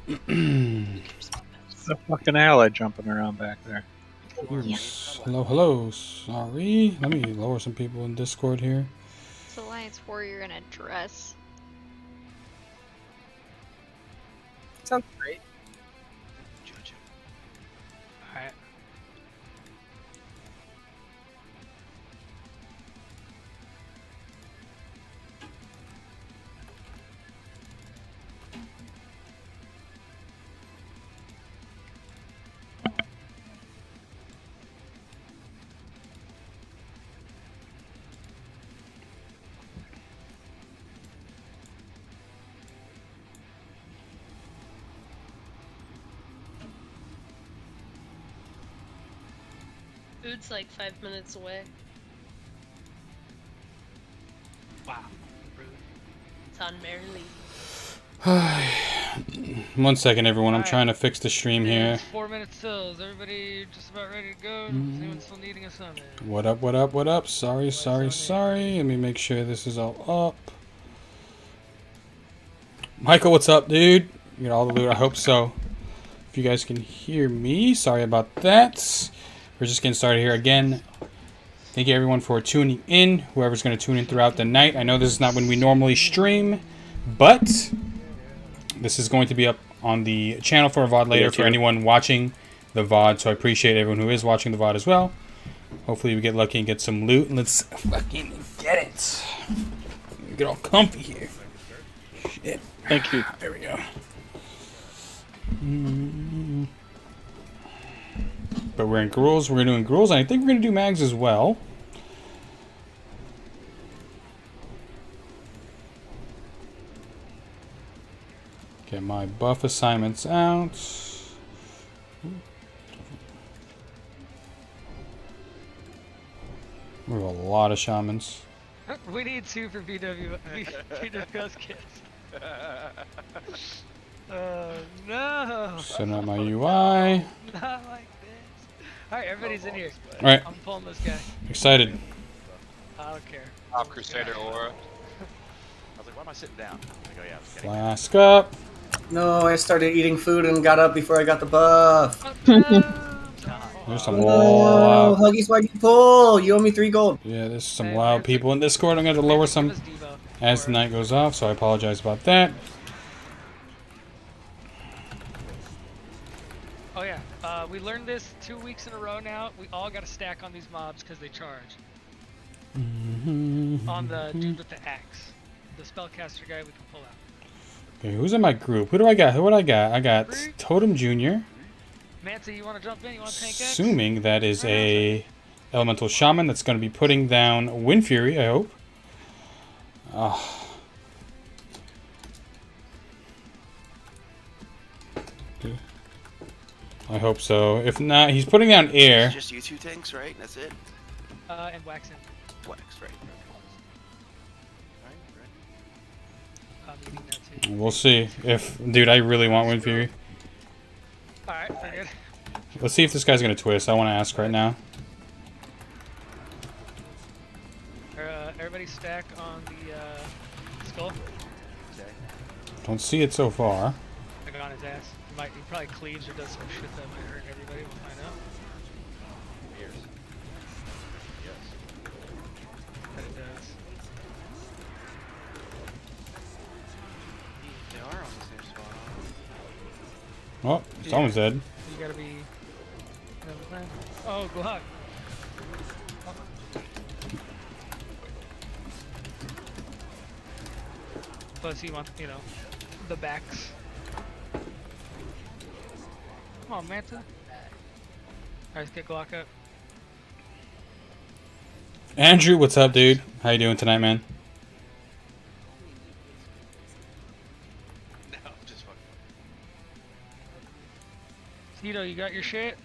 The fucking ally jumping around back there. Oops. Hello, hello. Sorry. Let me lower some people in Discord here. It's Alliance Warrior in a dress. Sounds great. Judge him. Alright. Food's like 5 minutes away. Wow. Rude. It's on Merrily. 1 second, everyone. I'm trying to fix the stream here. It's 4 minutes till. Is everybody just about ready to go? Is anyone still needing a summon? What up, what up, what up? Sorry, sorry, sorry. Let me make sure this is all up. Michael, what's up, dude? You got all the loot? I hope so. If you guys can hear me, sorry about that. We're just getting started here again. Thank you, everyone, for tuning in. Whoever's going to tune in throughout the night. I know this is not when we normally stream, but this is going to be up on the channel for a VOD later for anyone watching the VOD. So I appreciate everyone who is watching the VOD as well. Hopefully we get lucky and get some loot. Let's fucking get it. Get all comfy here. Shit. Thank you. There we go. But we're in Gruul's. We're doing Gruul's, and I think we're going to do Mags as well. Get my buff assignments out. We have a lot of shamans. We need 2 for BWS kids. No! Setting up my UI. Not like this. Alright, everybody's in here. Alright. I'm pulling this guy. Excited. I don't care. Off Crusader Aura. I was like, why am I sitting down? I go, yeah, I was kidding. Flask up. No, I started eating food and got up before I got the buff. There's some Oh, loud. Huggy Swaggy Pull! You owe me 3 gold. Yeah, there's some loud people in Discord. I'm going to lower some as the night goes off, so I apologize about that. Oh yeah, we learned this 2 weeks in a row now. We all got to stack on these mobs because they charge. On the dude with the axe. The spellcaster guy we can pull out. Okay, who's in my group? Who do I got? Who would I got? I got Totem Jr. Manta, you want to jump in? You want to tank X? Assuming that is a elemental shaman that's going to be putting down Wind Fury, I hope. I hope so. If not, he's putting down air. It's just you 2 tanks, right? That's it? And Waxen. Wax, right. I'm eating that too. We'll see. If dude, I really want Wind Fury. Alright, very good. Let's see if this guy's going to twist. I want to ask right now. Everybody stack on the skull. Okay. Don't see it so far. I got on his ass. He probably cleaves or does some shit that might hurt everybody. We'll find out. Ears. Yes. But it does. They are on the same spot. Oh, someone's dead. You gotta be. Oh, Glock. Plus, you want, the backs. Come on, Manta. Alright, let's get Glock up. Andrew, what's up, dude? How you doing tonight, man? No, just fucking. Tito, you got your shit?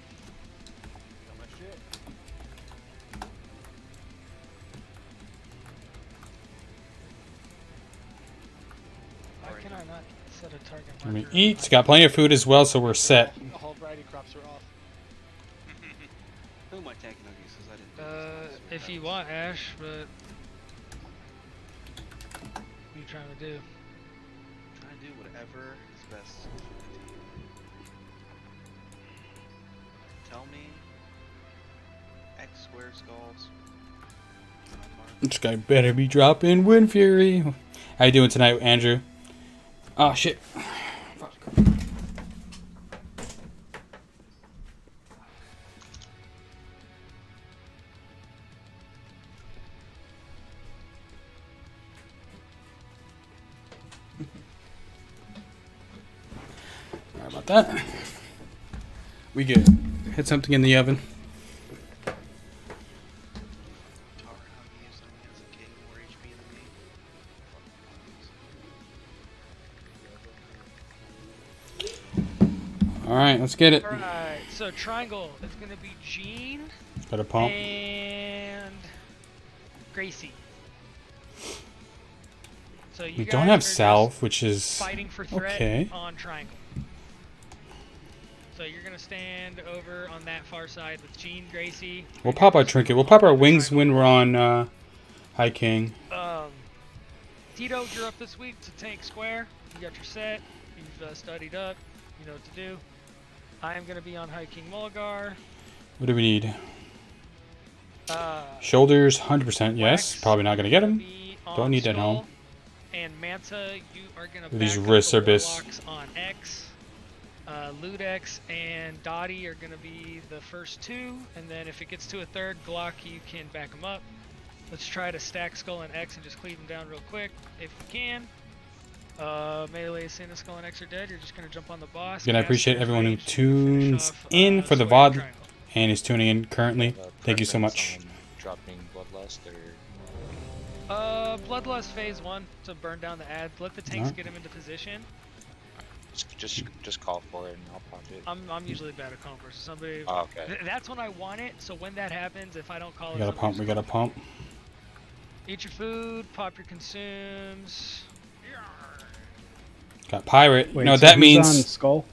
Got my shit. Why can I not set a target Let me marker? eat. Got plenty of food as well, so we're set. All variety crops are off. Who am I tanking on because I didn't do this. If you want, Ash, but... What are you trying to do? Trying to do whatever is best for the team. tell me X square skulls. This guy better be dropping Wind Fury. How you doing tonight, Andrew? Oh shit. Fuck. Sorry about that. We good. Hit something in the oven. Alright, let's get it. Alright, so triangle is gonna be Jean Got a pump. and Gracie. So you We guys don't have are just Salve, which is fighting for threat okay. on triangle. So you're gonna stand over on that far side with Jean, Gracie. We'll pop our trinket. We'll pop our wings when we're on High King. Tito, you're up this week to tank square. You got your set. You've studied up. You know what to do. I am gonna be on High King Mulgar. What do we need? Shoulders, 100%. Yes. Wax, Probably not gonna get them. be on Don't need that Skull, home. And Manta, you are gonna These back up wrists the are bis. Warlocks on X. Ludex and Dottie are gonna be the first two, and then if it gets to a third Glock, you can back them up. Let's try to stack Skull and X and just cleave them down real quick if we can. Melee, Santa, Skull, and X are dead. You're just gonna jump on the boss. Again, I cast appreciate your everyone who rage, finish tunes off, in for the Square VOD Triangle. and is tuning in currently. Thank you so much. Dropping Bloodlust or Bloodlust phase 1 to burn down the ads. Let the tanks Alright. get him into position. just call for it and I'll pop it. I'm usually bad at calling for somebody. Oh, okay. That's when I want it. So when that happens, if I don't call We it, got a somebody pump. just We got a call pump. it. Eat your food. Pop your consumes. Got pirate. Wait, You know what so that who's on means? Skull?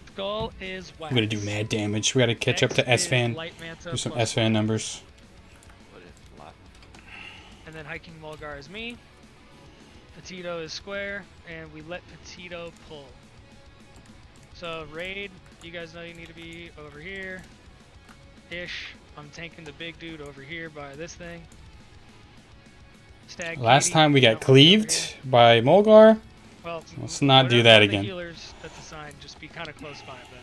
Skull is wax. We're gonna do mad damage. We gotta catch up X to is S-Fan. light manta Do some plus S-Fan numbers. What if lot? And then Hiking Mulgar is me. Petito is square, and we let Petito pull. So raid, you guys know you need to be over here. Ish. I'm tanking the big dude over here by this thing. Stag Last Katie, time we you got don't wanna be over cleaved here. by Mulgar. Well, Let's not do whatever that the again. Healers that's assigned, just be kind of close by then.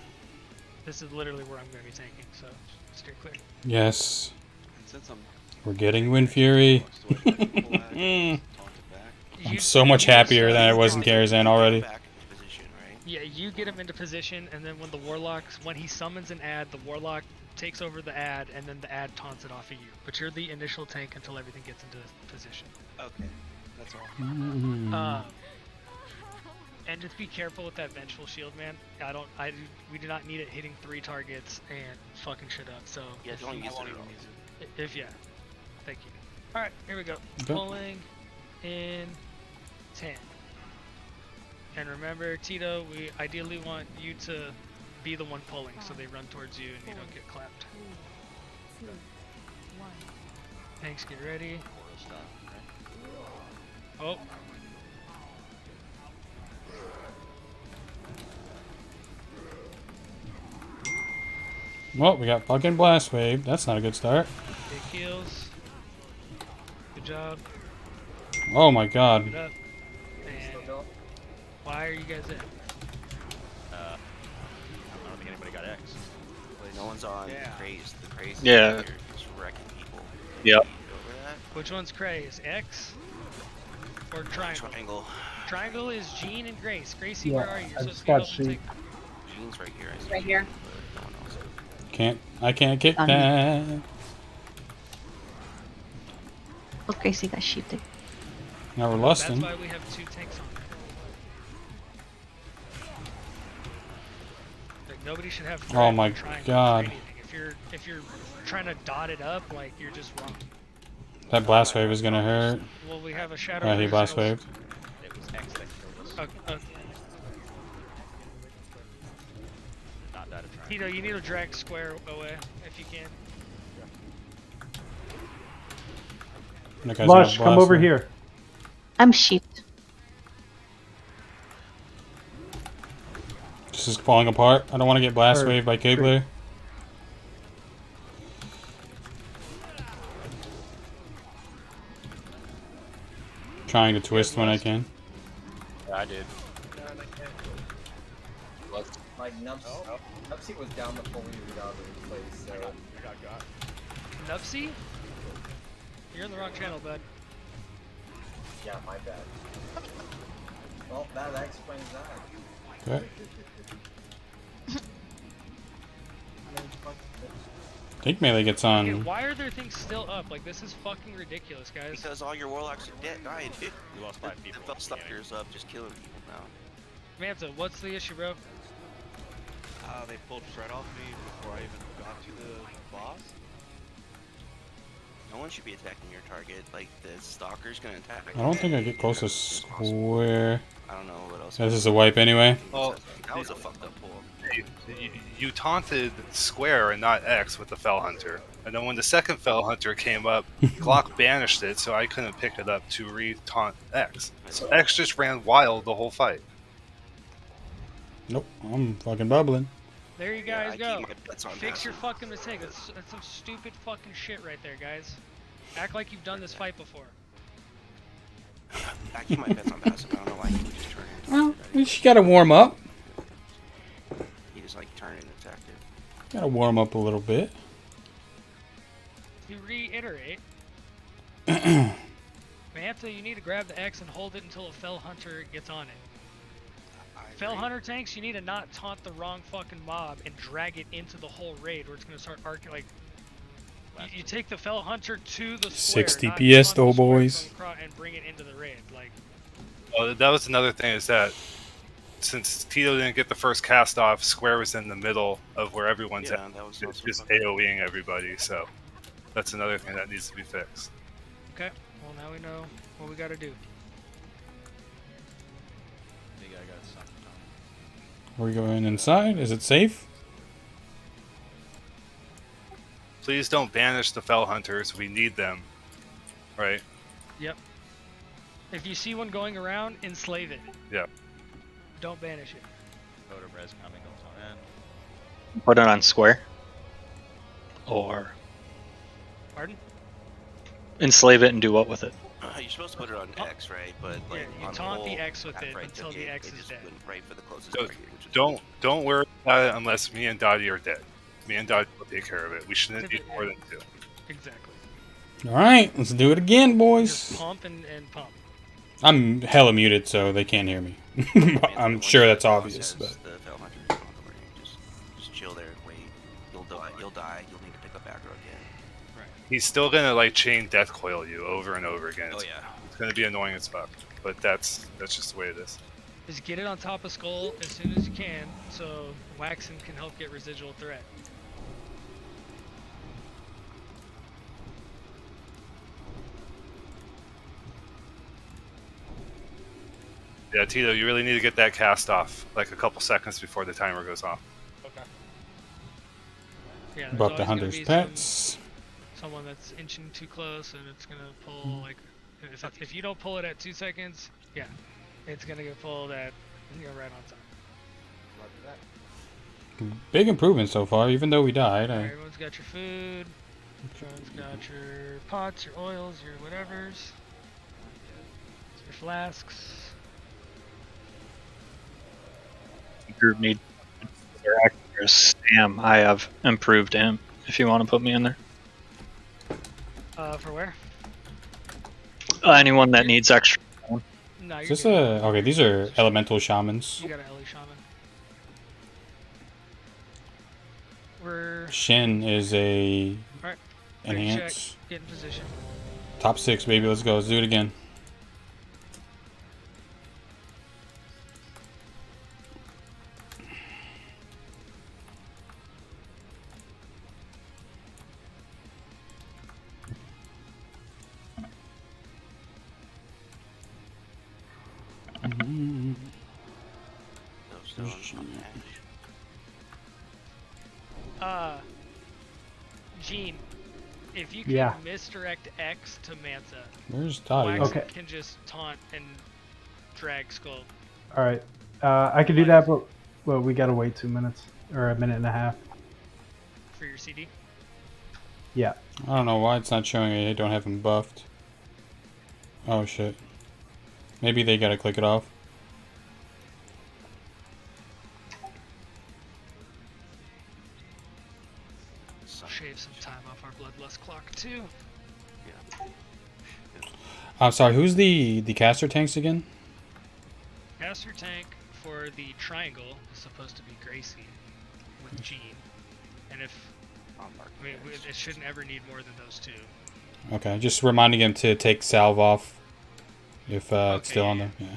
This is literally where I'm going to be tanking, so steer clear. Yes. And since I'm We're getting Wind Fury. close to it, pull that, taunt it back. I'm so much happier than I was in Karazhan already. Back into position, right? Yeah, you get him into position, and then when he summons an ad, the Warlock takes over the ad, and then the ad taunts it off of you. But you're the initial tank until everything gets into position. Okay, that's all. And just be careful with that Vengeful Shield, man. We do not need it hitting 3 targets and fucking shit up. So Yeah, if don't you- use it at all. If yeah, thank you. All right, here we go. Okay. Pulling in 10. And remember, Tito, we ideally want you to be the one pulling, so they run towards you and you don't get clapped. Thanks, get ready. Oh. Well, we got fucking Blast Wave. That's not a good start. Big heals. Good job. Oh my god. Good up. And why are you guys in? I don't think anybody got X. No one's on Yeah. craze. The craze Yeah. is just wrecking people. Yep. Over that Which one's Craze? X? Or Triangle? triangle. Triangle is Jean and Grace. Gracie, Yeah, where are you? You're I supposed just to be got helping sheep. take. Jean's right here. I see. Right here. But no one else. I can't kick Done. that. Look, Gracie got sheeped. Now we're That's lusting. why we have 2 tanks on there. Like, nobody should have. Oh threat my or triangle or God. anything. If you're trying to dot it up, like you're just wrong. That Blast Wave is gonna hurt. Well, we have a shadow. Oh, he versus Blast us. Waved. It was X that killed us. Okay. Not that a triangle. Tito, you need to drag square away if you can. That guy's Lush, got come Blast over Wave. here. I'm sheeped. This is falling apart. I don't want to get Blast Or- Wave by Kegler. Trying to twist when I can. Yeah, I did. Like Nupsy was down before we got replaced, so. I got. Nupsy? You're in the wrong channel, bud. Yeah, my bad. Well, that explains that. Okay. I think melee gets Okay, on. why are there things still up? Like, this is fucking ridiculous, guys. Because all your warlocks are dead, died. We lost 5 people. The fell stalkers up, just killing people now. Manta, what's the issue, bro? They pulled straight off me before I even got to the boss. No one should be attacking your target. Like, the stalker's gonna attack. I don't think I get close to square. I don't know what else. This is a wipe anyway. Well, that was a fucked up pull. You taunted square and not X with the Fell Hunter. And then when the second Fell Hunter came up, Glock banished it, so I couldn't pick it up to re-taunt X. So X just ran wild the whole fight. Nope, I'm fucking bubbling. There you guys go. Fix Fix your fucking mistake. That's some stupid fucking shit right there, guys. Act like you've done this fight before. I keep my bets on passive. I don't know why he would just turn it. Well, you just gotta warm up. He just like turned and attacked it. Gotta warm up a little bit. To reiterate, Manta, you need to grab the X and hold it until a Fell Hunter gets on it. Fell Hunter tanks, you need to not taunt the wrong fucking mob and drag it into the whole raid where it's gonna start arcing. Like, you take the Fell Hunter to the square, 6 not DPS taunt though, the square boys. from and bring it into the raid. Like, Well, that was another thing, is that since Tito didn't get the first cast off, Square was in the middle of where everyone's Yeah, at. that was It's also just fucking- AoEing everybody, so that's another thing that needs to be fixed. okay, well now we know what we gotta do. Big guy got sucked on. Are we going inside? Is it safe? Please don't banish the Fell Hunters. We need them. Right? Yep. If you see one going around, enslave it. Yeah. Don't banish it. Totem res coming on end. Put it on square. Or Pardon? enslave it and do what with it? You're supposed to put it on X, right? But like Yeah, you on taunt the whole, X with after it I until took the it, X it is just dead. went right for the closest So, target, which is don't worry about it unless me and Dottie are dead. Me and Dottie will take care of it. We shouldn't need more than 2. Exactly. Alright, let's do it again, Just boys. pump and pump. I'm hella muted, so they can't hear me. I'm sure that's obvious, but The Fell Hunter is on the ring. Just chill there and wait. You'll die. Youll need to pick up aggro again. He's still gonna like chain death coil you over and over again. Oh It's, yeah. it's gonna be annoying as fuck. But that's just the way it is. Just get it on top of Skull as soon as you can, so Waxen can help get residual threat. Yeah, Tito, you really need to get that cast off like a couple seconds before the timer goes off. Okay. Yeah, there's about the always gonna hunter's be pets. someone that's inching too close, and it's gonna pull like. If you don't pull it at 2 seconds, yeah, it's gonna get pulled at right on time. Big improvement so far, even though we died. Alright, everyone's got your food. Everyone's got your pots, your oils, your whatevers, your flasks. Group need their extra Sam. I have improved him. If you want to put me in there. For where? Anyone that needs extra. No, Is you're this good. a... Okay, these are elemental shamans. You got an Ellie Shaman. We're Shin is a... Alright. Enhance. Get in position. Top 6, baby. Let's go. Let's do it again. No stone on ash. Gene, if you can Yeah. misdirect X to Manta, Where's Dottie? Wax Okay. can just taunt and drag Skull. All right. I could do that, but well, we gotta wait 2 minutes or a minute and a half. For your CD? Yeah. I don't know why it's not showing it. I don't have him buffed. Oh, shit. Maybe they gotta click it off. Shave some time off our bloodlust clock too. I'm sorry, who's the caster tanks again? Caster tank for the triangle is supposed to be Gracie with Jean, and if it shouldn't ever need more than those two. Okay, just reminding him to take salve off if it's still on there. Yeah.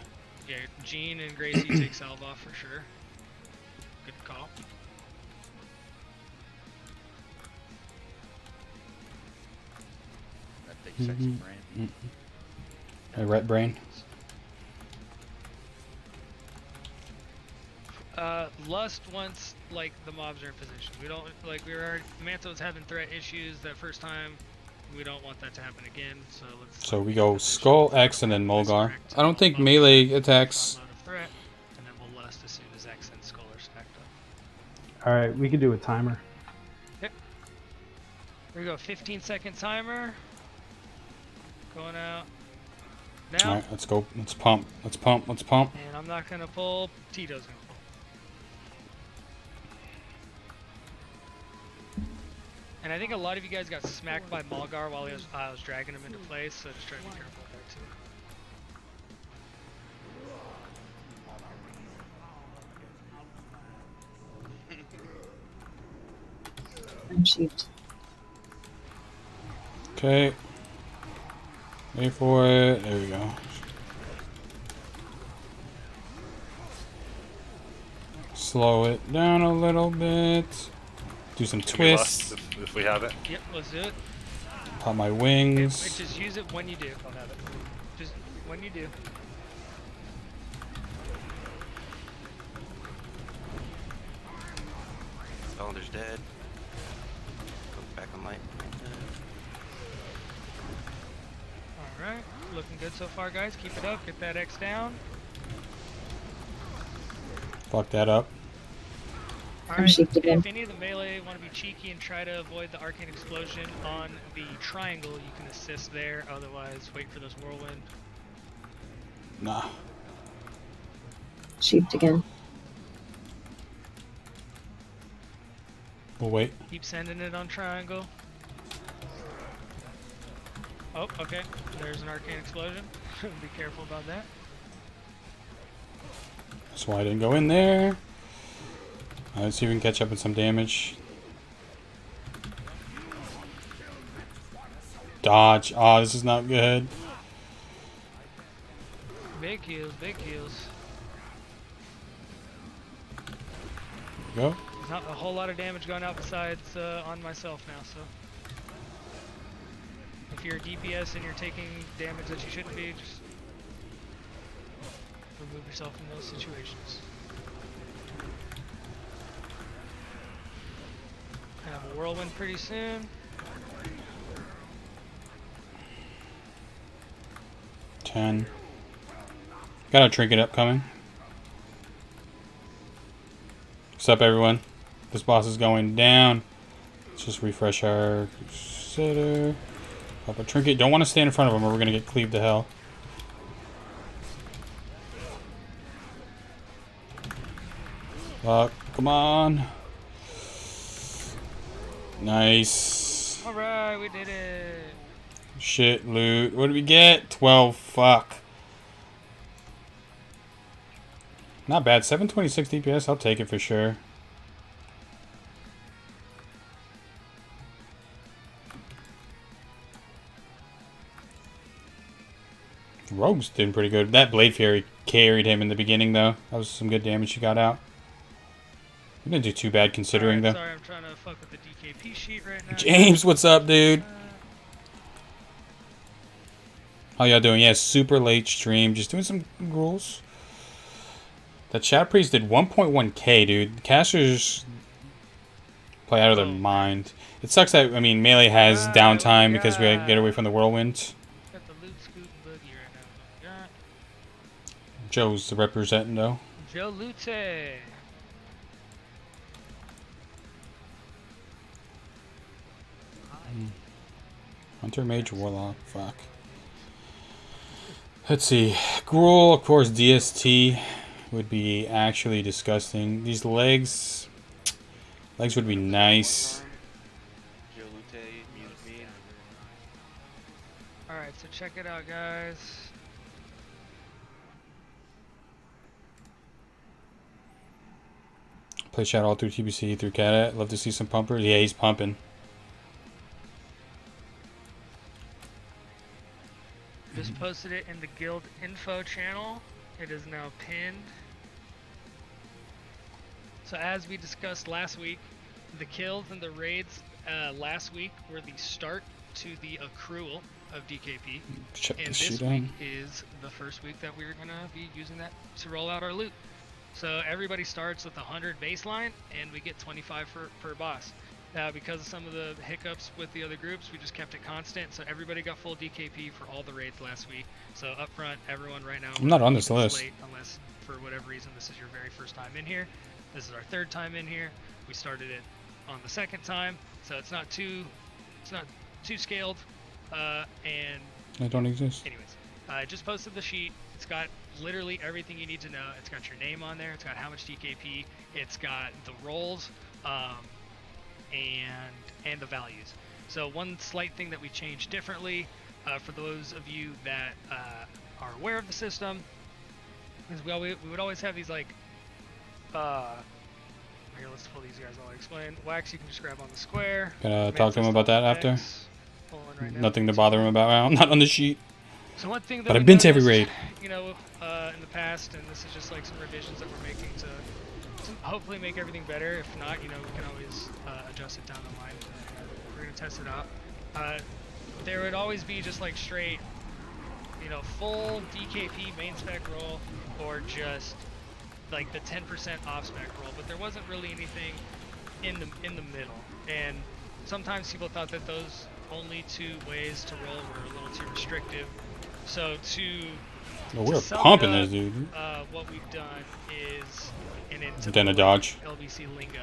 Yeah, Jean and Gracie take salve off for sure. Good call. That big sexy brain. A ret brain. Lust once like the mobs are in position. We don't like we were already, Manto's having threat issues that first time. We don't want that to happen again. So let's. So we go Skull, X, and then Mulgar. I don't think melee attacks. Threat, and then we'll lust as soon as X and Skull are stacked up. All right, we can do a timer. Yep. Here we go. 15-second timer. Going out. Now. All right, let's go. Let's pump. Let's pump. Let's pump. And I'm not gonna pull. Tito's gonna pull. And I think a lot of you guys got smacked by Mulgar while I was dragging him into place, so just try to be careful there too. I'm sheeped. Okay. Wait for it. There we go. Slow it down a little bit. Do some twists. If we have it. Yep, let's do it. Pop my wings. Just use it when you do. I'll have it. Just when you do. Calendar's dead. Go back on light. Alright, looking good so far, guys. Keep it up. Get that X down. Fuck that up. Alright, if any of the melee want to be cheeky and try to avoid the arcane explosion on the triangle, you can assist there. Otherwise, wait for those whirlwind. Nah. Sheeped again. We'll wait. Keep sending it on triangle. Oh, okay. There's an arcane explosion. Be careful about that. That's why I didn't go in there. Let's see if we can catch up with some damage. Dodge. Oh, this is not good. Big heals, big heals. Go. There's not a whole lot of damage going out besides on myself now, so. If you're a DPS and you're taking damage that you shouldn't be, just remove yourself from those situations. I have a whirlwind pretty soon. 10. Got a trinket upcoming. What's up, everyone? This boss is going down. Let's just refresh our Crusader. Pop a trinket. Don't want to stand in front of him or we're going to get cleaved to hell. Fuck. Come on. Nice. Alright, we did it. Shit, loot. What did we get? 12. Fuck. Not bad. 726 DPS. I'll take it for sure. Rogue's doing pretty good. That Blade Fury carried him in the beginning, though. That was some good damage he got out. We didn't do too bad considering, though. Sorry, I'm trying to fuck with the DKP sheet right now. James, what's up, dude? How y'all doing? Yeah, super late stream. Just doing some rules. That Chat Priest did 1.1k, dude. Casters play out of their mind. It sucks that, I mean, Melee has downtime because we get away from the whirlwind. Got the loot scoot and boogie right now. Joe's the representing, though. Joe Lute. Hunter, Mage, Warlock. Fuck. Let's see. Gruul, of course, DST would be actually disgusting. These legs would be nice. Alright, so check it out, guys. Play chat all through TBC, through Cat. Love to see some pumpers. Yeah, he's pumping. Just posted it in the guild info channel. It is now pinned. So as we discussed last week, the kills and the raids last week were the start to the accrual of DKP. Check And this this shit week out. is the first week that we're gonna be using that to roll out our loot. So everybody starts with 100 baseline, and we get 25 per boss. Now, because of some of the hiccups with the other groups, we just kept it constant. So everybody got full DKP for all the raids last week. So up front, everyone right now. I'm not on this keep it list. slate unless for whatever reason this is your very first time in here. This is our third time in here. We started it on the second time, so it's not too scaled. And They don't exist. anyways, I just posted the sheet. It's got literally everything you need to know. It's got your name on there. It's got how much DKP. It's got the roles, and the values. So one slight thing that we changed differently, for those of you that are aware of the system, is we would always have these like, here, let's pull these guys while I explain. Wax, you can just grab on the square. Gonna talk to him about that after. Right now. Nothing to bother him about. I'm not on the sheet. So one thing that But we I've been to every noticed, raid. you know, in the past, and this is just like some revisions that we're making to hopefully make everything better. If not, you know, we can always adjust it down the line. We're gonna test it out. There would always be just like straight, you know, full DKP main spec roll, or just like the 10% off spec roll. But there wasn't really anything in the middle. And sometimes people thought that those only two ways to roll were a little too restrictive. So We're sum pumping it up, this, dude. what we've done is Then a dodge. LBC lingo.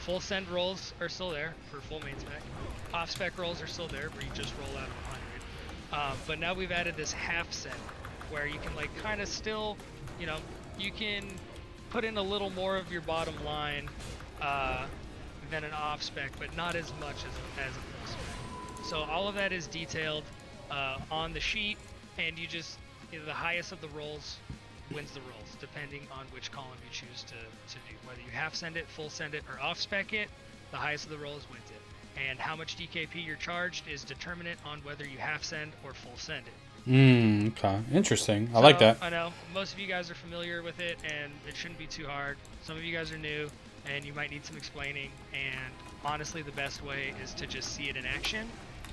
Full send rolls are still there for full main spec. Off spec rolls are still there where you just roll out of 100. But now we've added this half send where you can like kind of still, you know, you can put in a little more of your bottom line than an off spec, but not as much as a full spec. So all of that is detailed on the sheet, and you just, you know, the highest of the rolls wins the rolls, depending on which column you choose to do. Whether you half send it, full send it, or off spec it, the highest of the rolls wins it. And how much DKP you're charged is determinant on whether you half send or full send it. Okay. Interesting. I like that. I know most of you guys are familiar with it, and it shouldn't be too hard. Some of you guys are new, and you might need some explaining. And honestly, the best way is to just see it in action.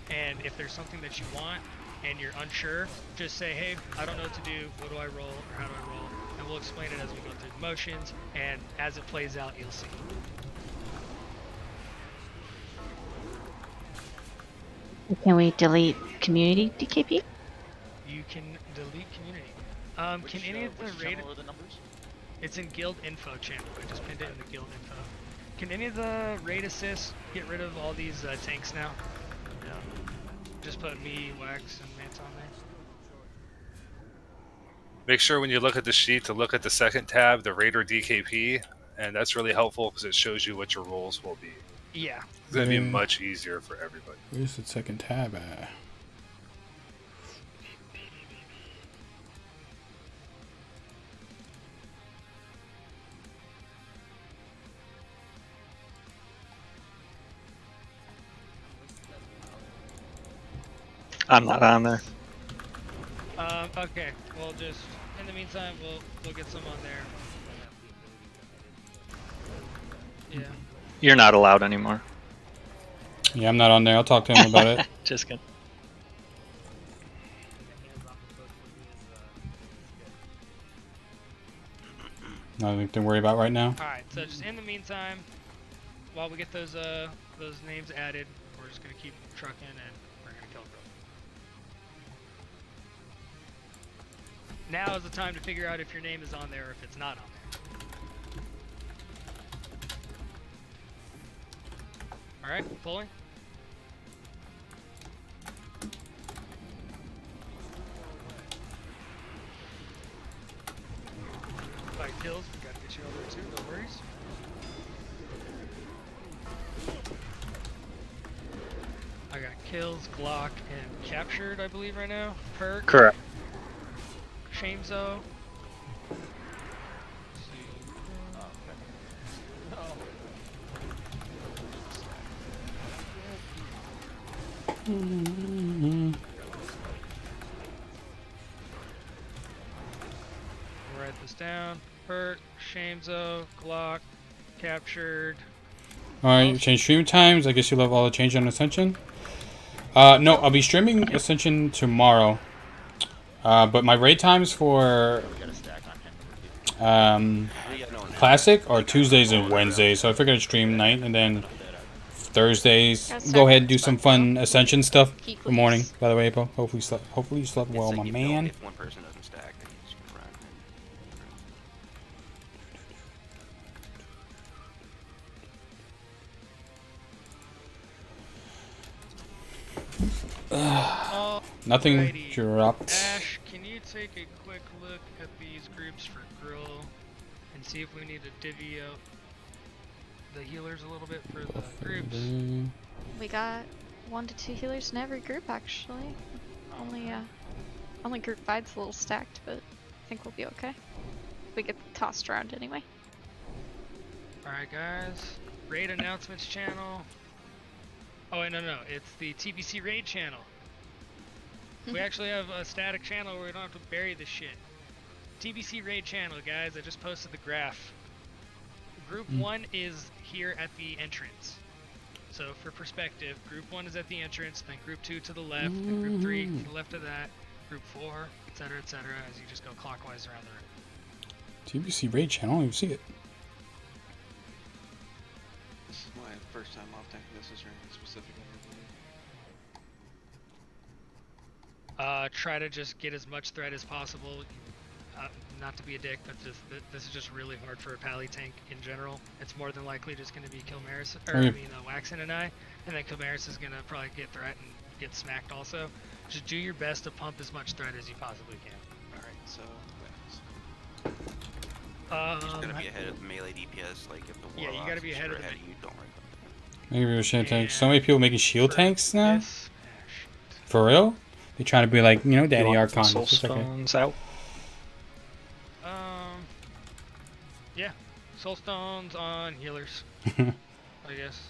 And if there's something that you want and you're unsure, just say, hey, I don't know what to do. What do I roll, or how do I roll? And we'll explain it as we go through the motions. And as it plays out, you'll see. Can we delete community DKP? You can delete community. Can any of the raid? It's in guild info channel. I just pinned it in the guild info. Can any of the raid assists get rid of all these tanks now? Yeah. Just put me, Wax, and Mance on there. Make sure when you look at the sheet to look at the second tab, the Raider DKP, and that's really helpful because it shows you what your rolls will be. Yeah. It's going to be much easier for everybody. Where's the second tab at? I'm not on there. Okay. Well, just in the meantime, we'll get some on there. Yeah. You're not allowed anymore. Yeah, I'm not on there. I'll talk to him about it. Just kidding. Nothing to worry about right now. Alright, so just in the meantime, while we get those names added, we're just gonna keep trucking and we're gonna kill Gruul. Now is the time to figure out if your name is on there or if it's not on there. Alright, pulling. Kills, we gotta get you over too, no worries. I got kills, Glock, and captured, I believe, right now. Perk. Correct. Shamezo. Write this down. Perk, Shamezo, Glock, captured. Alright, change stream times. I guess you'll have all the change on Ascension. No, I'll be streaming Ascension tomorrow. But my raid times for Classic are Tuesdays and Wednesdays. So I figured I'd stream night and then Thursdays. Go ahead and do some fun Ascension stuff. Good morning, by the way, April. Hopefully you slept well, my man. If one person doesn't stack, then you just run. Nothing dropped. Ash, can you take a quick look at these groups for Gruul and see if we need to divvy up the healers a little bit for the groups? We got 1 to 2 healers in every group actually. Only group 5's a little stacked, but I think we'll be okay. We get tossed around anyway. Alright guys, raid announcements channel. Oh wait, no, it's the TBC raid channel. We actually have a static channel where we don't have to bury this shit. TBC raid channel, guys, I just posted the graph. Group 1 is here at the entrance. So for perspective, Group 1 is at the entrance, then Group 2 to the left, then Group 3 to the left of that, Group 4, etc., as you just go clockwise around the room. TBC raid channel, I don't even see it. This is my first time off tanking this. Is there anything specific Try to just get as much threat as possible. Not to be a dick, but this is just really hard for a pally tank in general. It's more than likely just going to be Kilmaris, Waxen and I, and then Kilmaris is going to probably get threat and get smacked also. Just do your best to pump as much threat as you possibly can. Alright, so... He's gonna be ahead of the melee DPS, like if the Warlock's you gotta be ahead of you, don't worry about that. Maybe we're shield tanks. So many people making shield tanks now? For real? They're trying to be like, Daddy Archon. Soul Stones out. Yeah. Soul Stones on healers. I guess.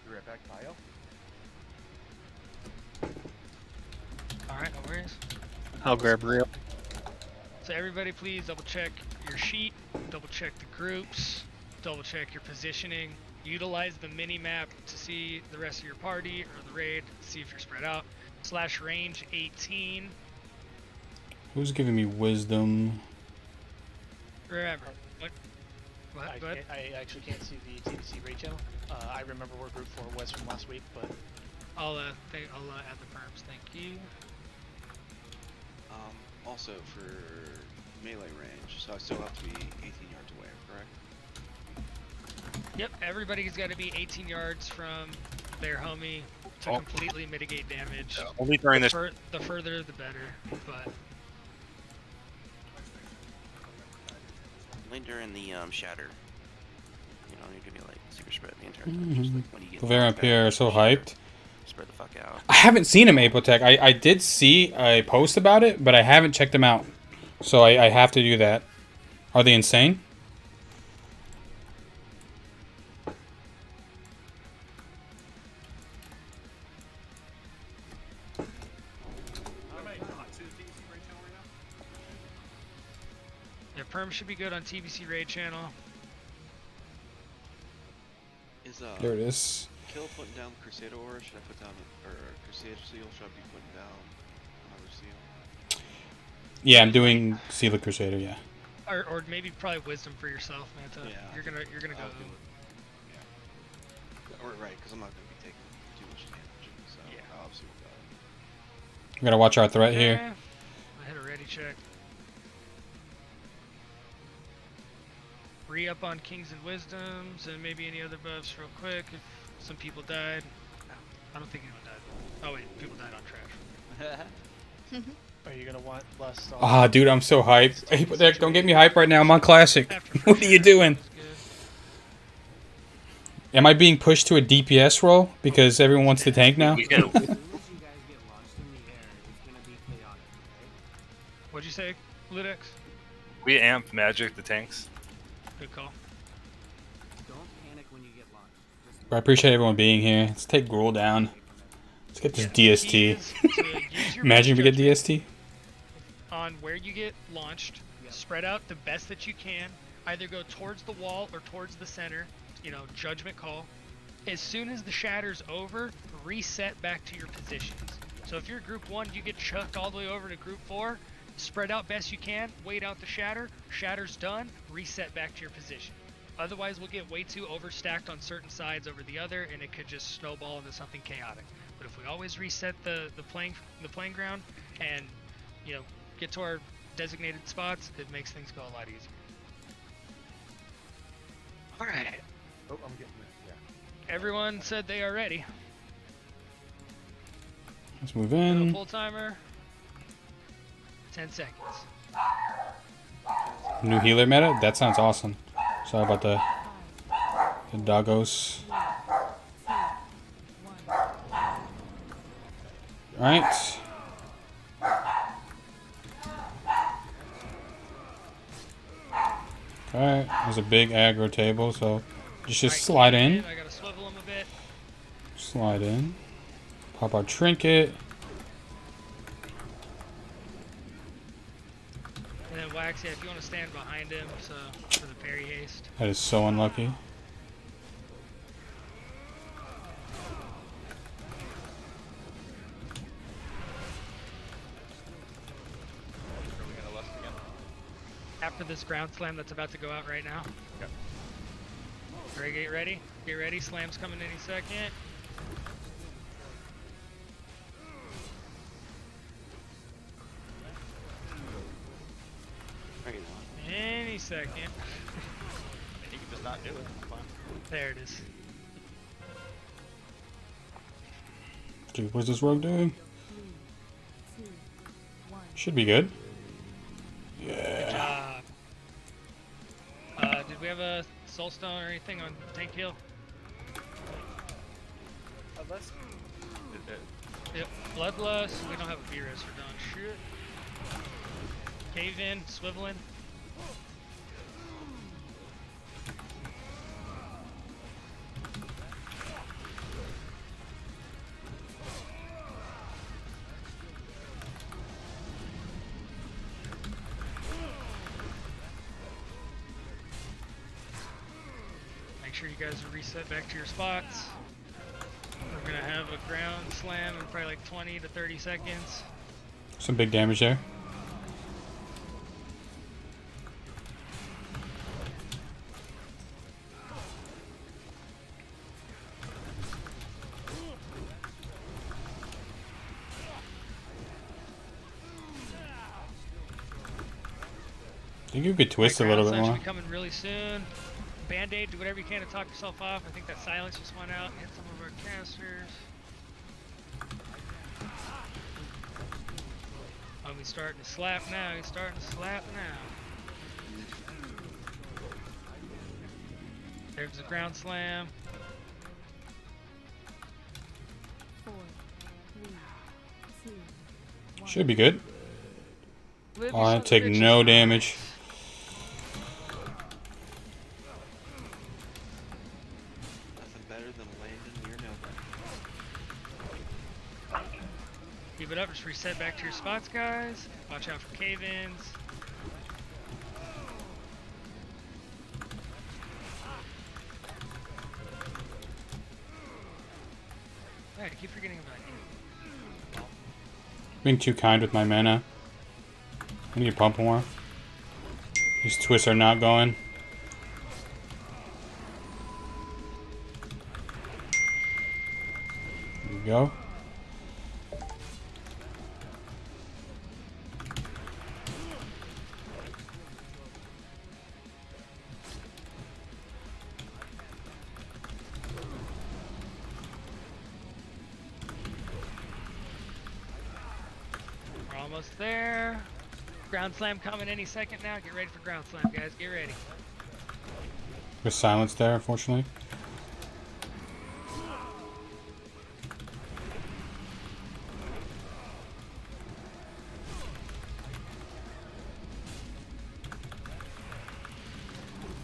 Be right back, Bio. Alright, no worries. I'll grab Rio. So everybody please double check your sheet, double check the groups, double check your positioning, utilize the mini map to see the rest of your party or the raid, see if you're spread out. /range 18. Who's giving me wisdom? Remember, I actually can't see the TBC raid channel. I remember where Group 4 was from last week, but I'll add the perms. Thank you. Also for melee range, so I still have to be 18 yards away, correct? Yep, everybody's got to be 18 yards from their homie to completely mitigate damage. Only during this. The further, the better. But only during the shatter. You don't need to be like super spread the entire time. Just like when you get Bavarian Pierre are so hyped. Spread the fuck out. I haven't seen him, Apotech. I did see a post about it, but I haven't checked them out. So I have to do that. Are they insane? yeah, perm should be good on TBC raid channel. Is There it is. Kill putting down Crusader Aura? Should I put down Crusader Seal? Should I be putting down another seal? Yeah, I'm doing Seal of Crusader, yeah. Or maybe probably wisdom for yourself, Manta. Yeah. You're gonna go. Yeah. Or right, because I'm not gonna be taking too much damage. So yeah. Obviously with that. We gotta watch our threat here. I hit a ready check. Re-up on Kings and Wisdoms and maybe any other buffs real quick if some people died. I don't think anyone died. Oh wait, people died on trash. Are you gonna want less? Ah, dude, I'm so hyped. Hey, but don't get me hyped right now. I'm on classic. What are you doing? Am I being pushed to a DPS role because everyone wants to tank now? What'd you say, Ludex? We amp magic the tanks. Good call. I appreciate everyone being here. Let's take Gruul down. Let's get this DST. Imagine if we get DST. On where you get launched, spread out the best that you can. Either go towards the wall or towards the center. You know, judgment call. As soon as the shatter's over, reset back to your positions. So if you're group 1, you get chucked all the way over to group 4. Spread out best you can. Wait out the shatter. Shatter's done. Reset back to your position. Otherwise, we'll get way too overstacked on certain sides over the other, and it could just snowball into something chaotic. But if we always reset the playing ground and, you know, get to our designated spots, it makes things go a lot easier. All right. Oh, I'm getting it. Yeah. Everyone said they are ready. Let's move in. Full timer. 10 seconds. New healer meta? That sounds awesome. Sorry about the doggos. Alright. Alright, there's a big aggro table, so just slide in. I gotta swivel him a bit. Slide in. Pop our trinket. And then Wax, yeah, if you want to stand behind him, so for the parry haste. That is so unlucky. After this ground slam that's about to go out right now. Yep. Alright, get ready. Get ready. Slam's coming any second. Any second. And he can just not do it. Fine. There it is. Dude, what's this rogue doing? Should be good. Good job. Did we have a soulstone or anything on tank heal? Yep, bloodlust. We don't have a V-res for done shit. Cave in, swiveling. Make sure you guys are reset back to your spots. We're gonna have a ground slam in probably like 20 to 30 seconds. Some big damage there. I think you could twist a little bit more. Be coming really soon. Band-aid, do whatever you can to talk yourself off. I think that silence just went out. Hit some of our casters. Oh, he's starting to slap now. He's starting to slap now. There's the ground slam. 4, 3, 2, 1. Should be good. Live Oh, I yourself take bitches. no damage. Nothing better than landing near nobody. Keep it up. Just reset back to your spots, guys. Watch out for cave-ins. I keep forgetting about you. Being too kind with my mana. I need to pump more. These twists are not going. There we go. almost there. Ground slam coming any second now. Get ready for ground slam, guys. Get ready. There's silence there, unfortunately.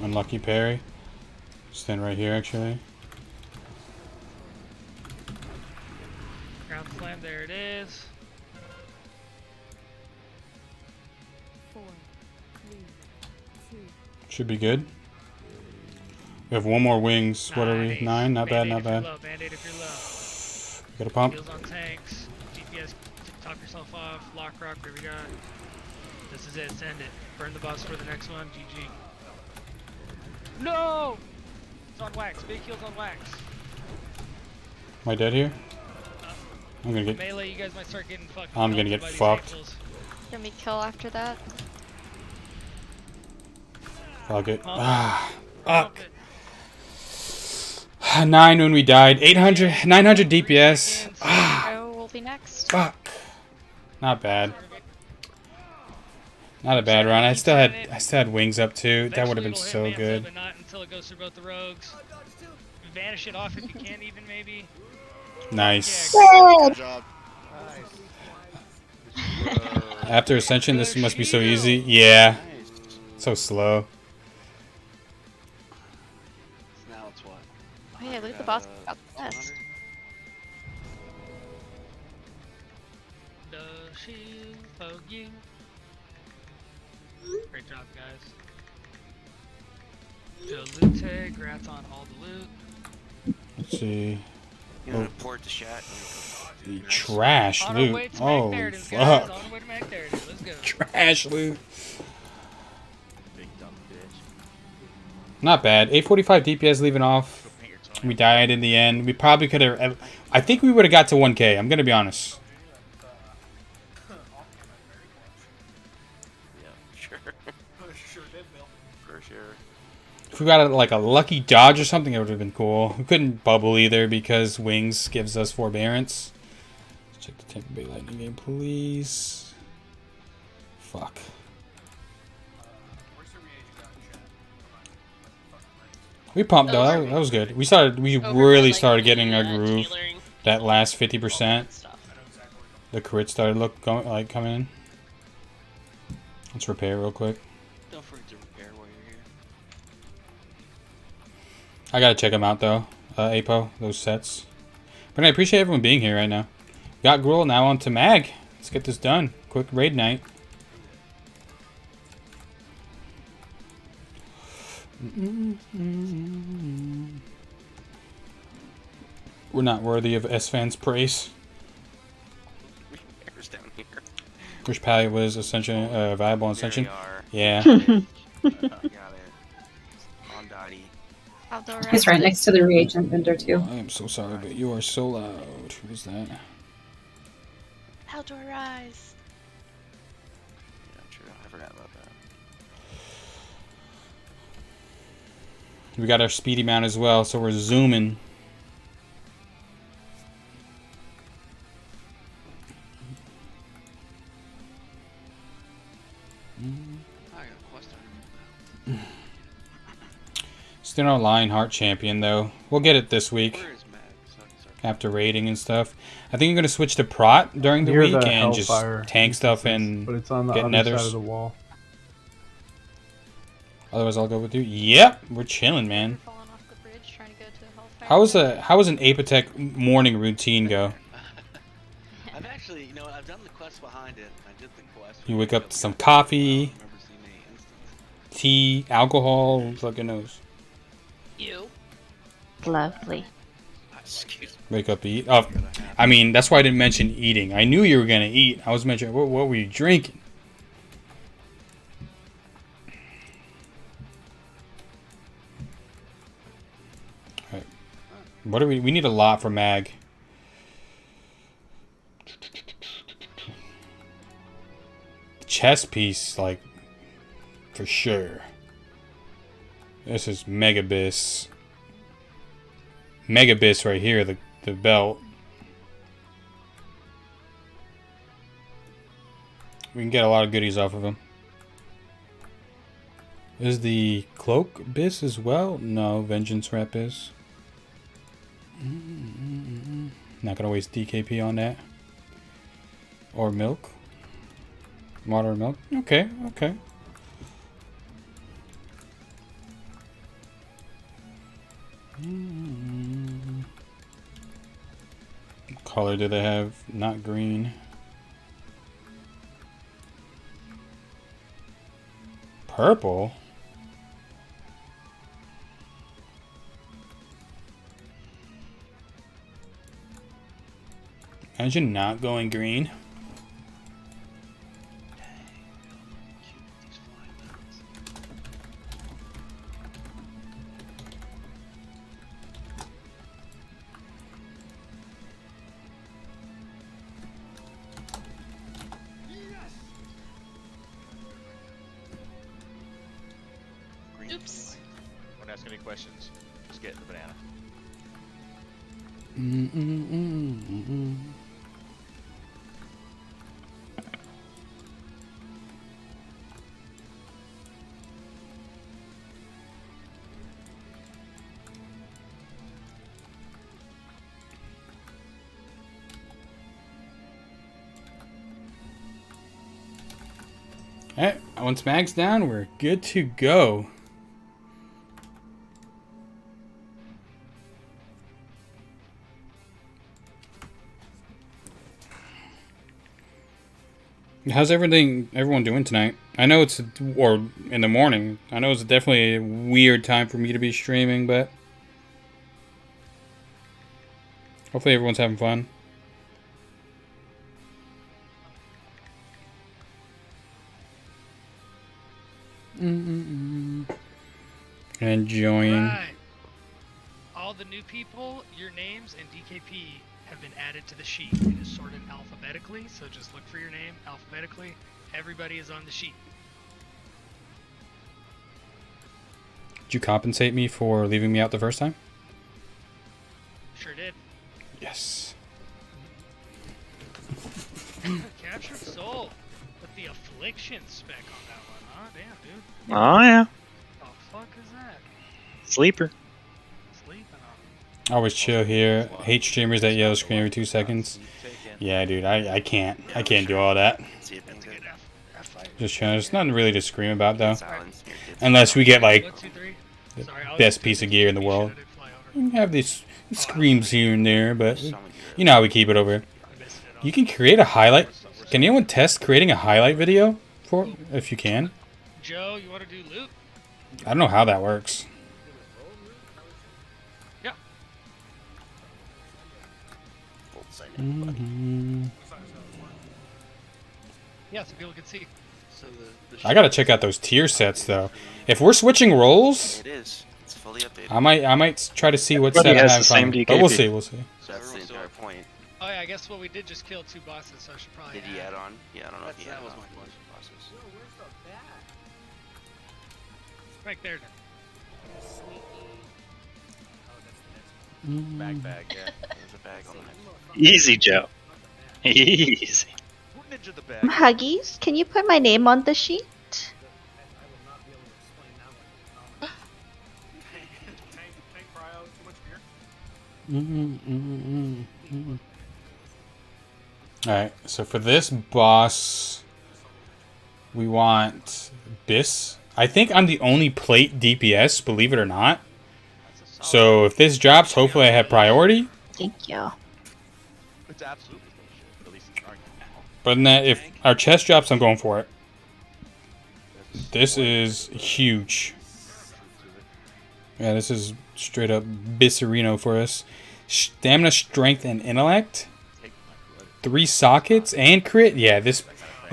Unlucky parry. Stand right here, actually. Ground slam, there it is. 4, 3, 2. Should be good. We have one more wings. What are we? 9? Not bad, not bad. Band-aid if you're low. Got a pump. Heals on tanks. GPS, top yourself off. Lock rock, whatever you got. This is it. Send it. Burn the boss for the next one. GG. No! It's on wax. Big heals on wax. Am I dead here? I'm gonna get. Melee, you guys might start getting fucking. I'm gonna get fucked. Get me kill after that. Fuck it. Fuck. 9 when we died. 900 DPS. Arrow will be next. Fuck. Not bad. Not a bad run. I still had wings up too. That would have been so good. But not until it goes through both the rogues. Vanish it off if you can, even maybe. Nice. Yeah, Good job. After Ascension, this must be so easy. Yeah. So slow. So now it's what? Oh yeah, look at the boss got the best. Does she hug you? Great job, guys. Loot, grats on all the loot. Let's see. You know, port the chat. The trash On our way loot. to Mac, there Oh it is, guys. On fuck. our way to Mac, there it is. Let's go. Trash loot. Big dumb bitch. Not bad. 845 DPS leaving off. We died in the end. We probably could have. I think we would have got to 1K. I'm gonna be honest. Yeah, sure. For sure. If we got like a lucky dodge or something, it would have been cool. We couldn't bubble either because wings gives us forbearance. Let's check the Tampa Bay Lightning game, please. Fuck. We pumped though. That was good. We really started getting our groove. That last 50%. The crit started coming in. Let's repair real quick. Don't forget to repair while you're here. I gotta check them out though, Apo, those sets. But I appreciate everyone being here right now. Got Gruul, now on to Mag. Let's get this done. Quick raid night. We're not worthy of S-Fans praise. Repairs down here. Wish Pally was Ascension, viable on Ascension. Yeah. Got it. On Dottie. He's right next to the reagent vendor too. I am so sorry, but you are so loud. Who is that? Outdoor rise. Yeah, true. I forgot about that. We got our speedy mount as well, so we're zooming. I got a question. Still no Lionheart champion though. We'll get it this week. Where is Matt? So I can start. After raiding and stuff. I think I'm gonna switch to Prot during the Near week the and just Hellfire tank stuff and but it's on the get other nethers. side of the wall. Otherwise I'll go with you. Yep, we're chilling, man. Falling off the bridge, trying to go to Hellfire. How was an Apotech morning routine go? I've actually, you know, I've done the quest behind it. I did the quest. You wake up to some coffee, I don't remember seeing any instance. tea, alcohol, who fucking knows. You. Lovely. Excuse me. Wake up, eat. Oh, I mean, that's why I didn't mention eating. I knew you were gonna eat. I was mentioning what were you drinking? All right. What do we need a lot for Mag. Chess piece, like, for sure. This is Megabis. Megabis right here, the belt. We can get a lot of goodies off of him. Is the cloak bis as well? No, vengeance rep is. Not gonna waste DKP on that. Or milk. Water or milk. Okay, okay. What color do they have? Not green. Purple? Imagine not going green. Oops. Don't ask any questions. Just get the banana. Alright, once Mag's down, we're good to go. How's everyone doing tonight? I know it's, or in the morning. I know it's definitely a weird time for me to be streaming, but hopefully everyone's having fun. Enjoying. Right. All the new people, your names and DKP have been added to the sheet. It is sorted alphabetically, so just look for your name alphabetically. Everybody is on the sheet. Did you compensate me for leaving me out the first time? Sure did. Yes. Captured soul with the affliction spec on that one, huh? Damn, dude. Oh yeah. The fuck is that? Sleeper. Sleeping on. Always chill here. Hate streamers that yell scream every 2 seconds. Yeah, dude, I can't. I can't do all that. Just trying. There's nothing really to scream about though. Unless we get like the best piece of gear in the world. You can have these screams here and there, but you know how we keep it over here. You can create a highlight. Can anyone test creating a highlight video for if you can? Joe, you want to do loot? I don't know how that works. Yeah. Yeah, so people can see. So I gotta check out those tier sets though. If we're switching roles, it is. It's fully updated. I might try to see what Everybody set I has have the same coming. DKP. But we'll see. We'll see. That's the entire point. Oh yeah, I guess what we did just kill 2 bosses, so I should probably. Did he add on? Yeah, I don't know if he That added was on my question. bosses. Right there. Bag, yeah. There's a bag on the next one. Easy, Joe. Easy. Ninja the bag. Huggies, can you put my name on the sheet? Alright, so for this boss, we want Biss. I think I'm the only plate DPS, believe it or not. So if this drops, hopefully I have priority. Thank you. It's absolutely bullshit. At least it's argument. But then if our chest drops, I'm going for it. This is huge. Yeah, this is straight up Bisserino for us. Stamina, strength, and intellect. 3 sockets and crit. Yeah, this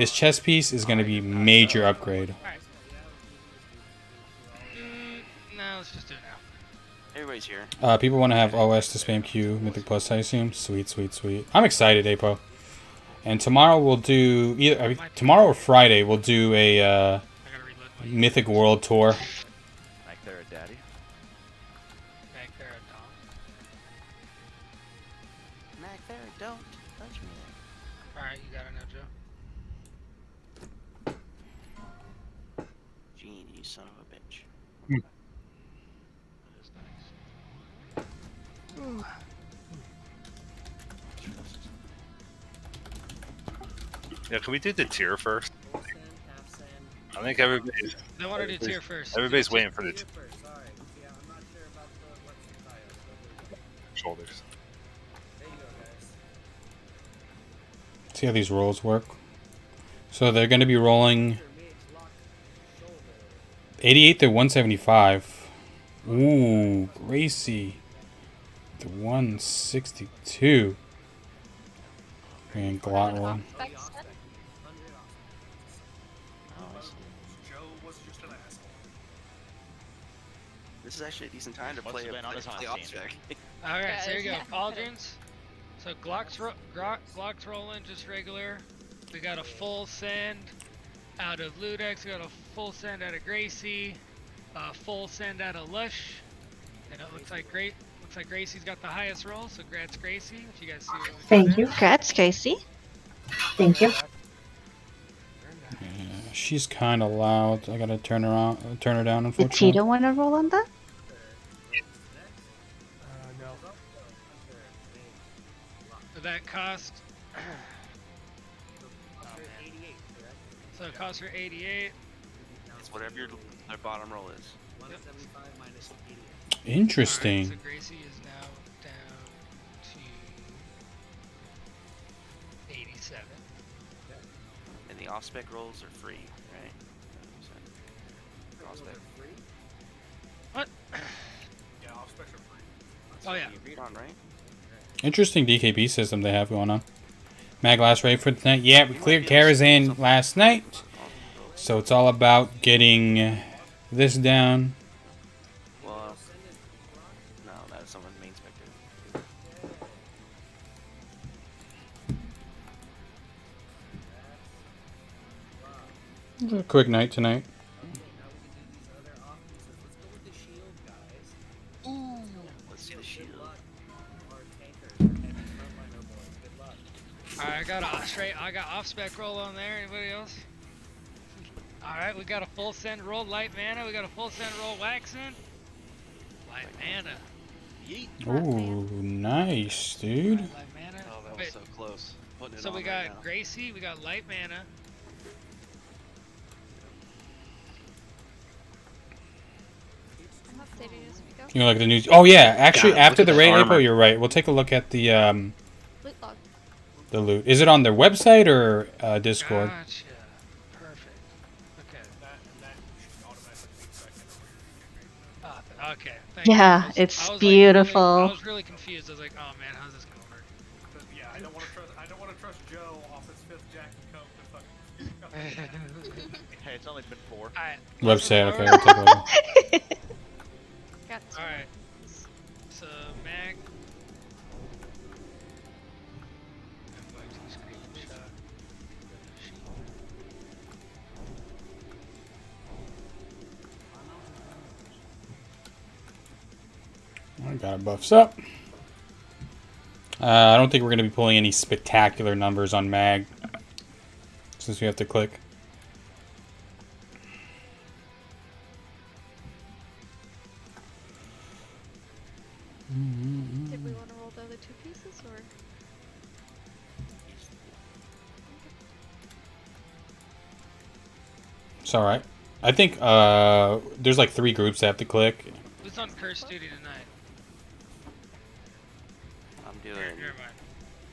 chest piece is going to be major upgrade. No, let's just do it now. Everybody's here. People want to have OS to spam Q Mythic Plus, I assume. Sweet, sweet, sweet. I'm excited, Apo. And tomorrow we'll do tomorrow or Friday we'll do a Mythic World Tour. Back there at Daddy. Back there at Dom. Mac there, don't touch me there. Alright, you got it now, Joe. 16, you son of a bitch. That is nice. Yeah, can we do the tier first? Full send, half send. I think everybody's. They want to do tier first. Everybody's waiting for the Tier first, alright. Yeah, I'm not sure about the what's the tire, so there you go. shoulders. There you go, guys. See how these rolls work. So they're going to be rolling 88 to 175. Ooh, Gracie. The 162. And Glot roll. This is actually a decent time to Must play have been on his play hot scene. Alright, so here you go. Yeah. Pauldrons. So Glock's rolling just regular. We got a full send out of Ludex. We got a full send out of Gracie. A full send out of Lush. And it looks like Gracie's got the highest roll. So grats Gracie. If you guys see what we Thank did you. there. Congrats, Gracie. Thank you. Yeah, she's kind of loud. I gotta turn her down. Did Unfortunately. Tito want to roll on that? No. So that cost. So it costs her 88. It's whatever their bottom roll is. 175 minus 88. Interesting. Alright, so Gracie is now down to 87. And the off-spec rolls are free, right? Off-spec. What? Yeah, off specs are free. Oh yeah. You agreed on, right? Interesting DKB system they have going on. Mag last raid for tonight. Yeah, we cleared Karazhan last night. So it's all about getting this down. Well, no, that's someone's main specter. It's a quick night tonight. Let's see the shield. Alright, I got off spec roll on there. Anybody else? Alright, we got a full send roll light mana. We got a full send roll waxing. Light mana. Yeet. Ooh, nice, dude. Light mana. Oh, that was Wait, so close. Putting it so on we right got now. Gracie, we got light mana. I'm updating as we go. You know, like the news. Oh yeah, actually, God, after look the at raid, this April, armor. you're right. We'll take a look at the Loot log. loot. Is it on their website or Discord? Gotcha. Perfect. Okay. Okay. Thank you. Yeah, I was it's like beautiful. I was really confused. I was like, oh man, how's this gonna work? Yeah, I don't want to trust Joe off his fifth Jack and Coke to fucking. Hey, it's only been 4. Alright. Website. Okay, we'll take a look. Got two. Alright. So Mag. I got our buffs up. I don't think we're going to be pulling any spectacular numbers on Mag, since we have to click. Did we want to roll the other two pieces or? It's all right. I think there's like 3 groups that have to click. Who's on curse duty tonight? I'm doing Never mind.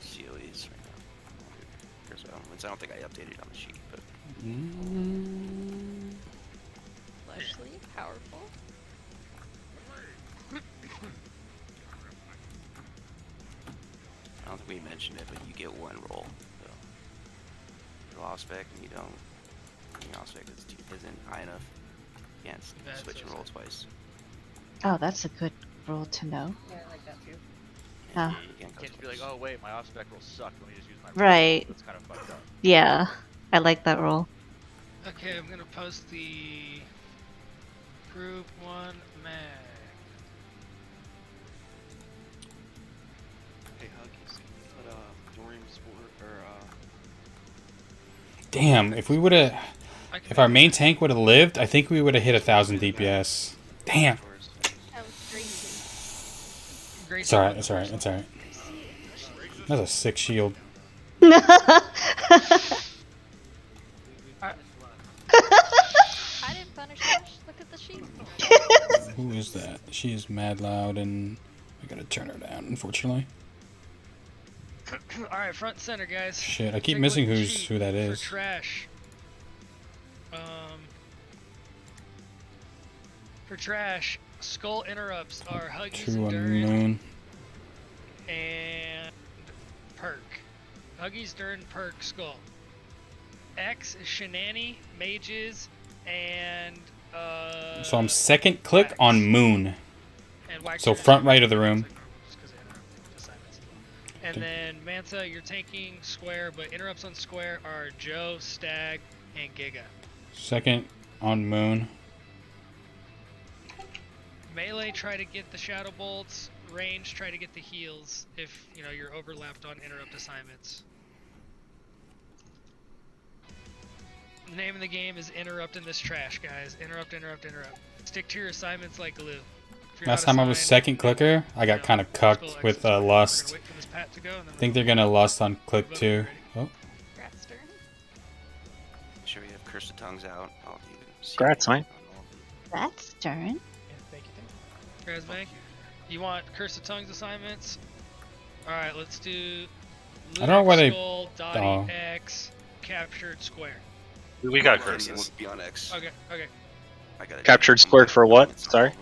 COEs right now. I don't think I updated on the sheet, but Fleshly, powerful. I don't think we mentioned it, but you get 1 roll. So you're off spec and you don't. Your off spec isn't high enough. You can't That's switch and roll twice. Oh, that's a good rule to know. Yeah, I like that too. Oh. You can't You go can't just be twice. like, oh wait, my off spec roll sucked. Let me just use my Right. That's kind of fucked up. Yeah, I like that rule. Okay, I'm gonna post the group 1 Mag. Hey, Huggies, can you put Dorian Sport or Damn, if we would have... If our main tank would have lived, I think we would have hit 1,000 DPS. Damn. That was crazy. It's alright, it's alright, it's alright. That's a sick shield. I didn't punish Ash. Look at the sheep. Who is that? She is mad loud and I gotta turn her down, unfortunately. Alright, front and center, guys. Shit, I keep Take a missing look at the sheet who that for is. trash. For trash, skull interrupts are Huggies True and on Durin moon. and Perk. Huggies, Durin, Perk, skull. X is Shenani, Mages, and So I'm second click on moon. And Wax So are front right of the room. And then Manta, you're taking square, but interrupts on square are Joe, Stag, and Giga. Second on moon. Melee, try to get the shadow bolts. Range, try to get the heals if you're overlapped on interrupt assignments. The name of the game is interrupting this trash, guys. Interrupt, interrupt, interrupt. Stick to your assignments like glue. Last time I was second clicker, I got kind of cucked with Lust. I think they're gonna Lust on click 2. Oh. Sure, we have Curse of Tongues out. I'll even see Congrats, man. That's Durin. Congrats, man. You want Curse of Tongues assignments? Alright, let's do I don't know why they. Skull, Dottie, X, Captured Square. We got Curses. curses. Be on X. Okay, okay. I got Captured square for what? Sorry.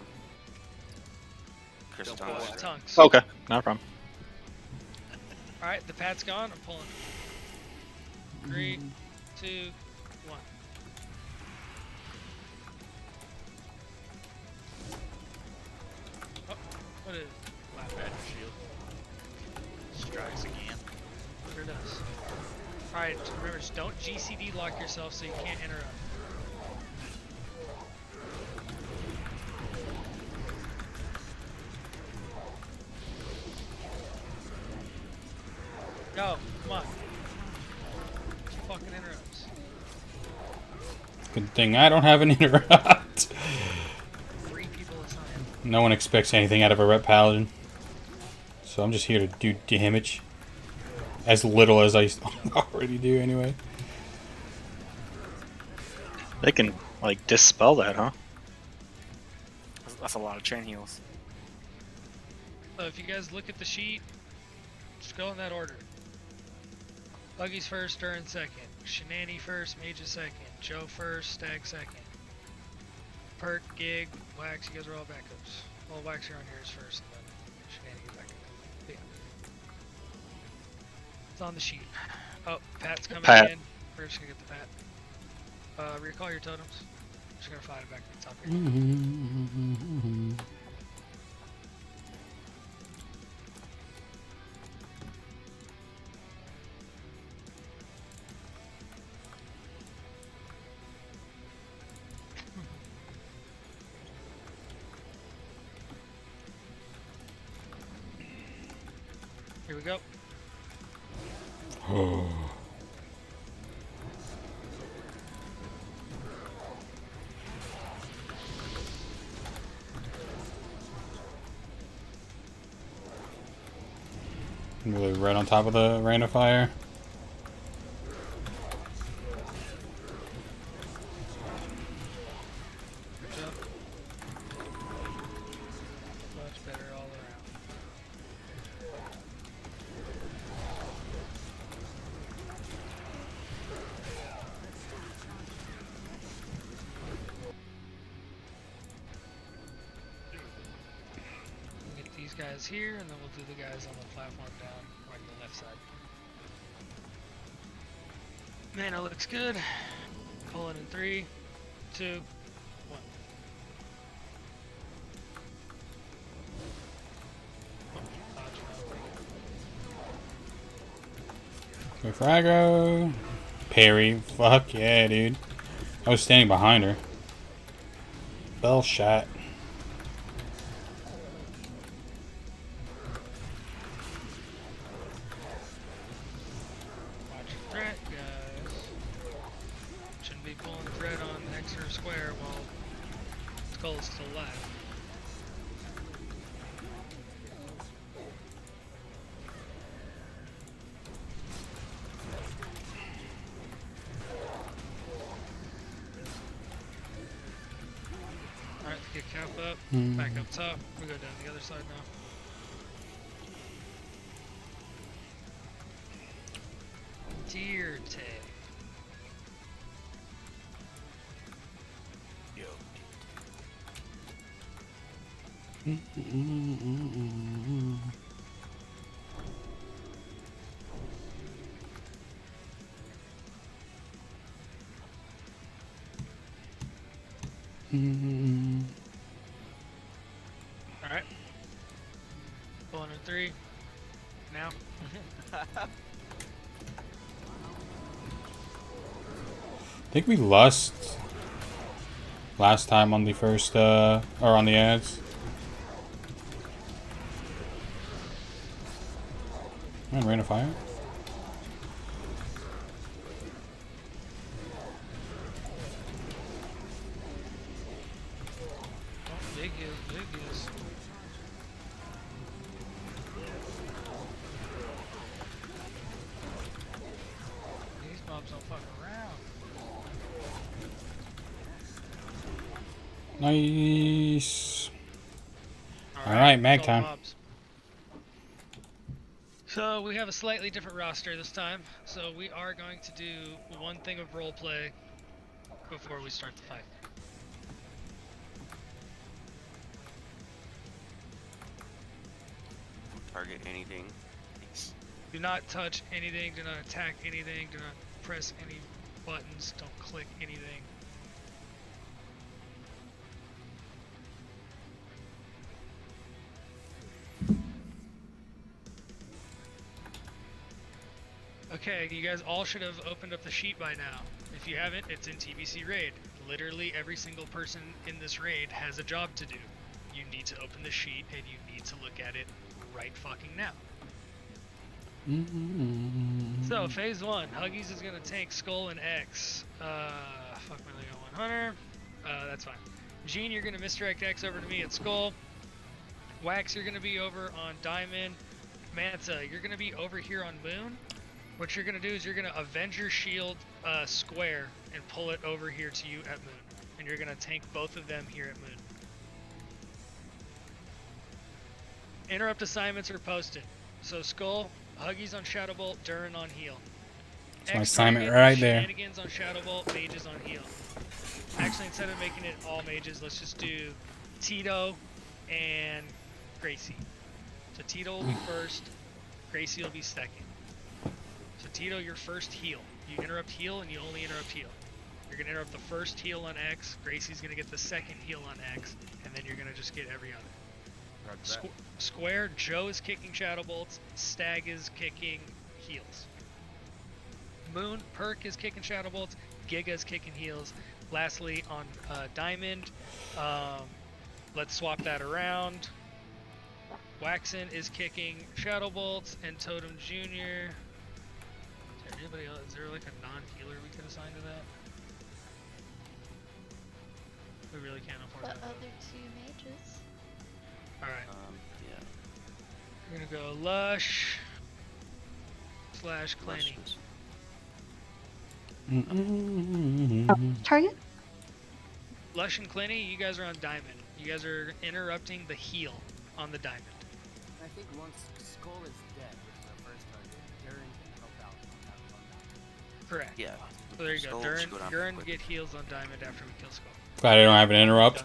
Curse of Tongues. Tongues. Okay, no problem. Alright, the pad's gone. I'm pulling. 3, 2, 1. Oh, what is it? Lap at shield. Strikes again. Sure does. Alright, remember, just don't GCD lock yourself so you can't interrupt. Go, come on. Fucking interrupts. Good thing I don't have an interrupt. 3 people assigned. No one expects anything out of a rep paladin. So I'm just here to do damage. As little as I already do anyway. They can, like, dispel that, huh? That's a lot of chain heals. So if you guys look at the sheet, just go in that order. Buggy's first, Durin second. Shenani first, Mage's second. Joe first, Stag second. Perk, Gig, Wax, you guys are all backups. Well, Wax, you're on yours first, and then Shenani get back up. Yeah. It's on the sheet. Oh, Pat's coming Pat. in. We're just gonna get the Pat. Recall your totems. Just gonna fly it back to the top here. Here we go. Really right on top of the rain of fire. Much better all around. We'll get these guys here, and then we'll do the guys on the platform down right on the left side. Mana looks good. Pulling in 3, 2, 1. Go for aggro. Parry. Fuck yeah, dude. I was standing behind her. Bell shot. Watch your threat, guys. Shouldn't be pulling thread on X or square while Skull is still alive. Alright, get cap up, back up top. We go down the other side now. Deer tag. Alright. Pulling in 3. Now. I think we lost last time on the first, or on the ads. Man, rain of fire. Oh, big heals, big heals. These mobs don't fuck around. Nice. Alright, mag time. So we have a slightly different roster this time. So we are going to do one thing of roleplay before we start the fight. Target anything. Do not touch anything, do not attack anything, do not press any buttons, don't click anything. Okay, you guys all should have opened up the sheet by now. If you haven't, it's in TBC Raid. Literally every single person in this raid has a job to do. You need to open the sheet and you need to look at it right fucking now. So, phase 1, Huggies is gonna tank Skull and X. Fuck my leg on 100. That's fine. Gene, you're gonna misdirect X over to me at Skull. Wax, you're gonna be over on Diamond. Manta, you're gonna be over here on Moon. What you're gonna do is you're gonna Avenger Shield square and pull it over here to you at Moon. And you're gonna tank both of them here at Moon. Interrupt assignments are posted. So Skull, Huggies on Shadow Bolt, Durin on heal. That's my assignment right there. Shenanigans on Shadow Bolt, Mages on heal. Actually, instead of making it all mages, let's just do Tito and Gracie. So Tito will be first, Gracie will be second. So Tito, your first heal. You interrupt heal and you only interrupt heal. You're gonna interrupt the first heal on X, Gracie's gonna get the second heal on X, and then you're gonna just get every other. Square, Joe is kicking Shadow Bolts, Stag is kicking heals. Moon, Perk is kicking Shadow Bolts, Giga is kicking heals. Lastly, on Diamond, let's swap that around. Waxen is kicking Shadow Bolts, and Totem Jr. Is there anybody else? Is there like a non-healer we could assign to that? We really can't afford The that. other 2 mages. Alright. Yeah. We're gonna go Lush / Clanny. Target? Lush and Clanny, you guys are on Diamond. You guys are interrupting the heal on the Diamond. I think once Skull is dead, which is our first target, Durin can help out on that. Correct. Yeah. So there you go. Skull should go down Durin pretty get heals on Diamond after we kill Skull. Glad I don't have an interrupt.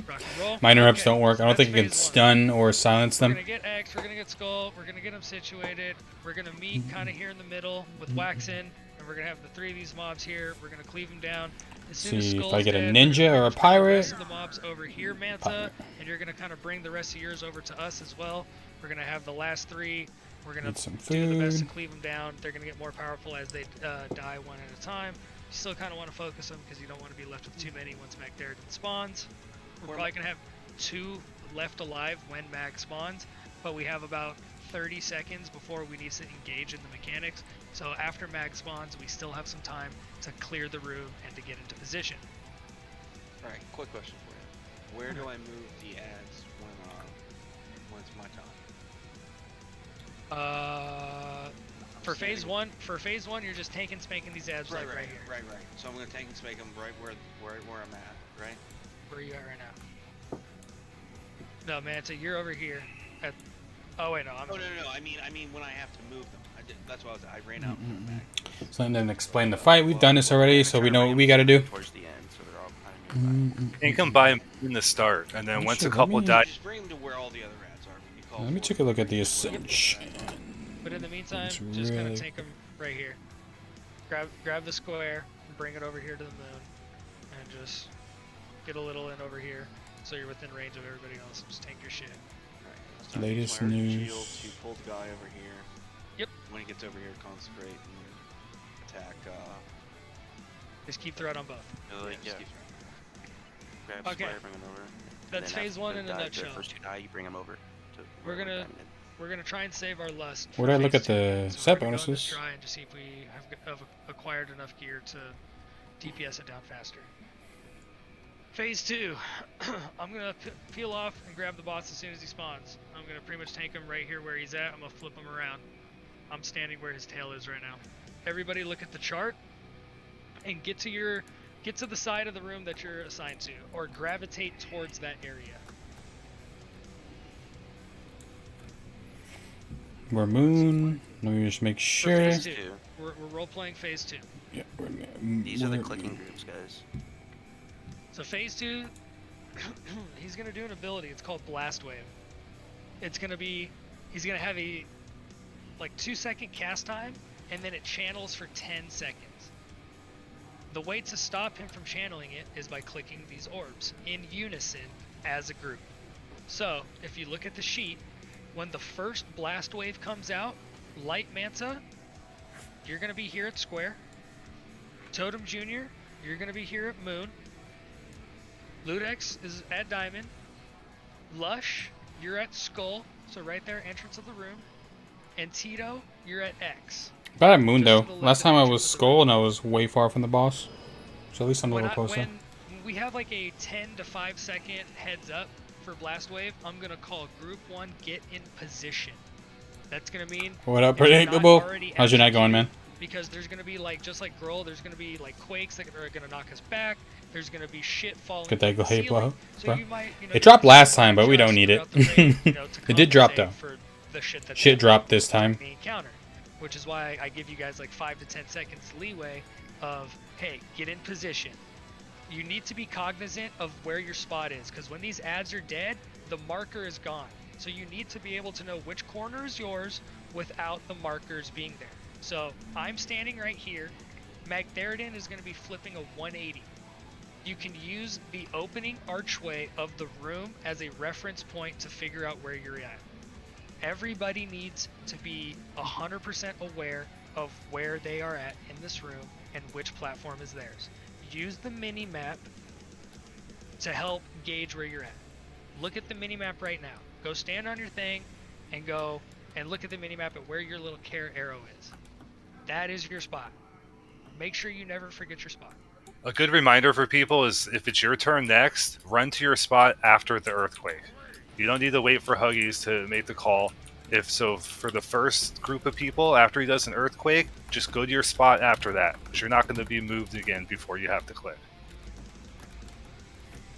Rock and roll. My interrupts Okay, don't work. I don't that's think you can phase 1. stun or silence We're them. gonna get X, we're gonna get Skull, we're gonna get them situated, we're gonna meet kind of here in the middle with Waxen, and we're gonna have the 3 of these mobs here, we're gonna cleave them down. As soon as See if Skull's I get a dead, ninja we're or gonna a bring the pirate. rest of the mobs over here, Manta, and you're gonna kind of bring the rest of yours over to us as well. We're gonna have the last 3, we're gonna Need some do the best to food. cleave them down. They're gonna get more powerful as they die one at a time. You still kind of want to focus them because you don't want to be left with too many once MacDarridan spawns. We're probably gonna have 2 left alive when Mag spawns, but we have about 30 seconds before we need to engage in the mechanics. So after mag spawns, we still have some time to clear the room and to get into position. Alright, quick question for you. Where do I move the ads when it's my time? For phase one, you're just tanking, spanking these ads right here. Right. So I'm gonna tank and spank them right where I'm at, right? Where you at right now? No, man. So you're over here. At. Oh wait, no. No. I mean when I have to move them. That's what I ran out. So then explain the fight. We've done this already, so we know what we got to do. Towards the end, so they're all kind of Tank them by in the start, and then once a couple die. Just bring them to where all the other ads are. When you call Let me take a look at the Ascension. But in the meantime, It's just really- gonna take them right here. Grab the square, and bring it over here to the moon, and just get a little in over here, so you're within range of everybody else. Just tank your shit. Latest Fire news. Shield to pull the guy over here. Yep. When he gets over here, consecrate and attack. Just keep threat on both. Yeah. Grab Okay. square, bring them over. That's phase one in a nutshell. The first two die, you bring them over. We're gonna try and save our lust. Where for do I look phase at two. the So set we're gonna go into bonuses? Try and just see if we have acquired enough gear to DPS it down faster. Phase 2. I'm gonna peel off and grab the boss as soon as he spawns. I'm gonna pretty much tank him right here where he's at. I'm gonna flip him around. I'm standing where his tail is right now. Everybody look at the chart and get to the side of the room that you're assigned to, or gravitate towards that area. We're moon. Let me just make For sure. phase 2. We're role-playing phase 2. Yeah, These are the clicking groups, guys. So phase 2, he's gonna do an ability. It's called Blast Wave. It's gonna be, he's gonna have a like 2-second cast time, and then it channels for 10 seconds. The way to stop him from channeling it is by clicking these orbs in unison as a group. So if you look at the sheet, when the first blast wave comes out, Light Manta, you're gonna be here at Square. Totem Jr., you're gonna be here at Moon. Ludex is at Diamond. Lush, you're at Skull, so right there, entrance of the room. And Tito, you're at X. About at moon though. Last time I was Skull and I was way far from the boss. So at least I'm a little closer. When we have like a 10 to 5 second heads up for Blast Wave, I'm gonna call Group 1 get in position. That's gonna mean What up, if you're not predictable? already How's your night going, executed, man? Because there's gonna be like, just like Gruul, there's gonna be like quakes that are gonna knock us back. There's gonna be shit falling. Get that from the glaive, ceiling. bro. So you might, It dropped last time, but we don't need it. to It did drop though. for the shit that's Shit dropped this time. the encounter, which is why I give you guys like 5 to 10 seconds leeway of, hey, get in position. You need to be cognizant of where your spot is, because when these ads are dead, the marker is gone. So you need to be able to know which corner is yours without the markers being there. So I'm standing right here. Magtheridin is going to be flipping a 180. You can use the opening archway of the room as a reference point to figure out where you're at. Everybody needs to be 100% aware of where they are at in this room and which platform is theirs. Use the mini-map to help gauge where you're at. Look at the mini-map right now. Go stand on your thing and go and look at the mini-map at where your little care arrow is. That is your spot. Make sure you never forget your spot. A good reminder for people is if it's your turn next, run to your spot after the earthquake. You don't need to wait for Huggies to make the call. If so, for the first group of people, after he does an earthquake, just go to your spot after that, because you're not going to be moved again before you have to click.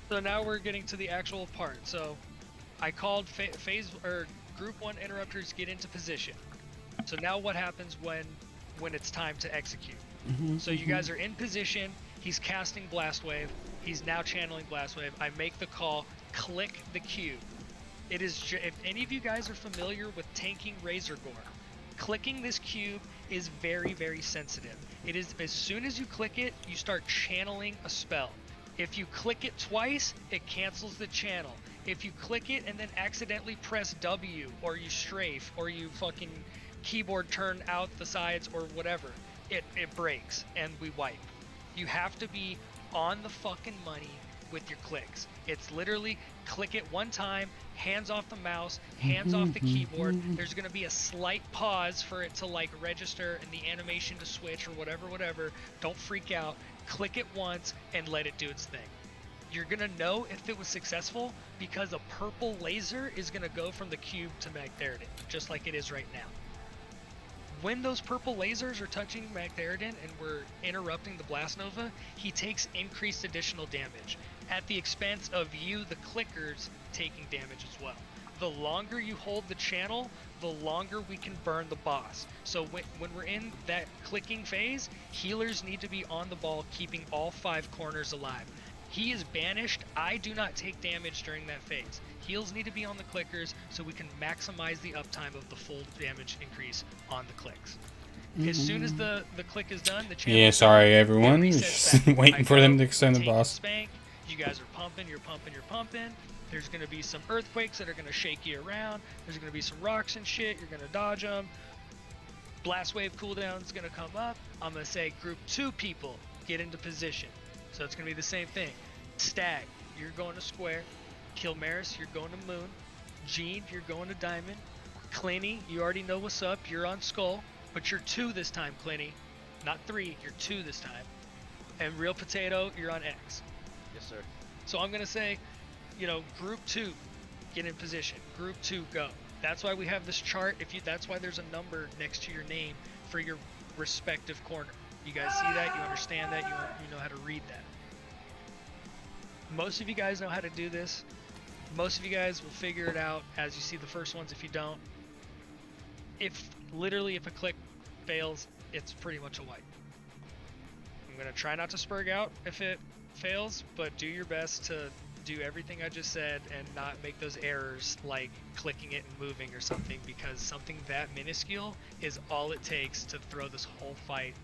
So now we're getting to the actual part. So I called phase or group 1 interrupters get into position. So now what happens when it's time to execute? So you guys are in position. He's casting Blast Wave. He's now channeling Blast Wave. I make the call. Click the cube. It is if any of you guys are familiar with tanking Razor Gore, clicking this cube is very, very sensitive. It is as soon as you click it, you start channeling a spell. If you click it twice, it cancels the channel. If you click it and then accidentally press W, or you strafe, or you fucking keyboard turn out the sides or whatever, it breaks and we wipe. You have to be on the fucking money with your clicks. It's literally click it one time, hands off the mouse, hands off the keyboard. There's going to be a slight pause for it to like register and the animation to switch or whatever. Don't freak out. Click it once and let it do its thing. You're going to know if it was successful because a purple laser is going to go from the cube to Magtheridin, just like it is right now. When those purple lasers are touching Magtheridin and we're interrupting the Blast Nova, he takes increased additional damage, at the expense of you, the clickers, taking damage as well. The longer you hold the channel, the longer we can burn the boss. So when we're in that clicking phase, healers need to be on the ball, keeping all 5 corners alive. He is banished. I do not take damage during that phase. Heals need to be on the clickers so we can maximize the uptime of the full damage increase on the clicks. As soon as the click is done, the channel is sorry done, everyone. it resets Just back. waiting I for go, them to extend the take and boss. Spank. You guys are pumping, you're pumping. There's going to be some earthquakes that are going to shake you around. There's going to be some rocks and shit. You're going to dodge them. Blast wave cooldown is going to come up. I'm going to say group 2 people get into position. So it's going to be the same thing. Stag, you're going to square. Kilmaris, you're going to moon. Gene, you're going to diamond. Clinny, you already know what's up. You're on skull, but you're 2 this time, Clinny. Not 3, you're 2 this time. And Real Potato, you're on X. Yes, sir. So I'm going to say, you know, group 2, get in position. Group 2, go. That's why we have this chart. That's why there's a number next to your name for your respective corner. You guys see that? You understand that? You know how to read that. Most of you guys know how to do this. Most of you guys will figure it out as you see the first ones. If you don't, if a click fails, it's pretty much a wipe. I'm going to try not to spurg out if it fails, but do your best to do everything I just said and not make those errors like clicking it and moving or something, because something that minuscule is all it takes to throw this whole fight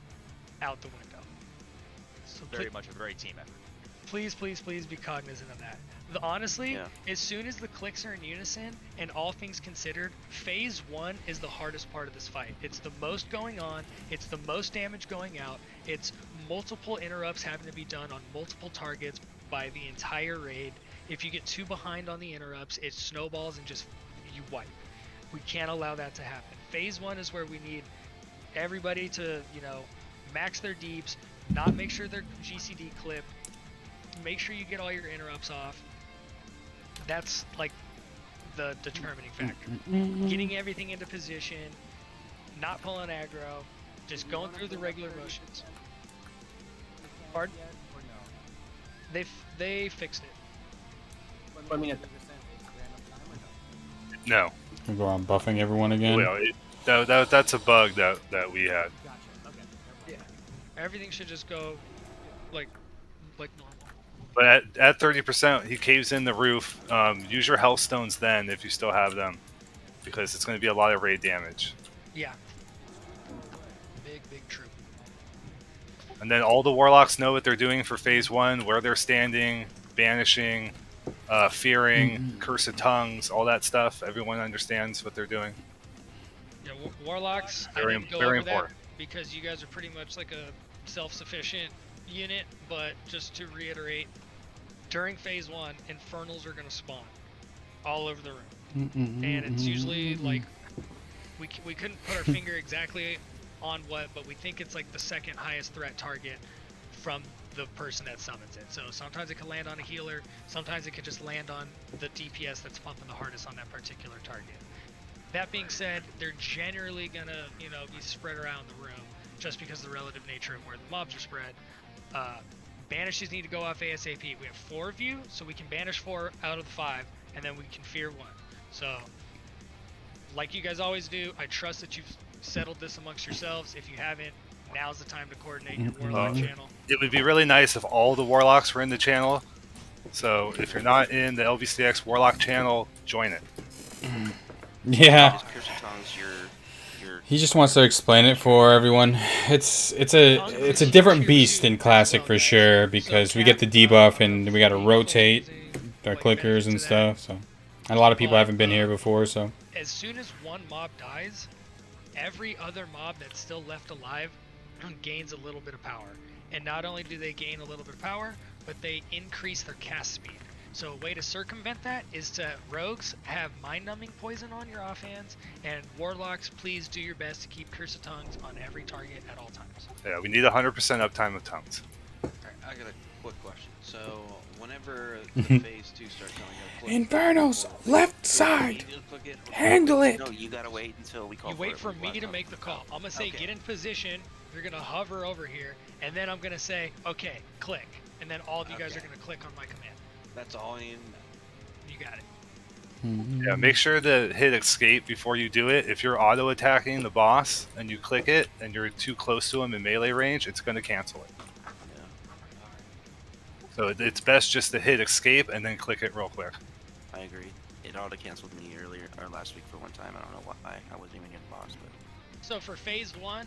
out the window. So Very much a very team effort. Please be cognizant of that. Honestly, as soon as the clicks are in unison and all things considered, phase 1 is the hardest part of this fight. It's the most going on, it's the most damage going out, it's multiple interrupts having to be done on multiple targets by the entire raid. If you get too behind on the interrupts, it snowballs and just you wipe. We can't allow that to happen. Phase 1 is where we need everybody to, you know, max their deeps, not make sure they're GCD clipped, make sure you get all your interrupts off. That's like the determining factor. Getting everything into position, not pulling aggro, just going through the regular motions. Pardon? They fixed it. I mean, No. We'll go on buffing everyone again. Well, that's a bug that we had. Yeah. Everything should just go like normal. But at 30%, he caves in the roof. Use your health stones then if you still have them, because it's going to be a lot of raid damage. Yeah. Big troop. And then all the warlocks know what they're doing for phase 1, where they're standing, banishing, fearing, curse of tongues, all that stuff. Everyone understands what they're doing. Yeah, warlocks. Very I didn't go very over important. that because you guys are pretty much like a self-sufficient unit. But just to reiterate, during phase 1, infernals are going to spawn all over the room, and it's usually like we couldn't put our finger exactly on what, but we think it's like the second highest threat target from the person that summons it. So sometimes it can land on a healer, sometimes it could just land on the DPS that's pumping the hardest on that particular target. That being said, they're generally gonna, you know, be spread around the room just because of the relative nature of where the mobs are spread. Banishes need to go off ASAP. We have 4 of you, so we can banish 4 out of the 5, and then we can fear 1. So, like you guys always do, I trust that you've settled this amongst yourselves. If you haven't, now's the time to coordinate your warlock channel. It would be really nice if all the warlocks were in the channel. So if you're not in the LVCX warlock channel, join it. Yeah. He just wants to explain it for everyone. It's a different beast in Classic for sure, because we get the debuff and we got to rotate our clickers and stuff. So, and a lot of people haven't been here before. So As soon as one mob dies, every other mob that's still left alive gains a little bit of power. And not only do they gain a little bit of power, but they increase their cast speed. So a way to circumvent that is to rogues have mind-numbing poison on your offhands, and warlocks, please do your best to keep Curse of Tongues on every target at all times. Yeah, we need 100% uptime with tongues. Alright, I got a quick question. So, whenever the phase 2 starts going, you click Infernos, left side. click it, Handle it. No, you gotta wait until we call You for wait it. for me to make the call. I'm gonna say get in position. You're gonna hover over here, and then I'm gonna say okay, click, and then all of you guys are gonna click on my command. That's all I need to know. You got it. Yeah, make sure to hit escape before you do it. If you're auto attacking the boss and you click it and you're too close to him in melee range, it's going to cancel it. So it's best just to hit escape and then click it real quick. I agree. It auto canceled me earlier or last week for one time. I don't know why. I wasn't even near the boss, but So for phase 1,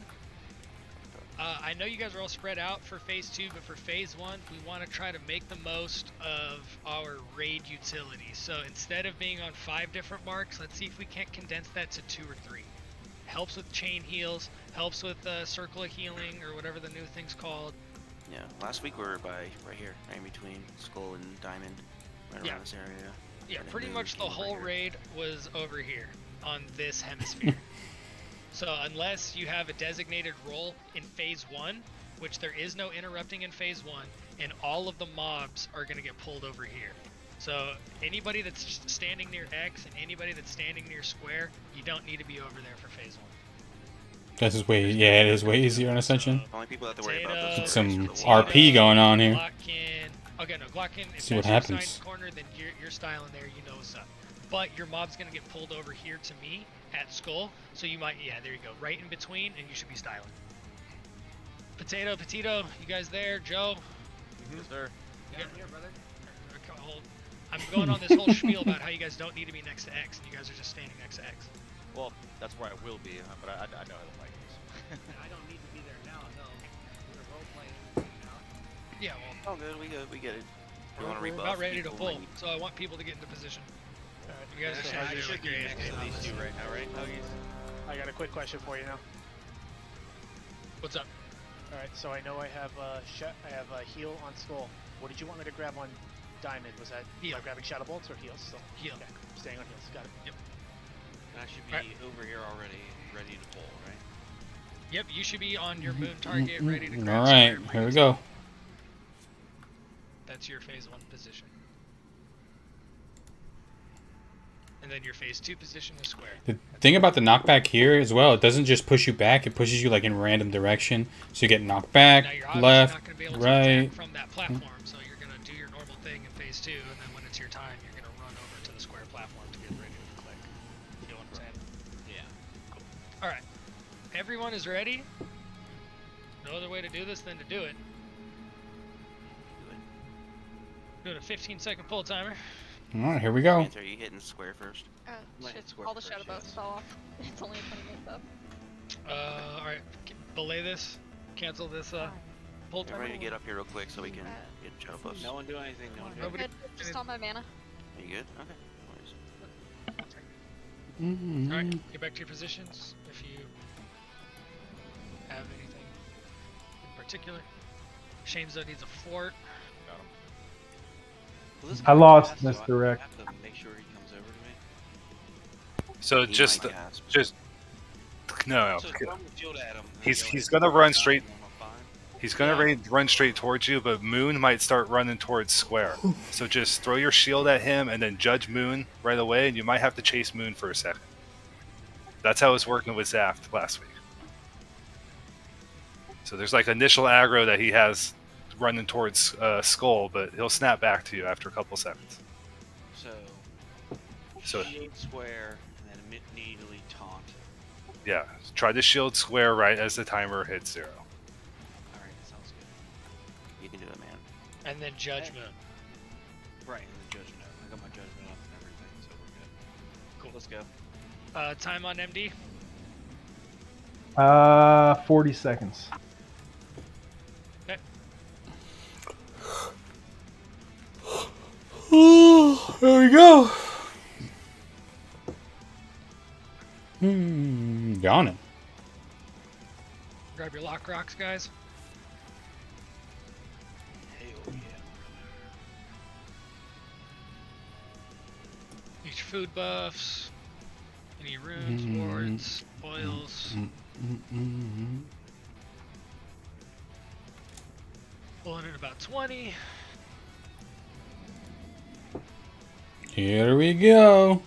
I know you guys are all spread out for phase 2, but for phase 1, we want to try to make the most of our raid utility. So instead of being on 5 different marks, let's see if we can't condense that to 2 or 3. Helps with chain heals, helps with circle of healing, or whatever the new thing's called. yeah. Last week we were by right here, right in between Skull and Diamond, right around this area. Yeah, And then pretty Moon much the came over whole here. raid was over here on this hemisphere. So unless you have a designated role in phase 1, which there is no interrupting in phase 1, and all of the mobs are going to get pulled over here. So anybody that's standing near X and anybody that's standing near square, you don't need to be over there for phase 1. This is way, yeah, it is way easier on Ascension. The only people that have to worry about those Get some are the warriors. RP going on here. Glockin. Okay, no, Glockin, if See what that's your happens. assigned corner, then you're styling there, you know what's up. But your mob's going to get pulled over here to me at Skull, so you might, yeah, there you go, right in between, and you should be styling. Potato, you guys there? Joe? Yes, sir. Yeah, I'm here, brother. Okay, I'm going on this whole spiel about how you guys don't need to be next to X, and you guys are just standing next to X. Well, that's where I will be, but I know how to fight this. I don't need to be there now, no. We're role playing now. Yeah, well. Oh, good. We get it. We want to We're rebuff about ready to people pull, when so I want people to get into position. Alright, you guys I should should be next to these two right now, right? I got a quick question for you now. What's up? All right, so I know I have I have a heal on Skull. What did you want me to grab on Diamond? Was that heal? Grabbing Shadow Bolts or heals? So Heal. Okay, staying on heals. Got it. Yep. And I should be over here already, ready to pull, right? Yep, you should be on your moon target, ready to grab Alright, square. here we go. That's your phase 1 position. And then your phase 2 position is square. The thing about the knockback here as well, it doesn't just push you back, it pushes you like in random direction. So you get knocked back, Now you're obviously left, not going to be able to right. attack from that platform, so you're going to do your normal thing in phase 2, and then when it's your time, you're going to run over to the square platform to get ready to click. You know what I'm saying? Yeah. Cool. Alright. Everyone is ready? No other way to do this than to do it. Doing a 15-second pull timer. Alright, here we go. Are you hitting square first? Shit, all the shadow boats fell off. It's only a 20-minute buff. Alright. Belay this. Cancel this, pull Get timer. ready to get up here real quick so we can get shadow buffs. No one do anything. No one do Nobody. anything. Just on my mana. Are you good? Okay. Alright, get back to your positions if you have anything in particular. Shamzo needs a fort. Well, this I guy lost has to- misdirect. I have to make sure he comes over to me. So He just, might gasp. no. So throw the shield at him. He's gonna run straight. He's gonna run straight towards you, but Moon might start running towards square. So just throw your shield at him and then judge Moon right away, and you might have to chase Moon for a second. That's how it was working with Zaft last week. So there's like initial aggro that he has running towards Skull, but he'll snap back to you after a couple seconds. So shield square and then immediately taunt. Yeah, try to shield square right as the timer hits 0. Alright, that sounds good. You can do it, man. And then judge Moon. Right, and then judgment up. I got my judgment up and everything, so we're good. Cool. Let's go. Time on MD. 40 seconds. Okay. There we go. Yawning. Grab your lock rocks, guys. Hell yeah. food buffs. Any runes, wards, oils. Pulling in about 20. Here we go.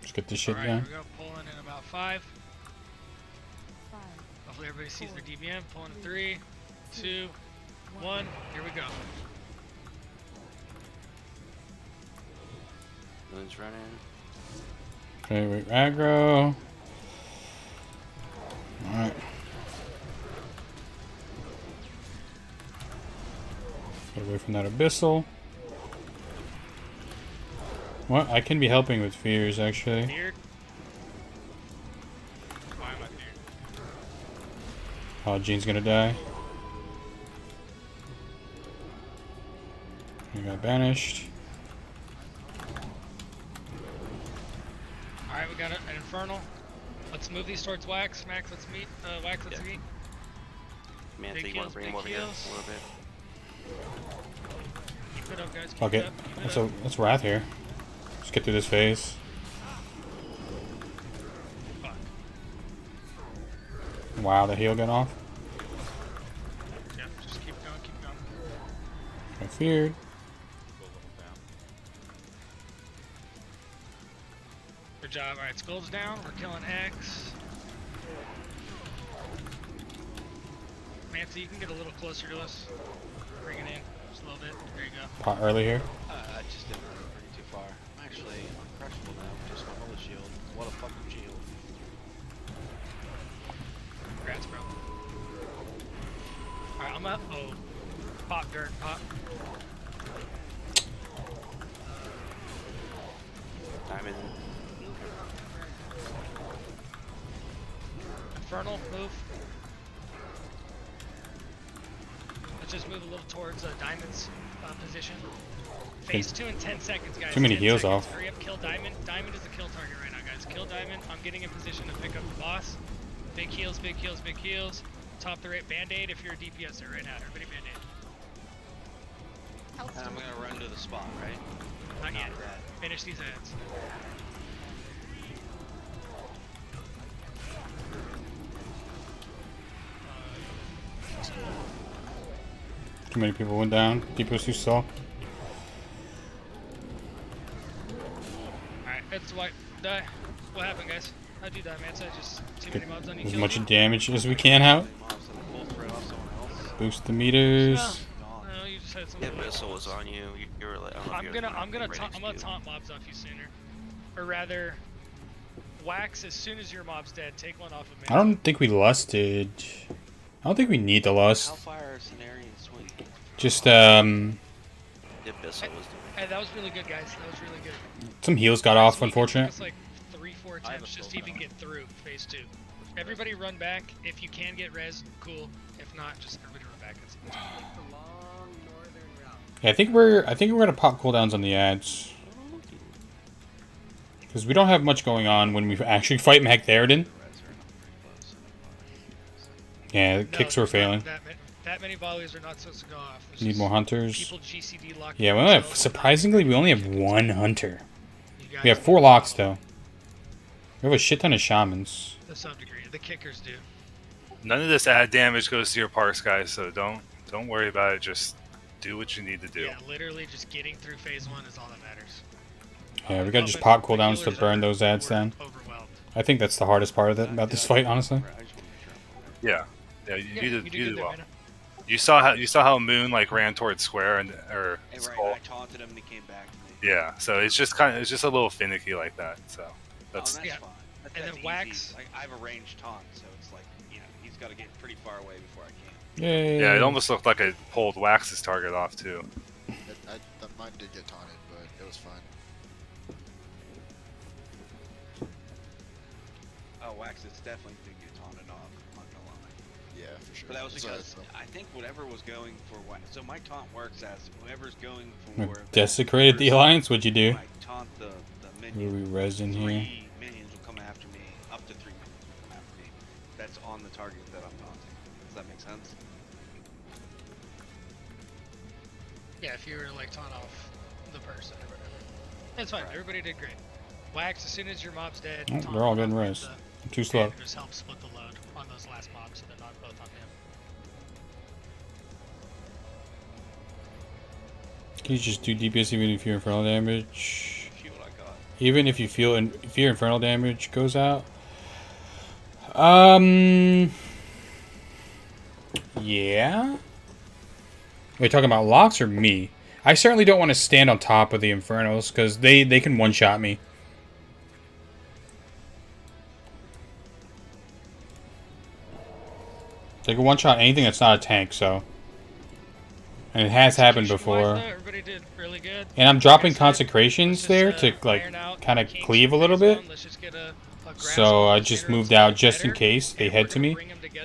Let's get this shit Alright, done. here we go. Pulling in about 5. Hopefully everybody sees their DBM. Pulling in 3, 2, 1. Here we go. Moon's running. Okay, wait, aggro. Alright. Get away from that abyssal. What? I can be helping with fears, actually. Feared? Why am I feared? Oh, Jean's gonna die. He got banished. Alright, we got an infernal. Let's move these towards Wax. Max, let's meet. Wax, let's meet. Man, Big you want to bring him over here heals. a little bit? Keep it up, guys. Keep Fuck it it. up. Keep it up. Let's Wrath here. Let's get through this phase. Fuck. Wow, the heal got off. Yeah, just keep going, keep going. I feared. Good job. Alright, Skull's down. We're killing X. Mancy, you can get a little closer to us. Bring it in just a little bit. There you go. Pot early here. I just didn't want to bring it too far. I'm actually uncrushable now with just my bullet shield. What a fucking shield. Congrats, bro. Alright, I'm up. Oh. Pop, dirt, pop. Diamond. Infernal, move. Let's just move a little towards Diamond's position. Phase 2 in 10 seconds, guys. Too many 10 heals seconds. off. Hurry up, kill Diamond. Diamond is the kill target right now, guys. Kill Diamond. I'm getting in position to pick up the boss. Big heals, big heals, big heals. Top the right band-aid if you're a DPSer right now. Everybody band-aid. And I'm gonna run to the spot, right? Not yet. that. Finish these ads. Too many people went down. DPS too slow. Alright, it's white. Die. What happened, guys? How'd you die, man? So just too many mobs on you. As killed much you? damage as we can out. Boost the meters. No, you just had some. The abyssal was on you. You were like, I don't know if you were I'm gonna right next to you. taunt mobs off you sooner, or rather, Wax. As soon as your mob's dead, take one off of me. I don't think we lusted. I don't think we need the lust. Hellfire, Cenarian, Swing. Just The abyssal was Hey, that was really good, guys. That was really good. some heals got off, It unfortunate. took us like 3-4 attempts just to even get through phase 2. Everybody run back. If you can get res, cool. If not, just everybody run back. It's Yeah, I think we're gonna pop cooldowns on the ads. Because we don't have much going on when we actually fight Mech Theoden. Yeah, the kicks were failing. That many volleys are not supposed to go off. There's Need just more hunters. People GCD lock Yeah, we only have, surprisingly, we only have one hunter. We have 4 locks though. We have a shit ton of shamans. To some degree, the kickers do. None of this ad damage goes to your parks, guys. So don't worry about it. Just do what you need to do. Yeah, literally just getting through phase 1 is all that matters. Yeah, we gotta just pop cooldowns to burn those ads down. I think that's the hardest part of it about this fight, honestly. Yeah, you did well. You saw how Moon like ran towards Square and Skull. I taunted him and he came back to me. Yeah, so it's just a little finicky like that. So that's That's fine. And then That's Wax. easy. Like, I have a ranged taunt, so it's like, you know, he's got to get pretty far away before I can. Yay. Yeah, it almost looked like it pulled Wax's target off too. Mine did get taunted, but it was fine. Oh, Wax is definitely did get taunted off. I'm not gonna lie. Yeah, for sure. But that was That's because alright, I think whatever was going for what. So my taunt works as whoever's going for. Desecrated the alliance, what'd you do? I taunt the What minion. do we res in here? 3 minions will come after me. Up to 3 minions will come after me. That's on the target that I'm taunting. Does that make sense? Yeah, if you were to like taunt off the person or whatever. It's fine. Everybody did great. Wax as soon as your mob's dead. Oh, taunt they're all off getting with raised. the I'm too slow. and just help split the load on those last mobs so they're not both on him. Can you just do DPS even if your infernal damage? Even if you feel if your infernal damage goes out? Yeah? Are you talking about locks or me? I certainly don't want to stand on top of the infernals because they can one-shot me. They can one-shot anything that's not a tank, so. And it has happened before. Everybody did really good. And I'm dropping consecrations there to like kind of cleave a little bit. So I just moved out just in case they head to me,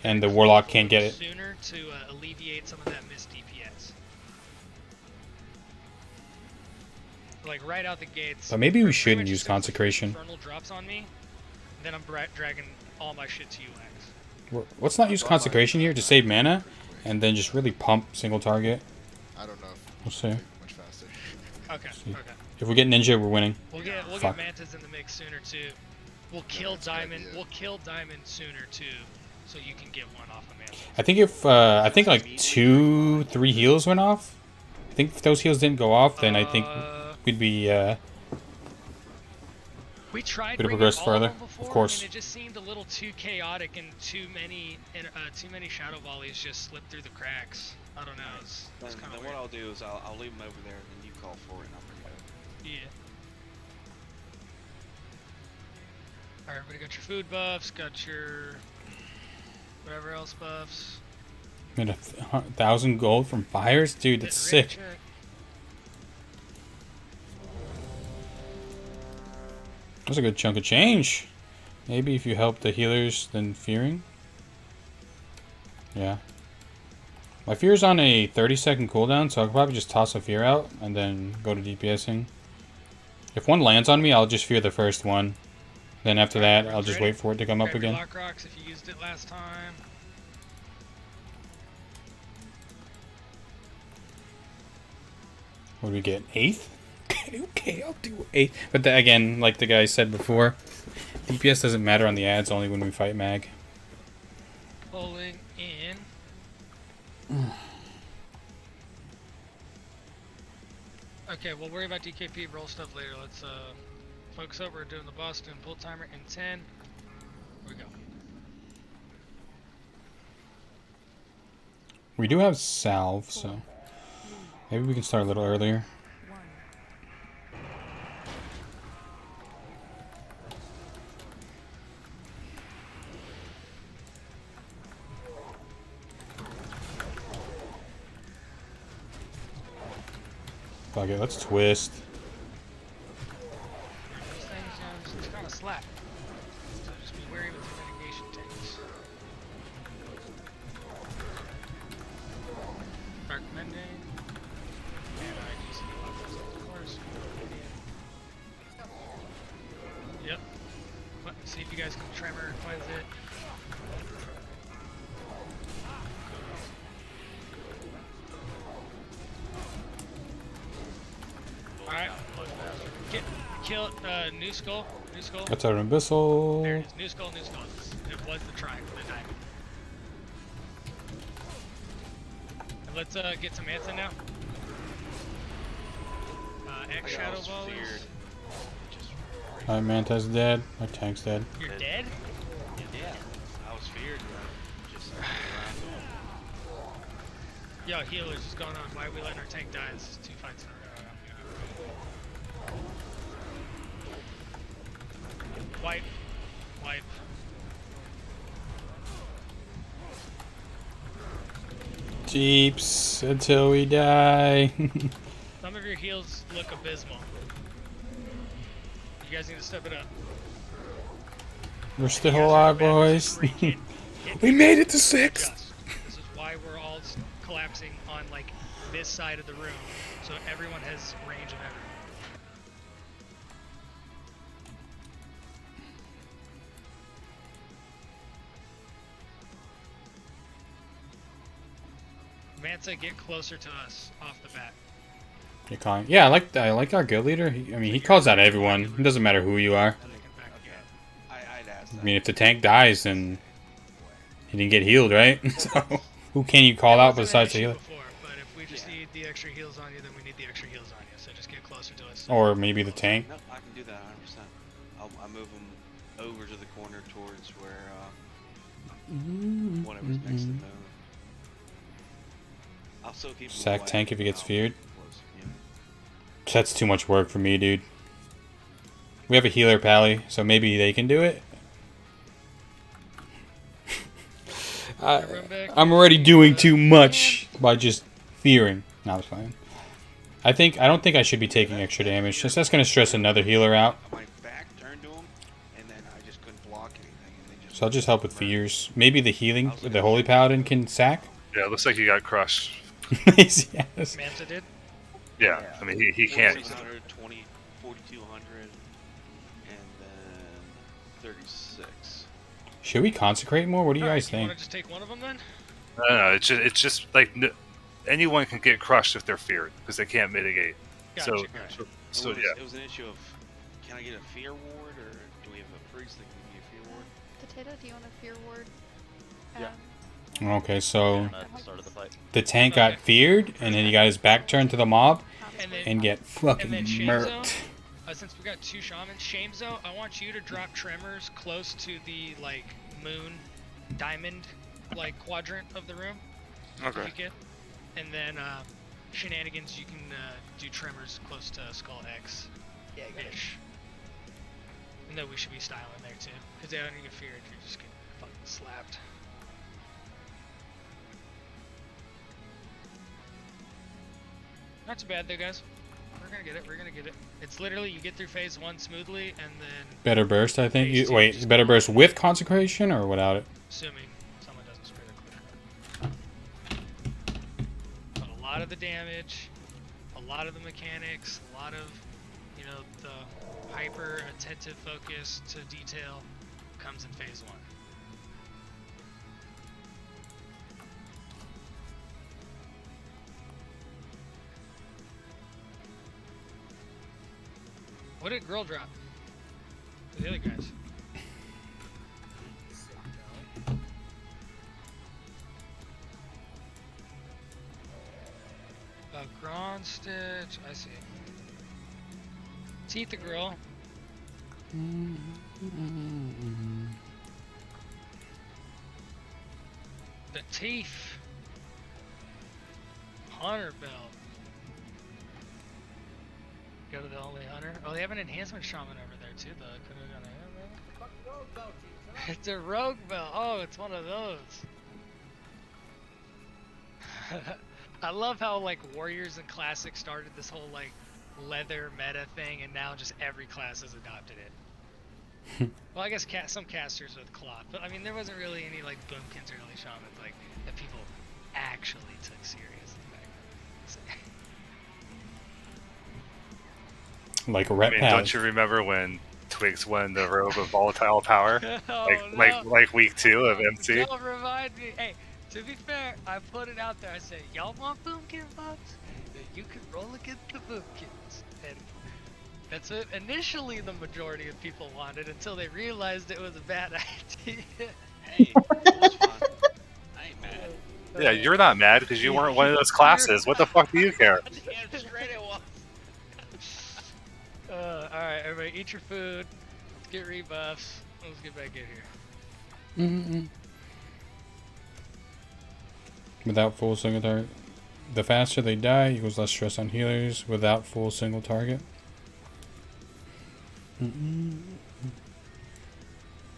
and the warlock can't get it. Sooner to alleviate some of that missed DPS. Like right out the gates. But maybe we shouldn't use consecration. Infernal drops on me, then I'm dragging all my shit to UX. Let's not use consecration here to save mana, and then just really pump single target. I don't know. We'll see. Much faster. Okay. Okay. If we get ninja, we're winning. We'll get mantas in the mix sooner too. We'll kill diamond. We'll kill diamond sooner too, so you can get one off of manta. I think if I think like 2-3 heals went off. I think if those heals didn't go off, then I think we'd be. We tried to bringing progress all further, of them before, of course. and it just seemed a little too chaotic, and too many shadow volleys just slipped through the cracks. I don't know. It's Then kind of what I'll do is I'll leave them over there, and then you call for it, and I'll bring it over. Yeah. Alright, everybody got your food buffs, got your whatever else buffs. Made 1,000 gold from fires, dude. That's sick. That's a good chunk of change. Maybe if you help the healers, then fearing. Yeah. My fear's on a 30-second cooldown, so I'll probably just toss a fear out and then go to DPSing. If one lands on me, I'll just fear the first one. Then after that, I'll just wait for it to come up again. Lock rocks if you used it last time. What do we get? 8th? Okay, I'll do 8th. But again, like the guy said before, DPS doesn't matter on the ads, only when we fight mag. Pulling in. Okay, we'll worry about DKP roll stuff later. Let's focus up. We're doing the boss, doing pull timer in 10. Here we go. We do have salve, so maybe we can start a little earlier. Fuck it, let's twist. These things, it's kind of slack. So just be wary with your mitigation tanks. Dark Mending. And IGC levels, of course. Yep. See if you guys can tremor cleanse it. Alright. Kill new skull. New skull. That's our abyssal. There it is. New skull, new skull. It was the triangle, the diamond. And let's get some Manta now. X Shadow Volleys. Alright, Manta's dead. My tank's dead. You're dead? Yeah. I was feared. Just Yo, healers, what's going on? Why are we letting our tank die? This is 2 fights in a row. Wipe. Wipe. Jeeps until we die. Some of your heals look abysmal. You guys need to step it up. We're still alive, boys. We made it to 6. This is why we're all collapsing on like this side of the room, so everyone has range of everything. Manta, get closer to us off the bat. You're calling? Yeah, I like our guild leader. I mean, he calls out everyone. It doesn't matter who you are. I'd ask I mean, if the tank dies, then he didn't get healed, right? So who can you call out besides the healer? Before, but if we just need the extra heals on you, then we need the extra heals on you. So just get closer to us. Or maybe the tank. No, I can do that 100%. I'll move them over to the corner towards where whatever's next to the moon. I'll still keep Sack tank if he gets feared. close, yeah. That's too much work for me, dude. We have a healer, Pally, so maybe they can do it. I'm already doing too much by just fearing. No, I was fine. I don't think I should be taking extra damage. Just that's gonna stress another healer out. My back turned to them, and then I just couldn't block anything, and they just. So I'll just help with fears. Maybe the healing, the Holy Paladin can sack. Yeah, it looks like he got crushed. Yes. Manta did? Yeah, I mean, he can't. 4,600, 4,200, and then 36. Should we consecrate more? What do you guys You think? want to just take one of them then? No, it's just like anyone can get crushed if they're feared because they can't mitigate. Gotcha, So It yeah. was an issue of, can I get a fear ward, or do we have a priest that can give me a fear ward? Potato, do you want a fear ward? Yeah. Okay, so Start of the fight. the tank got feared, and then he got his back turned to the mob, and get fucking And then murked. since we got 2 shamans, Shamezo, I want you to drop tremors close to the like moon diamond like quadrant of the room. Okay. If you can. And then shenanigans, you can do tremors close to Skull X ish. And then we should be styling there too, because they don't even fear if you're just getting fucking slapped. Not too bad though, guys. We're gonna get it. We're gonna get it. It's literally you get through phase 1 smoothly, and then Better burst, I think. Wait, better burst with consecration or without it? assuming someone doesn't spray their quick. But a lot of the damage, a lot of the mechanics, a lot of the hyper attentive focus to detail comes in phase 1. What did Gruul drop? The other guys. Grand Stitch, I see. Teeth the Gruul. The teeth. Hunter belt. Go to the only hunter. Oh, they have an enhancement shaman over there too, though. Could have gone there. It's a rogue belt. Oh, it's one of those. I love how like warriors and classic started this whole like leather meta thing, and now just every class has adopted it. Well, I guess some casters with cloth, but I mean there wasn't really any like boomkins or early shamans like that people actually took seriously back then. Like a ret pad. Don't you remember when Twigs won the robe of volatile power? Oh, like week 2 of MC? Don't remind me. Hey, to be fair, I put it out there. I said, y'all want boomkin buffs? Then you can roll against the boomkins. And that's what initially the majority of people wanted until they realized it was a bad idea. Hey, it was fun. I ain't mad. Yeah, you're not mad because you weren't one of those classes. What the fuck do you care? Damn straight it was. Alright, everybody, eat your food. Let's get rebuffs. Let's get back in here. Without full single target. The faster they die equals less stress on healers without full single target. I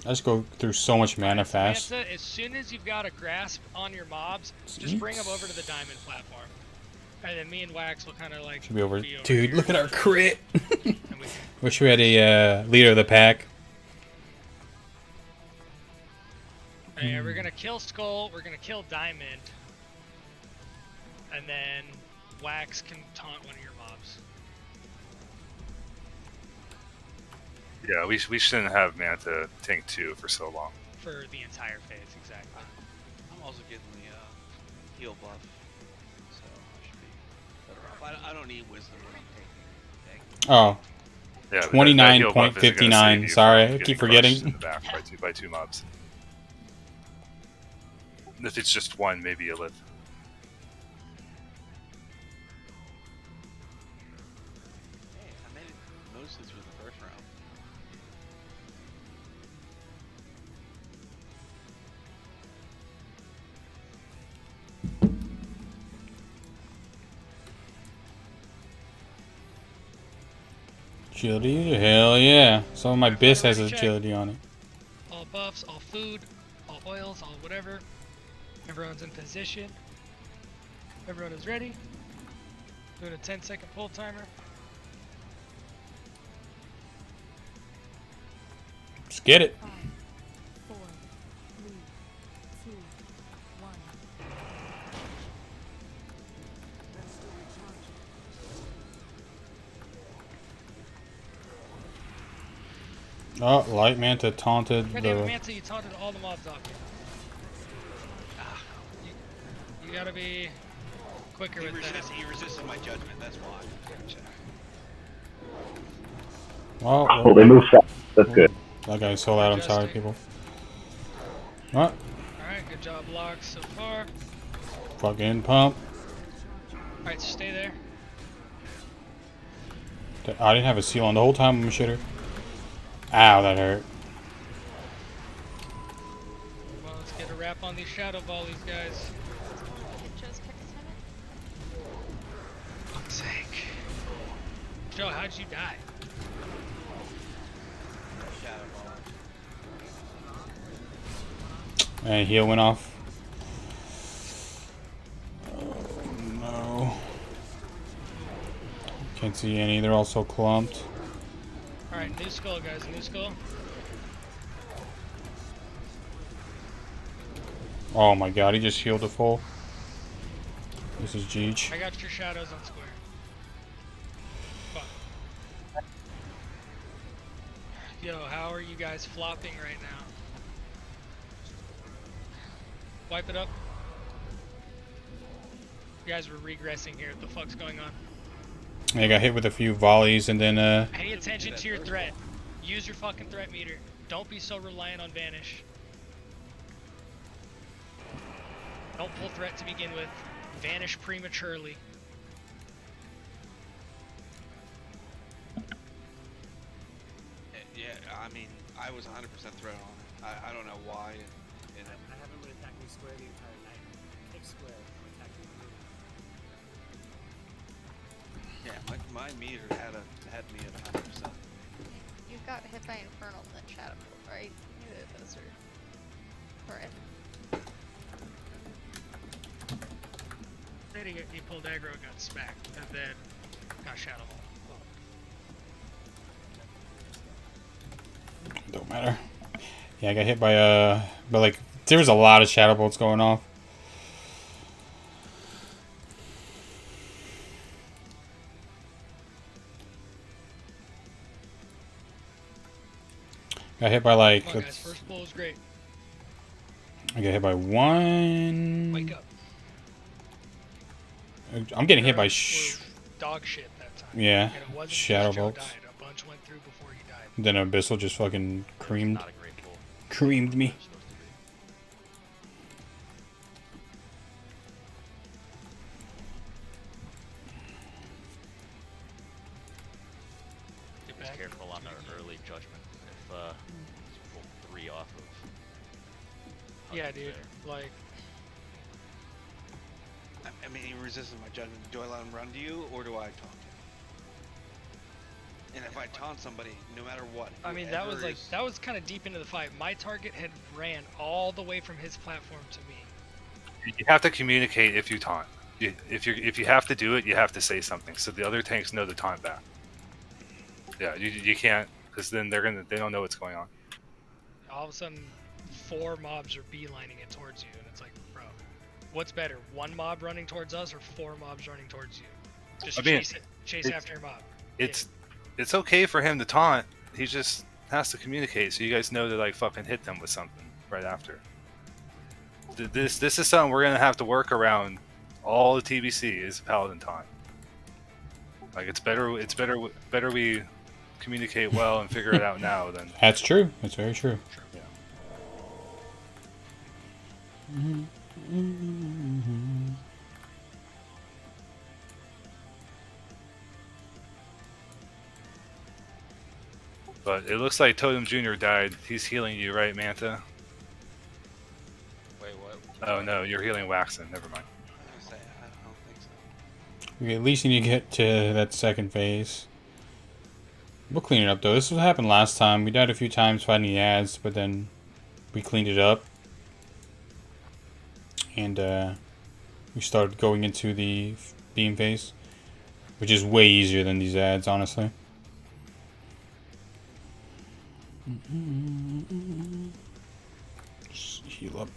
just go through so much mana fast. Samantha, as soon as you've got a grasp on your mobs, just bring them over to the diamond platform. And then me and Wax will kind of like Should be over. be over Dude, here. look at our crit. Wish we had a leader of the pack. Hey, we're gonna kill Skull, we're gonna kill Diamond, and then Wax can taunt one of your mobs. Yeah, we shouldn't have Manta tank 2 for so long. For the entire phase, exactly. I'm also getting the heal buff, so I should be better off. I don't need wisdom when I'm taking. Oh. Yeah, but that heal buff isn't gonna save 29. you Sorry, from I getting keep crushed forgetting. in the back by two mobs. If it's just one, maybe you live. Hey, I made it mostly through the first round. Agility? Hell yeah. Some of my bis has Already checked. agility on it. All buffs, all food, all oils, all whatever. Everyone's in position. Everyone is ready. Doing a 10-second pull timer. Let's get it. 5, 4, 3, 2, 1. Oh, Light Manta taunted Goddamn it, the... Manta, you taunted all the mobs off me. Ah, you gotta be quicker with that. He resisted my judgment, that's why. Oh, they move fast. That's good. That guy sold out. I'm sorry, people. What? Alright, good job, Locks, so far. Fucking pump. Alright, stay there. I didn't have a seal on the whole time. I'm a shitter. Ow, that hurt. Well, let's get a wrap on these shadow volleys, guys. Fuck's sake. Joe, how'd you die? And heal went off. Oh, no. Can't see any. They're all so clumped. Alright, new skull, guys. New skull. Oh my god, he just healed a full. This is Jeech. I got your shadows on square. Fuck. Yo, how are you guys flopping right now? Wipe it up. You guys were regressing here. What the fuck's going on? I got hit with a few volleys and then Pay attention to your threat. Use your fucking threat meter. Don't be so reliant on Vanish. Don't pull threat to begin with. Vanish prematurely. Yeah, I mean, I was 100% threat on it. I don't know why. And I haven't been attacking square the entire night. Pick square, I'm attacking you. yeah, my meter had me at 100%. You got hit by Infernal and then Shadow Bolt, right? Either of those are correct. Then he pulled aggro and got smacked, and then got Shadow Bolt. don't matter. Yeah, I got hit by but like there was a lot of shadow bolts going off. Got hit by like. Come on, guys, first blow was great. I got hit by one. Wake up. I'm getting hit by. Dog shit that time. Yeah, And it wasn't shadow just Joe bolts. died. A bunch went through before he died. Then Abyssal just fucking creamed me. Just careful on the early judgment. If you pull 3 off of. Yeah, dude. Like. I mean, he resisted my judgment. Do I let him run to you, or do I taunt him? And if I taunt somebody, no matter what. I mean, that was whoever like is- that was kind of deep into the fight. My target had ran all the way from his platform to me. You have to communicate if you taunt. If you have to do it, you have to say something so the other tanks know to taunt back. Yeah, you can't, because then they don't know what's going on. All of a sudden, 4 mobs are beelining it towards you, and it's like, bro, what's better, 1 mob running towards us or 4 mobs running towards you? Just I mean, chase after your mob. It's okay for him to taunt. He just has to communicate so you guys know to like fucking hit them with something right after. This is something we're gonna have to work around. All the TBC is Paladin taunt. Like it's better we communicate well and figure it out now than. That's true. That's very true. Yeah. But it looks like Totem Jr. died. He's healing you, right, Manta? Wait, what? Oh no, you're healing Waxen. Never mind. I was gonna say, I don't think so. We at least need to get to that second phase. We'll clean it up though. This is what happened last time. We died a few times fighting the ads, but then we cleaned it up. And we started going into the beam phase, which is way easier than these ads, honestly. Just heal up.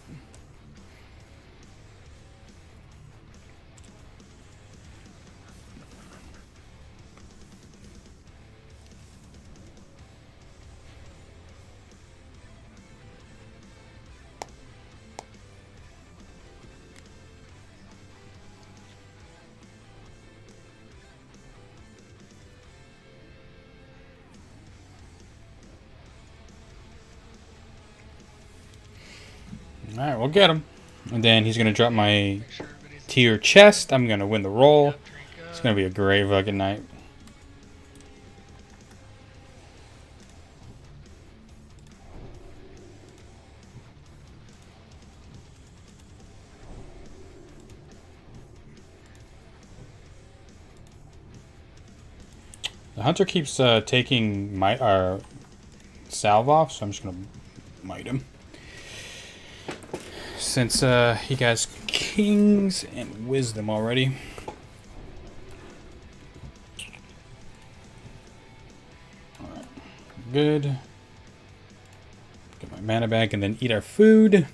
Alright, we'll get him. And then he's going to drop my tier chest. I'm going to win the roll. It's going to be a great fucking night. The hunter keeps taking my salve off, so I'm just going to mite him. Since he has kings and wisdom already. Alright, good. Get my mana back and then eat our food. If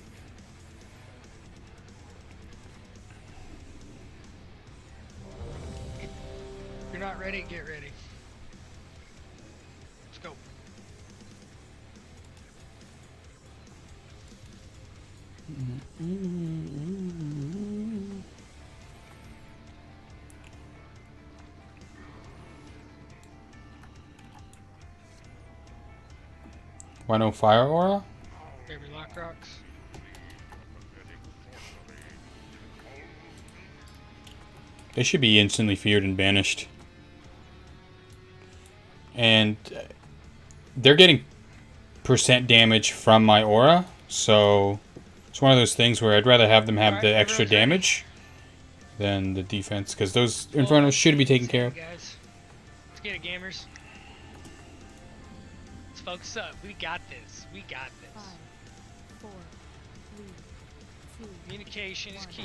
you're not ready, get ready. Let's go. Why no fire aura? Baby lock rocks. They should be instantly feared and banished. And they're getting percent damage from my aura, so it's one of those things where I'd rather have them have the extra damage than the defense, because those Infernos should be taken care of. Guys, let's get it, gamers. Let's focus up. We got this. We got this. 5, 4, 3, 2, Communication is key.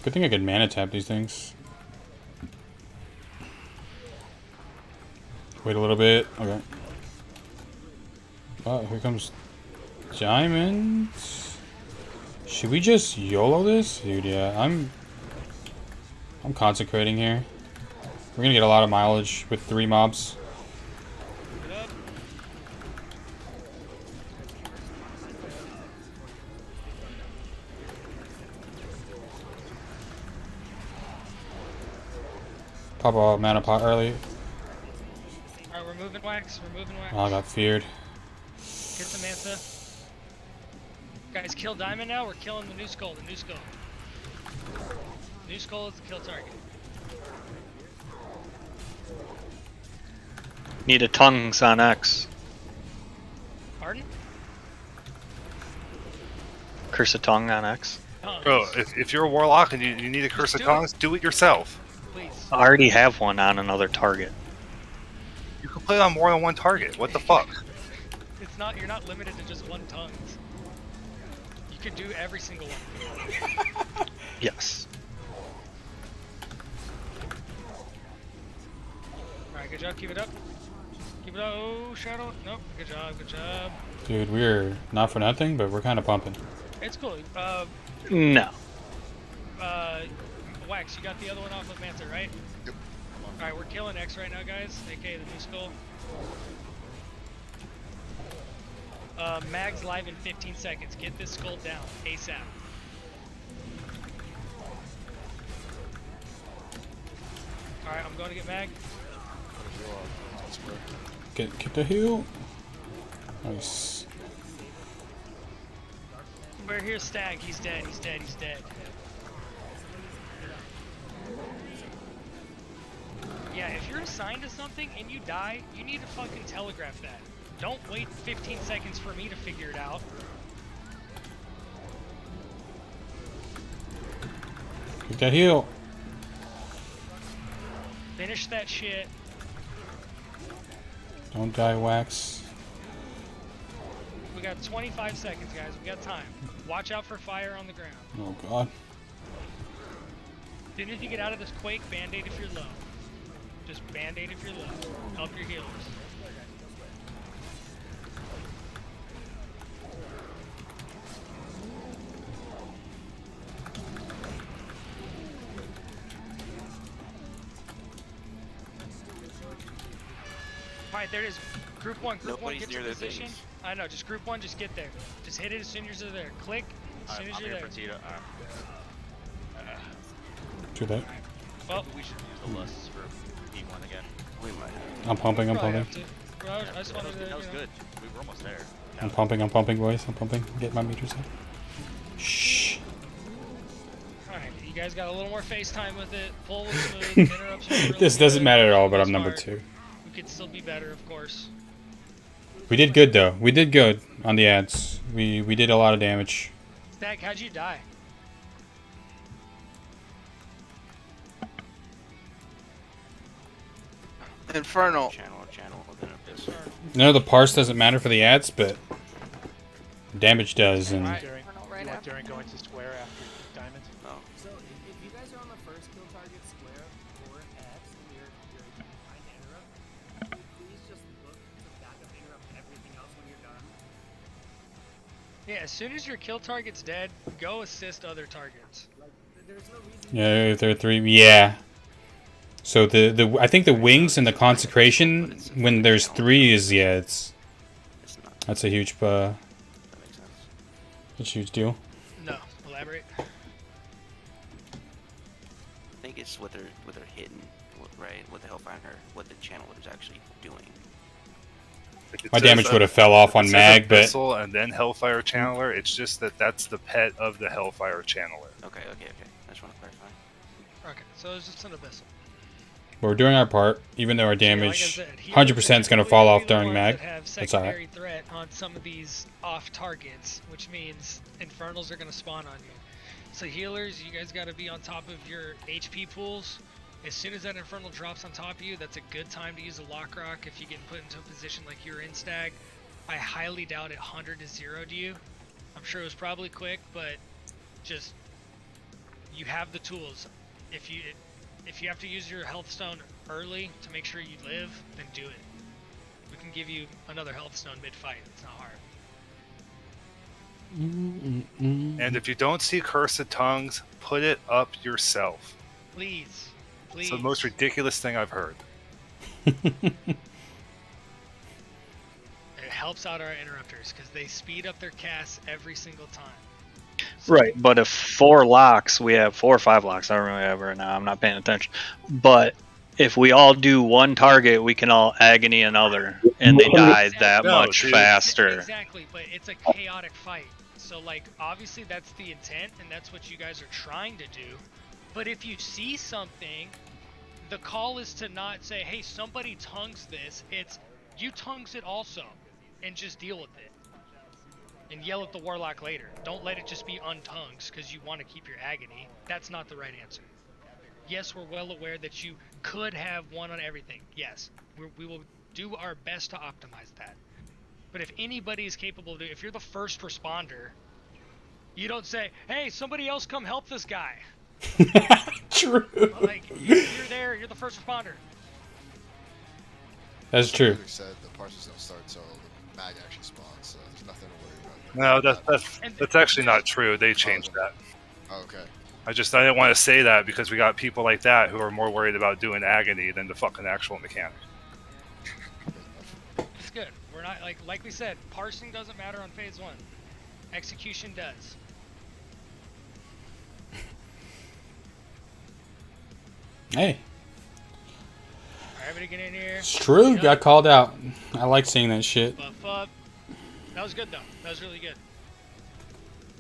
Good thing I could mana tap these things. Wait a little bit. Okay. Oh, here comes Diamond. Should we just YOLO this? Dude, yeah. I'm consecrating here. We're gonna get a lot of mileage with 3 mobs. Pop a mana pot early. Alright, we're moving wax. We're moving wax. Oh, I got feared. Get the Manta. Guys, kill Diamond now. We're killing the new skull. The new skull. New skull is the kill target. Need a tongues on X. Pardon? Curse of tongue on X. Bro, if you're a warlock and you need a curse of tongues, do it yourself. Please. I already have one on another target. You can play on more than one target. What the fuck? It's not. You're not limited to just one tongues. You could do every single one. Yes. Alright, good job. Keep it up. Keep it up. Oh, Shadow. Nope. Good job. Good job. Dude, we're not for nothing, but we're kind of pumping. It's cool. No. Wax, you got the other one off of Manta, right? Yep. Alright, we're killing X right now, guys. AKA the new skull. Mag's live in 15 seconds. Get this skull down. ASAP. Alright, I'm going to get mag. Get the heal. Nice. We're here, Stag. He's dead. He's dead. He's dead. Yeah, if you're assigned to something and you die, you need to fucking telegraph that. Don't wait 15 seconds for me to figure it out. Get that heal. Finish that shit. Don't die, Wax. We got 25 seconds, guys. We got time. Watch out for fire on the ground. Oh god. As soon as you get out of this quake, band-aid if you're low. Just band-aid if you're low. Help your healers. Alright, there it is. Group 1, Group 1, get to position. I know, just Group 1, just get there. Just hit it as soon as you're there. Click as soon as you're there. Too late. Well, we should use the lusts for E1 again. We might. I'm pumping, I'm probably pumping. have to. Well, I just wanted to, That was you know. good. We were almost there. I'm pumping, boys. I'm pumping. Get my meters up. Shh. Alright, you guys got a little more FaceTime with it. Pull was smooth. Interruptions were really This doesn't good. matter at all, but I'm Smart. number 2. We could still be better, of course. We did good though. We did good on the ads. We did a lot of damage. Stack, how'd you die? Infernal. Channel. No, the parse doesn't matter for the ads, but damage does. And During, you want during going to square after diamond? No. So if you guys are on the first kill target square or X and you're behind interrupt, please just look to back up interrupt everything else when you're done. Yeah, as soon as your kill target's dead, go assist other targets. There's no reason. yeah, if there are 3. Yeah. So the I think the wings and the consecration when there's 3 is that's a huge that's a huge deal. No, elaborate. I think it's what they're hitting, right? What the Hellfire, what the channel is actually doing. My damage would have fell off on mag, but Abyssal and then Hellfire Channeler. It's just that's the pet of the Hellfire Channeler. Okay. I just want to clarify. Okay, so it's just an abyssal. we're doing our part, even though our damage Like I said, 100% is going to fall off during mag. Have That's secondary alright. threat on some of these off targets, which means infernals are going to spawn on you. So healers, you guys got to be on top of your HP pools. As soon as that infernal drops on top of you, that's a good time to use a lock rock if you get put into a position like you're in Stag. I highly doubt it 100 to 0'd you. I'm sure it was probably quick, but just you have the tools. If you have to use your health stone early to make sure you live, then do it. We can give you another health stone mid-fight. It's not hard. And if you don't see Cursed Tongues, put it up yourself. Please. It's the most ridiculous thing I've heard. It helps out our interrupters because they speed up their casts every single time. Right, but if 4 locks, we have 4 or 5 locks. I don't really have right now. I'm not paying attention. But if we all do one target, we can all agony another, and they die that much faster. Exactly, but it's a chaotic fight. So, like, obviously that's the intent, and that's what you guys are trying to do. But if you see something, the call is to not say, hey, somebody tongues this. It's, you tongues it also, and just deal with it. And yell at the warlock later. Don't let it just be untongues because you want to keep your agony. That's not the right answer. Yes, we're well aware that you could have one on everything. Yes, we will do our best to optimize that. But if anybody is capable of doing, if you're the first responder, you don't say, hey, somebody else come help this guy. True. Like, you're there, you're the first responder. That's true. Like said, the parsers don't start until the mag actually spawns, so there's nothing to worry about. No, that's actually not true. They changed that. Oh, okay. I didn't want to say that because we got people like that who are more worried about doing agony than the fucking actual mechanic. It's good. We're not, like we said, parsing doesn't matter on phase 1. Execution does. Hey, Everybody get in here. It's true. Yep. Got called out. I like seeing that shit. Buff up. That was good though. That was really good.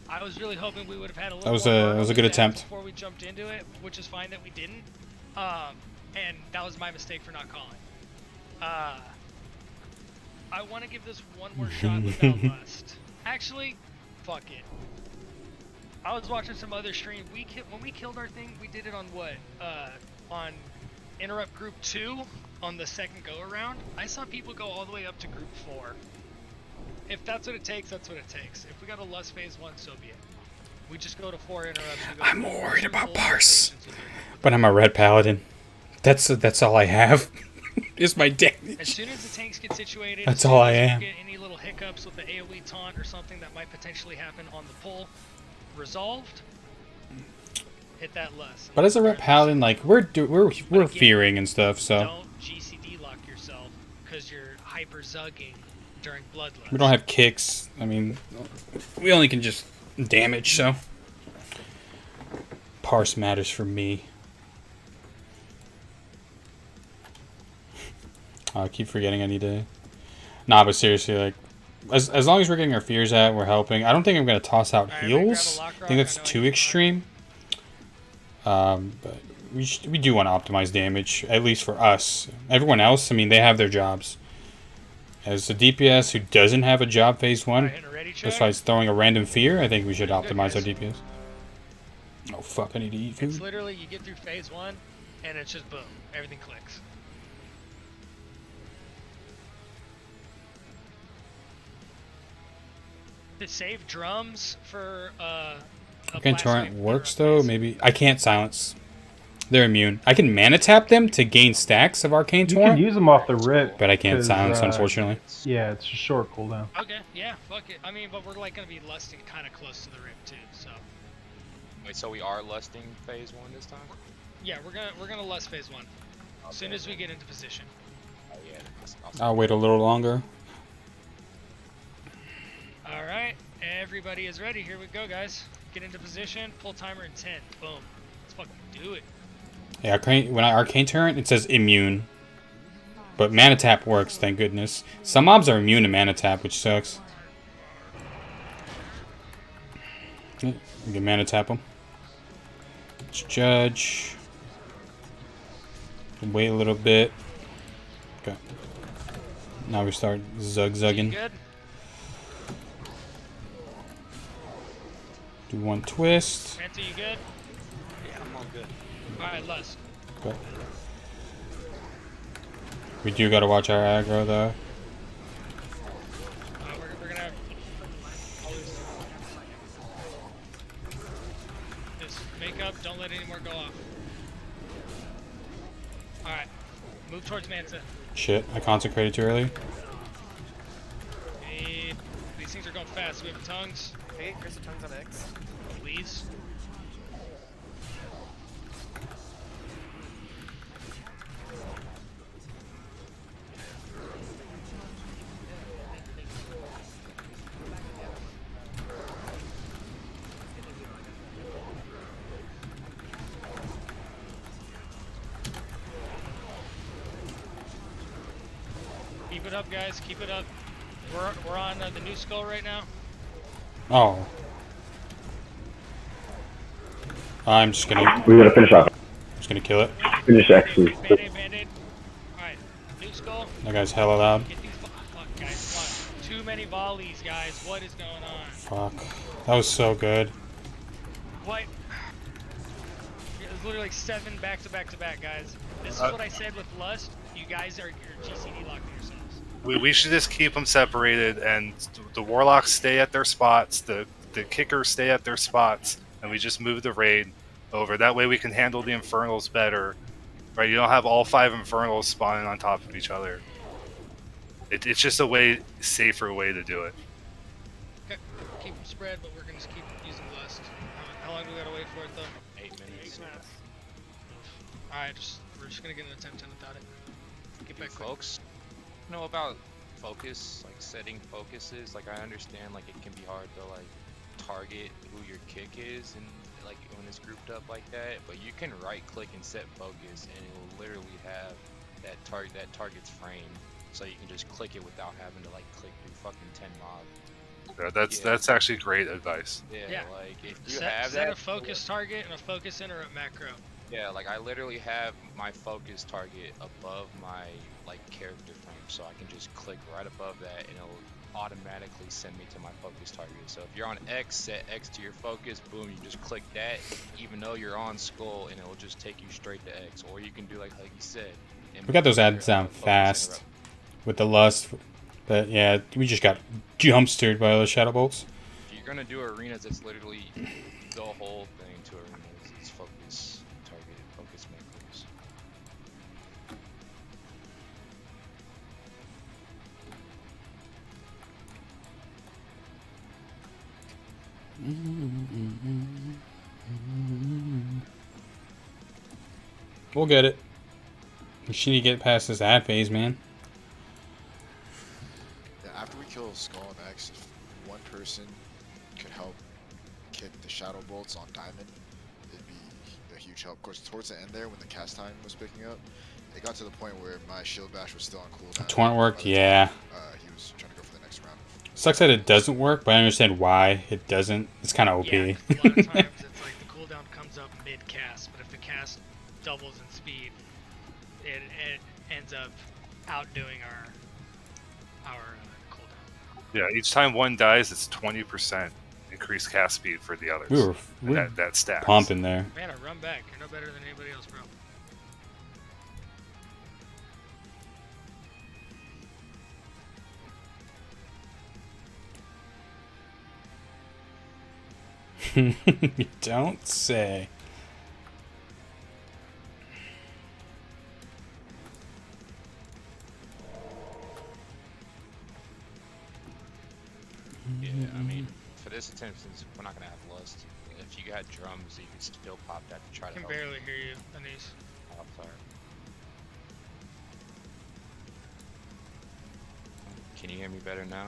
I was really hoping we would have had a little. That was a good attempt. Before we jumped into it, which is fine that we didn't. And that was my mistake for not calling. I want to give this one more shot without lust. Actually, fuck it. I was watching some other stream. When we killed our thing, we did it on what? On Interrupt Group 2 on the second go around. I saw people go all the way up to Group 4. If that's what it takes, that's what it takes. If we got a lust phase 1, so be it. We just go to 4 interrupts. I'm more worried about parse. But I'm a red paladin. That's all I have. Is my damage. As soon as the tanks get situated, that's all I am. Get any little hiccups with the AoE taunt or something that might potentially happen on the pull resolved, hit that lust. But as a red paladin, like we're fearing and stuff, so don't GCD lock yourself because you're hyper zugging during bloodlust. We don't have kicks. I mean, we only can just damage, so parse matters for me. I keep forgetting I need to. Nah, but seriously, like, as long as we're getting our fears out, we're helping. I don't think I'm gonna toss out heals. I think that's too extreme. But we do want to optimize damage, at least for us. Everyone else, I mean, they have their jobs. As a DPS who doesn't have a job phase 1, besides throwing a random fear, I think we should optimize our DPS. Oh fuck! I need to eat food. It's literally you get through phase 1, and it's just boom, everything clicks. To save drums for Arcane Torrent works though. Maybe I can't silence. They're immune. I can mana tap them to gain stacks of Arcane Torrent. You can use them off the rip, but I can't silence, unfortunately. Yeah, it's a short cooldown. Okay, yeah, fuck it. I mean, but we're like gonna be lusting kind of close to the rip too, so. Wait, so we are lusting phase 1 this time? Yeah, we're gonna lust phase 1 as soon as we get into position. Oh yeah. I'll wait a little longer. All right, everybody is ready. Here we go, guys. Get into position. Pull timer in 10. Boom. Let's fucking do it. Yeah, when I Arcane Torrent, it says immune. But Mana Tap works, thank goodness. Some mobs are immune to Mana Tap, which sucks. Okay, we can Mana Tap them. Let's judge. Wait a little bit. Okay. Now we start zug-zugging. Do one twist. Manta, you good? Yeah, I'm all good. Alright, lust. Okay. We do gotta watch our aggro though. We're gonna have just make up, don't let any more go off. Alright. Move towards Manta. Shit, I consecrated too early. Hey, these things are going fast. We have tongues. Hey, here's the tongues on X. Please. Keep it up, guys. Keep it up. We're on the new skull right now. Oh. I'm just gonna. We gotta finish off. Just gonna kill it. Finish actually. Band-aid. Alright, new skull. That guy's hella loud. Get these fuck, guys, come on. Too many volleys, guys. What is going on? Fuck. That was so good. What? It was literally 7 back to back to back, guys. This is what I said with Lust. You guys are GCD locking yourselves. We should just keep them separated, and the warlocks stay at their spots, the kickers stay at their spots, and we just move the raid over. That way we can handle the infernals better, right? You don't have all 5 infernals spawning on top of each other. It's just a safer way to do it. Okay, keep them spread, but we're gonna just keep using Lust. How long do we gotta wait for it though? 8 minutes. Alright, we're just gonna get an attempt in without it. Get back quick. Folks know about focus, like setting focuses. Like I understand like it can be hard to like target who your kick is and like when it's grouped up like that, but you can right click and set focus and it will literally have that target's frame, so you can just click it without having to like click through fucking 10 mobs. Yeah, that's actually great advice. Yeah, like if you set have a that, focus target and a focus interrupt macro. yeah, like I literally have my focus target above my like character frame, so I can just click right above that and it'll automatically send me to my focus target. So if you're on X, set X to your focus, boom, you just click that, even though you're on skull, and it will just take you straight to X. Or you can do like you said. We got those ads down fast with the lust, but yeah, we just got jumpstered by those shadow bolts. If you're gonna do arenas, it's literally the whole thing to arenas. It's focus target, focus macros. We'll get it. We should need to get past this ad phase, man. Yeah, after we kill Skull and X, if one person could help kick the shadow bolts on Diamond, it'd be a huge help. Of course, towards the end there, when the cast time was picking up, it got to the point where my shield bash was still on cooldown. Torrent worked, yeah. He was trying to go for the next round. Sucks that it doesn't work, but I understand why it doesn't. It's kind of OP. Yeah, a lot of times it's like the cooldown comes up mid-cast, but if the cast doubles in speed, it ends up outdoing our cooldown. Yeah, each time one dies, it's 20% increased cast speed for the others. We were that stacks. pumping there. Man, I run back. You're no better than anybody else, bro. You don't say. Yeah, I mean, for this attempt, since we're not gonna have lust, if you got drums, you can still pop that to try I to can help. barely hear you, Anise. Oh, sorry. Can you hear me better now?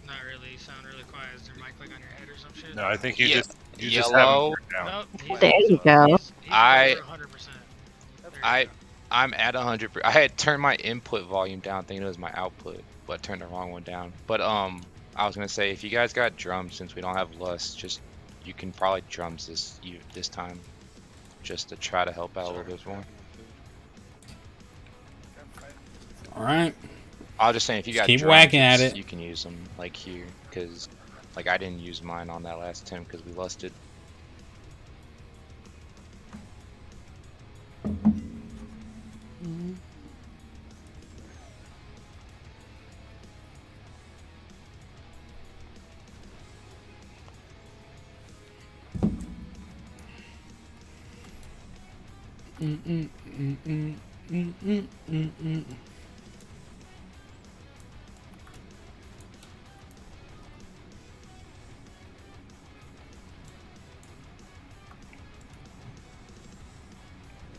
Not really. You sound really quiet. Is there a mic like on your head or some shit? No, I think you Yeah, just yellow. haven't turned down. Nope, There you go. I over 100%. I'm at 100%. I had turned my input volume down, thinking it was my output, but turned the wrong one down. But I was gonna say, if you guys got drums, since we don't have lust, just you can probably drums this time, just to try to help out a little bit more. All right. I was just saying, if you got keep drums, whacking at it. you can use them like here, because like I didn't use mine on that last attempt because we lusted.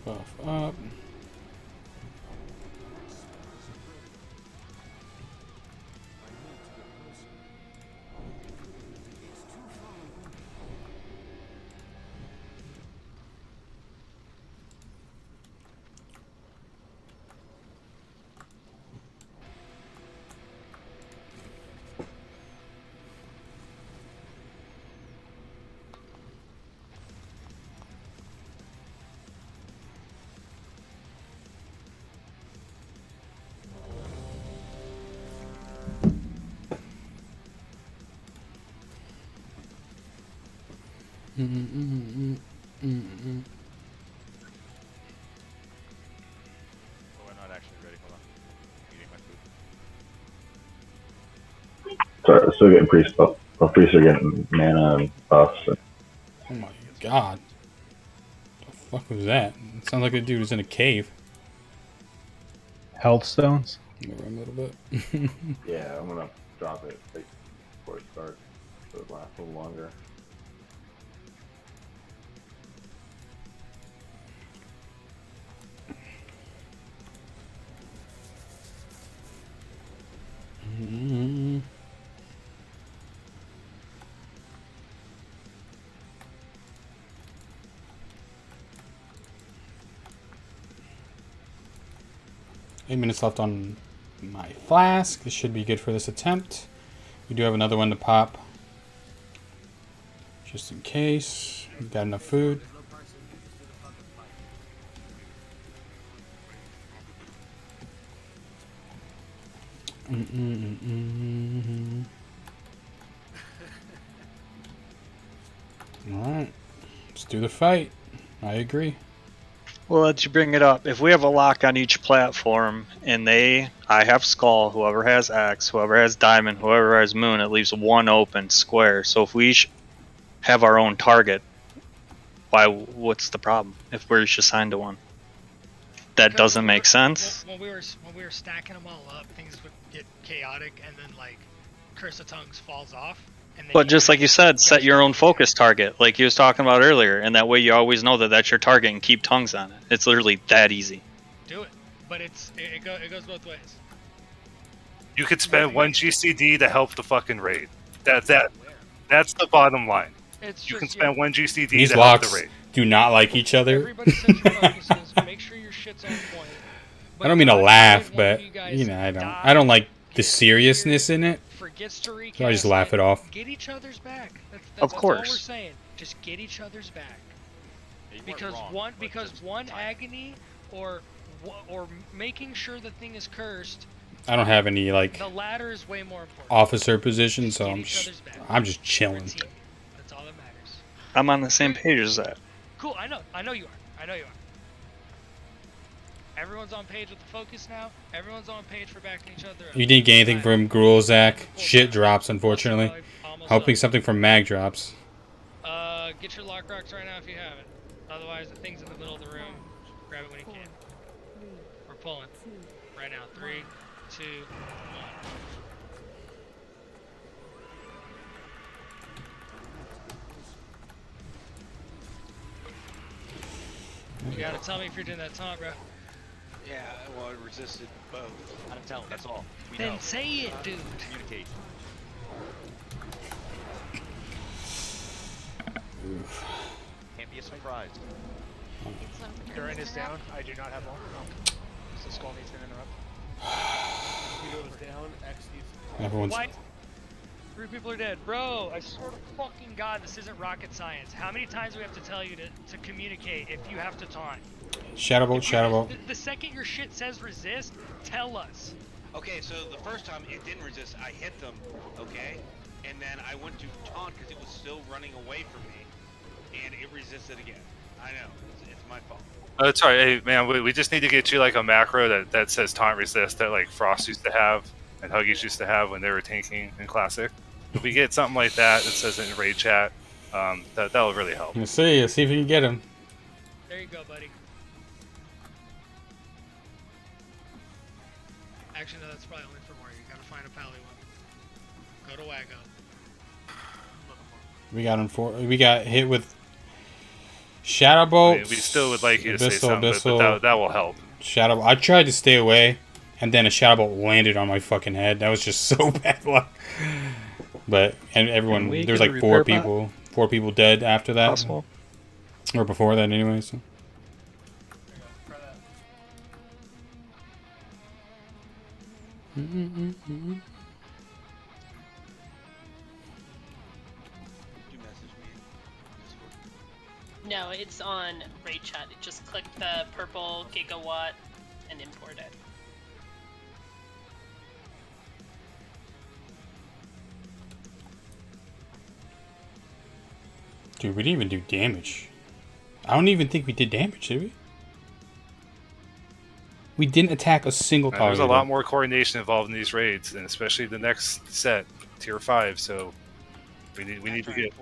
Buff up. But we're not actually ready. Hold on. Eating my food. Sorry, still getting priests buff. Well, priests are getting mana and buffs. Oh my god. What the fuck was that? It sounds like the dude was in a cave. Health stones? Move around a little bit. Yeah, I'm gonna drop it like, before it starts, so it lasts a little longer. 8 minutes left on my flask. This should be good for this attempt. We do have another one to pop. Just in case. We've got enough food. Alright. Let's do the fight. I agree. Well, let's bring it up. If we have a lock on each platform, and I have Skull, whoever has X, whoever has Diamond, whoever has Moon, it leaves one open square. So if we each have our own target, what's the problem if we're each assigned to one? That doesn't make sense. When we were stacking them all up, things would get chaotic, and then like Curse of Tongues falls off. And then But just like you said, set your own focus target, like you was talking about earlier, and that way you always know that that's your target and keep tongues on it. It's literally that easy. Do it, but it goes both ways. You could spend 1 GCD to help the fucking raid. That's the bottom line. You can spend 1 GCD These to help locks the raid. do not like each other. Everybody set your focuses. Make sure your shit's on point. I don't mean to laugh, but I don't like the seriousness in it. Forgets to recast, So I just laugh it off. Get each other's back. Of course. That's all we're saying. Just get each other's back. Because one agony or making sure the thing is cursed. I don't have any like The latter is way more important. officer position, so I'm just chilling. That's all that matters. I'm on the same page as that. Cool. I know you are. Everyone's on page with the focus now. Everyone's on page for backing each other up. You didn't get anything from Gruul, Zach. Shit drops, unfortunately. Hoping something from Mag drops. Get your lock rocks right now if you have it. Otherwise, the thing's in the middle of the room. Grab it when you can. We're pulling. Right now. 3, 2, 1. You gotta tell me if you're doing that taunt, bro. Yeah, well, it resisted both. I didn't tell him, that's all. We Then know. say it, dude. Communicate. Can't be a surprise. Durin is down. I do not have long. Oh. So Skull needs to interrupt. Hugo is down. X needs to... Everyone's... Why? 3 people are dead. Bro, I swear to fucking God, this isn't rocket science. How many times do we have to tell you to communicate if you have to taunt? Shadowbolt. The second your shit says resist, tell us. Okay, so the first time it didn't resist, I hit them, okay? And then I went to taunt because it was still running away from me, and it resisted again. I know, it's my fault. Sorry, hey, man, we just need to get you like a macro that says taunt resist that like Frost used to have and Huggies used to have when they were tanking in Classic. If we get something like that says it in raid chat, that'll really help. Let's see if you can get him. There you go, buddy. Actually, no, that's probably only for more. You gotta find a pally one. Go to Wago. We got hit with Shadowbolt. I mean, we still would like you to say something, but that will help. Shadow. I tried to stay away, and then a Shadowbolt landed on my fucking head. That was just so bad luck. But everyone, there's like 4 people. 4 people dead after that. Possible. Or before that, anyway. So. No, it's on raid chat. Just click the purple gigawatt and import it. Dude, we didn't even do damage. I don't even think we did damage, did we? We didn't attack a single target. There's a lot more coordination involved in these raids, and especially the next set, tier 5. So we need to get.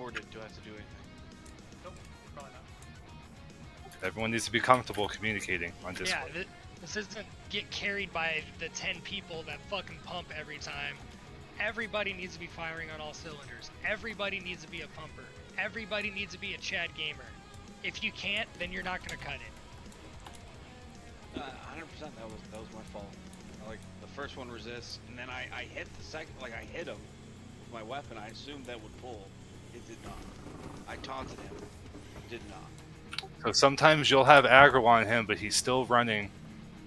Everyone needs to be comfortable communicating on Discord. Yeah, this isn't get carried by the 10 people that fucking pump every time. Everybody needs to be firing on all cylinders. Everybody needs to be a pumper. Everybody needs to be a Chad gamer. If you can't, then you're not gonna cut it. 100%. That was my fault. Like the first one resists, and then I hit the second. Like I hit him with my weapon. I assumed that would pull. It did not. I taunted him. It did not. So sometimes you'll have aggro on him, but he's still running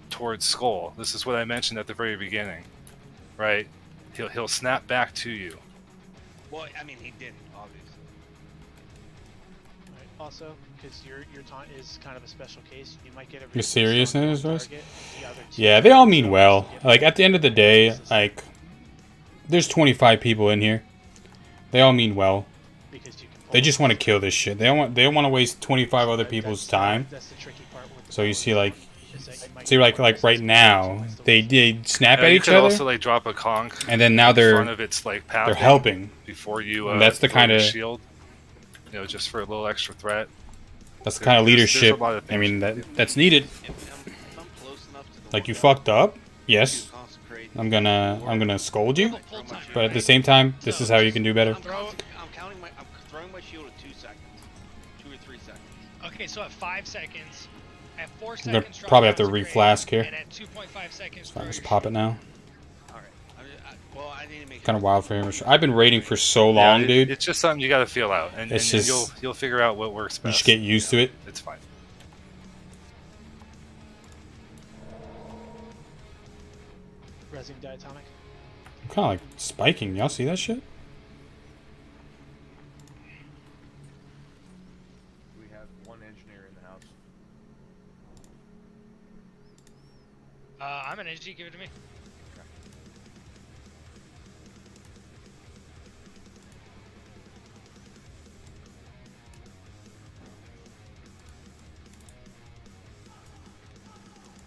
towards Skull. This is what I mentioned at the very beginning, right? He'll snap back to you. Well, I mean, he didn't, obviously. Right. Also, because your taunt is kind of a special case, you might get a You're serious in his voice? target, the other two Yeah, they all mean well. Like, at the end of the day, like, there's 25 people in here. They all mean well. They just want to kill this shit. They don't want to waste 25 other people's time. So you see, like right now, they snap at you each could other. also like drop a conch, and then now in they're front of its like pathing they're helping before you. And that's the throw kind your of shield. You know, just for a little extra threat. That's the kind of leadership. There's a lot of I things mean, you can do. that's needed. Like, you fucked up. Yes, I'm gonna scold you, but at the same time, this is how you can do better. I'm throwing my shield at 2 seconds. 2 or 3 seconds. Okay, so at 5 seconds, at 4 I'm gonna seconds, probably have to re-flask here. and at 2.5 seconds, So I'll just pop it now. Well, I need to make Kind of wild for him. I've been raiding for so Yeah, long, dude. It's just something you got to feel out, and It's and just- you'll figure out what works You best. just get used to it. It's fine. Resing diatomic. I'm kind of like spiking. Y'all see that shit? We have one engineer in the house. I'm an NG, give it to me.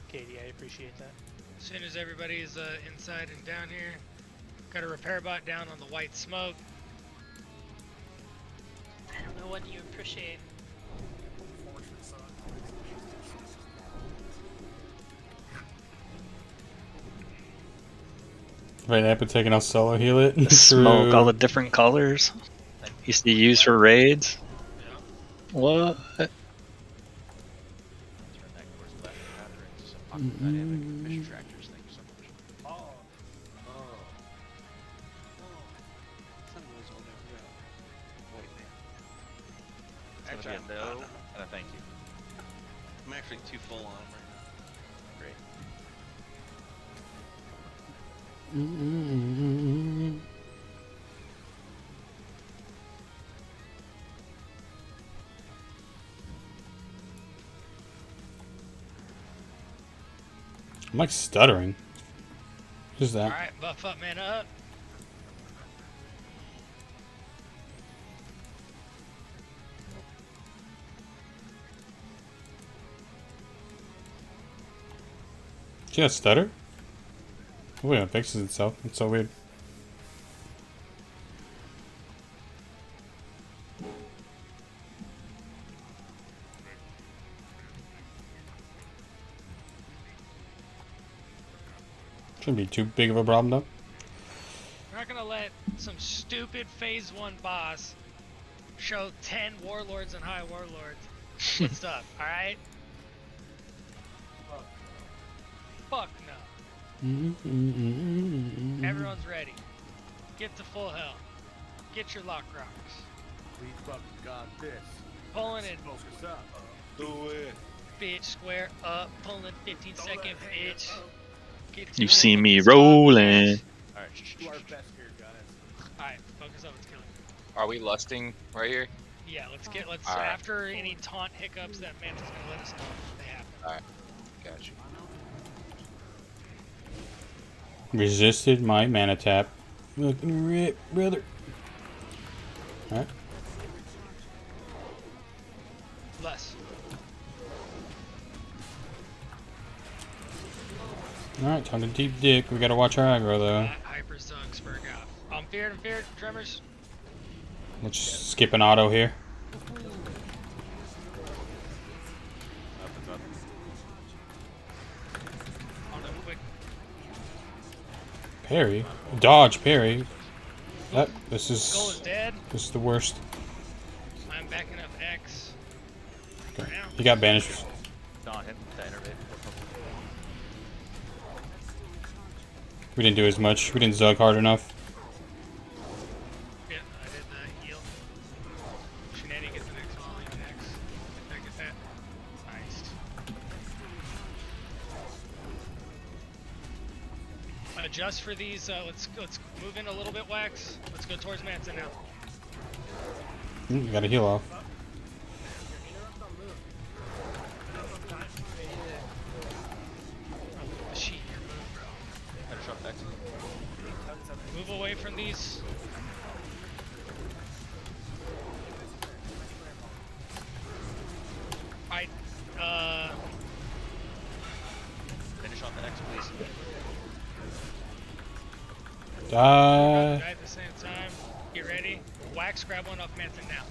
Katie, I appreciate that. As soon as everybody's inside and down here, got a repair bot down on the white smoke. I don't know what you appreciate. Right, I've been taking out solo heal it. The smoke, all the different colors. Used to use for raids. What? Actually, no. Thank you. I'm actually too full on him right now. Great. I'm like stuttering. What is that? Alright, buff up, man up. Did you stutter? Oh, yeah, it fixes itself. It's so weird. Shouldn't be too big of a problem, though. We're not gonna let some stupid phase 1 boss show 10 warlords and high warlords with stuff, alright? Fuck no. Everyone's ready. Get to full health. Get your lock rocks. We fucking got this. Pulling in. Focus up. Do it. Bitch, square up. Pulling 15-second bitch. Get to You the see me fucking spot. rolling. Alright, do our best here, guys. Alright, focus up. Let's kill it. Are we lusting right here? Yeah, let's Alright. after any taunt hiccups that Manta's gonna let us know if they happen. Alright, got you. Resisted my mana tap. Looking rip, brother. Alright. Less. Alright, time to deep dick. We gotta watch our aggro, though. Hyper Zug Spurg out. I'm feared, Tremors. Let's skip an auto here. On them quick. Parry? Dodge, parry. This Skull is is... dead. This is the worst. I'm backing up X. Okay. You got banished. Don't hit the innervate. We didn't do as much. We didn't zug hard enough. Yeah, I did the heal. Shenanigans gets the next one. I'll leave X. Get that. Nice. for these. Let's move in a little bit, Wax. Let's go towards Manta now. You gotta heal off. Move away from these. Alright, Finish off the X, please. Die. At the same time. Get ready. Wax, grab one off Manta now.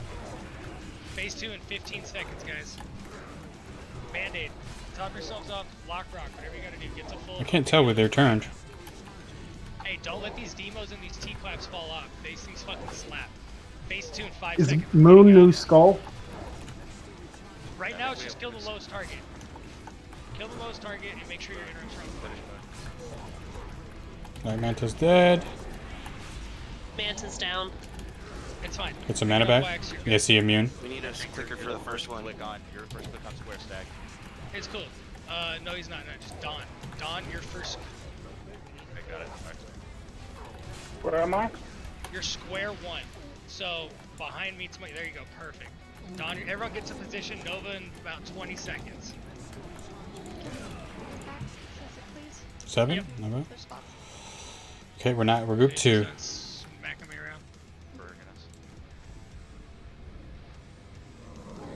Phase 2 in 15 seconds, guys. Band-aid. Top yourselves off. Lock rock. Whatever you gotta do. Get to full. I can't tell where they're turned. Hey, don't let these demos and these T-claps fall off. These things fucking slap. Phase 2 in 5 Is seconds. Moon new skull? Right now, it's just kill the lowest target. Kill the lowest target and make sure your interim's from. Alright, Manta's dead. Manta's down. It's fine. Get some mana back. Yes, he immune. We need a clicker for the first one. Click on your first click on square stag. It's cool. No, he's not. No, just Dawn. Dawn, you're first. I got it. Right. Where am I? You're square one. So behind me to my. There you go. Perfect. Dawn, everyone gets a position. Nova in about 20 seconds. 7? Yep. Okay. Okay, we're group 2. Smacking me around.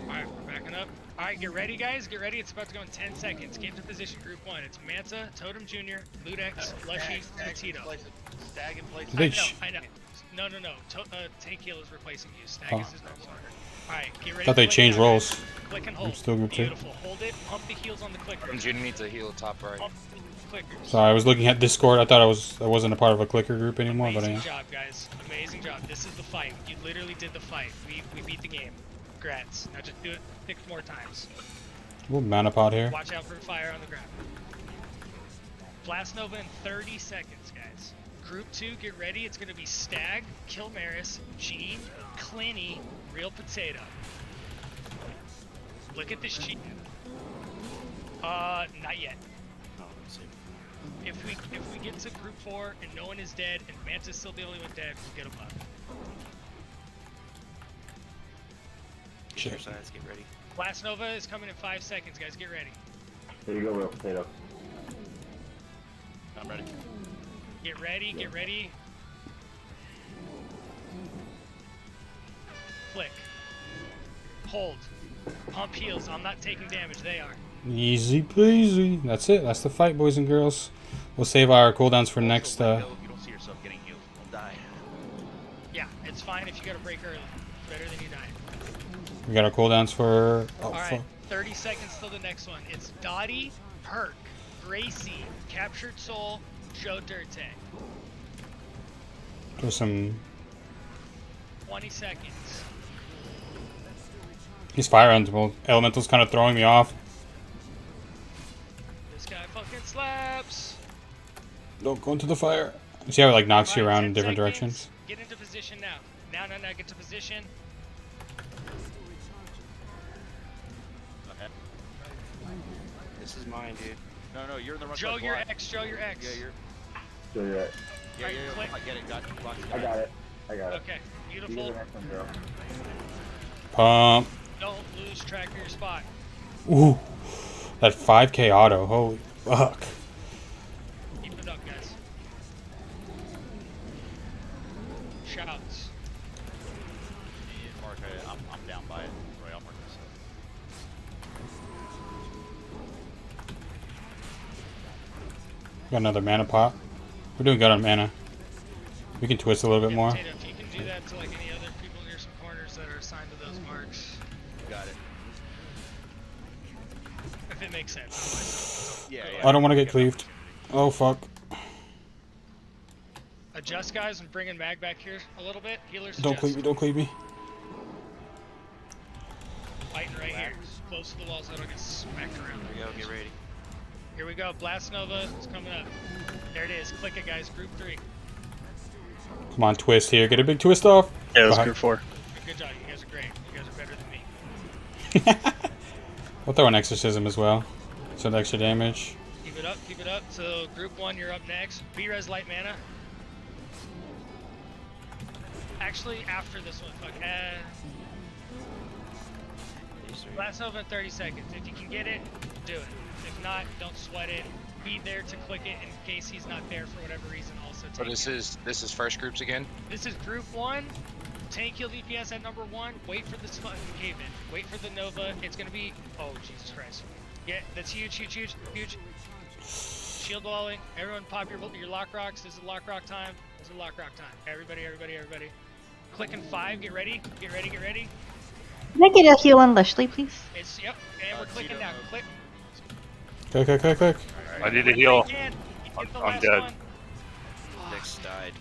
Alright, we're backing up. Alright, get ready, guys. Get ready. It's about to go in 10 seconds. Get into position, group 1. It's Manta, Totem Jr., Ludex, Lushy, Petito. Stag in place. I know. No. Tank Heal is replacing you. Stag Oh. is his no longer. Alright, get ready. Thought they to changed click. roles. Click and hold. I'm still group 2. Beautiful. Hold it. Pump the heals on the clicker. And Junior needs a heal top right. Pump the clickers. Sorry, I was looking at Discord. I thought I wasn't a part of a clicker group anymore, but I Amazing am. job, guys. Amazing job. This is the fight. You literally did the fight. We beat the game. Congrats. Now just do it 6 more times. Ooh, mana pod here. Watch out for fire on the ground. Blast Nova in 30 seconds, guys. Group 2, get ready. It's going to be Stag, Kilmaris, Gene, Clinny, Real Potato. Look at this sheet. Not yet. If we get to group 4 and no one is dead and Manta's still the only one dead, we'll get a buff. Exercise, get ready. Blast Nova is coming in 5 seconds, guys. Get ready. Here you go, Real Potato. I'm ready. Get ready, get ready. Flick. Hold. Pump heals. I'm not taking damage, they are. Easy peasy. That's it. That's the fight, boys and girls. We'll save our cooldowns for next. If you don't see yourself getting healed, you'll die. Yeah, it's fine if you gotta break early. Better than you die. We got our cooldowns for. Oh, Alright, 30 seconds till the next one. It's Dottie, Perk, Gracie, Captured Soul, Joe Dirte. There's some. 20 seconds. These fire elementals kind of throwing me off. This guy fucking slaps. Don't go into the fire. You see how it like knocks you around in different directions? Get into position now. Now, get to position. Okay. This is mine, dude. No, you're in the wrong Joe, side. your X, Joe, your X. Yeah, you're. So you're right. Yeah, Click. I get it. Got it. I got it. I got it. Okay, You get beautiful. the next one, girl. Pump. Don't lose track of your spot. Ooh. That 5k auto. Holy fuck. Keep it up, guys. Shouts. Mark, I'm down by it. Roy, I'll mark this. Got another mana pot. We're doing good on mana. We can twist a little bit more. Potato, if you can do that to like any other people near some corners that are assigned to those marks. Got it. If it makes sense. Yeah. I don't want to get cleaved. Oh fuck. Adjust, guys, and bring in mag back here a little bit. Healers Don't adjust. cleave me, don't cleave me. Fighting right here. Close to the wall so I don't get smacked around. Here we go, get ready. Here we go. Blast Nova is coming up. There it is. Click it, guys. Group 3. Come on, twist here. Get a big twist off. Yeah, that's Behind- group 4. Good job. You guys are great. You guys are better than me. I'll throw an exorcism as well. So the extra damage. Keep it it up, keep it up. So group 1, you're up next. B-res light mana. Actually, after this one, fuck. Last over in 30 seconds. If you can get it, do it. If not, don't sweat it. Be there to click it in case he's not there for whatever reason. Also take So this is first groups again. This is group 1. Tank heal DPS at number 1. Wait for this fucking cave in. Wait for the Nova. It's gonna be. Oh Jesus Christ. Yeah, that's huge, huge, huge, huge. Shield walling. Everyone pop your lock rocks. This is lock rock time. This is lock rock time. Everybody, everybody, everybody. Click in 5. Get ready. Get ready. Get ready. Can I get a heal on Leslie, please? It's yep. And we're clicking now. Click. Click. I need a heal. I'm dead. One. Next died.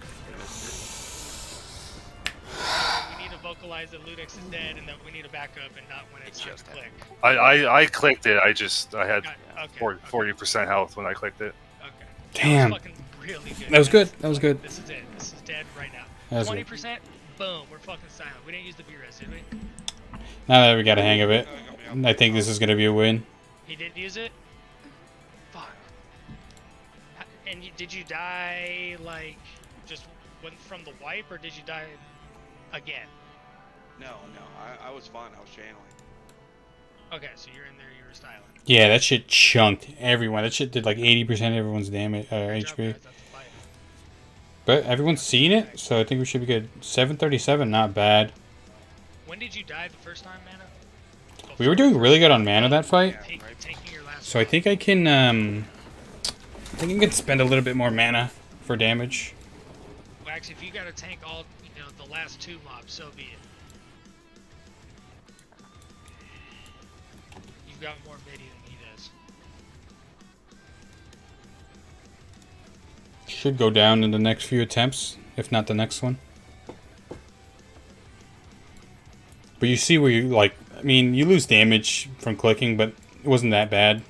We need to vocalize that Ludex is dead and that we need to back up and not when it's time to click. I clicked it. I had Okay, 40% health when I clicked it. Okay. Damn. That was fucking really good. That was good. That was good. This is it. This is dead right now. That was 20%. Boom. We're fucking silent. We didn't use the B-res, did we? Now that we got a hang of it, I think this is gonna be a win. He didn't use it? Fuck. And did you die, like, just from the wipe, or did you die again? No, I was fine. I was channeling. Okay, so you're in there, you were styling. Yeah, that shit chunked everyone. That shit did like 80% of everyone's damage, HP. But everyone's seen it, so I think we should be good. 737, not bad. When did you die the first time, mana? We were doing really good on mana that fight. So I think I can spend a little bit more mana for damage. Well, actually, if you gotta tank all, the last 2 mobs, so be it. You've got more midi than he does. Should go down in the next few attempts, if not the next one. But you see where you lose damage from clicking, but it wasn't that bad.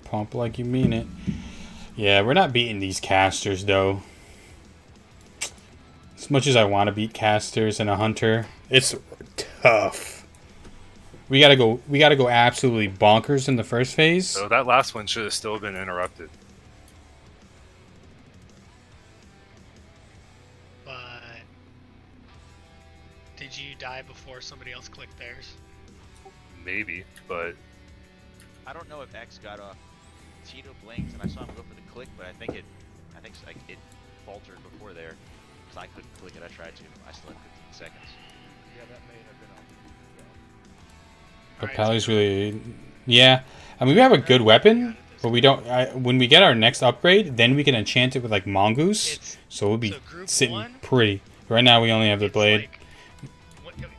Pump like you mean it. Yeah, we're not beating these casters, though. As much as I want to beat casters and a hunter, it's tough. We gotta go absolutely bonkers in the first phase. So that last one should have still been interrupted. But did you die before somebody else clicked theirs? Maybe, but I don't know if X got off. Tito blinked and I saw him go for the click, but I think it faltered before there because I couldn't click it. I tried to. I still had 15 seconds. Yeah, that may have been on. But Pally's really, yeah. I mean, we have a good weapon, but we don't. When we get our next upgrade, then we can enchant it with like mongoose, so we'll be sitting pretty. Right now, we only have the blade.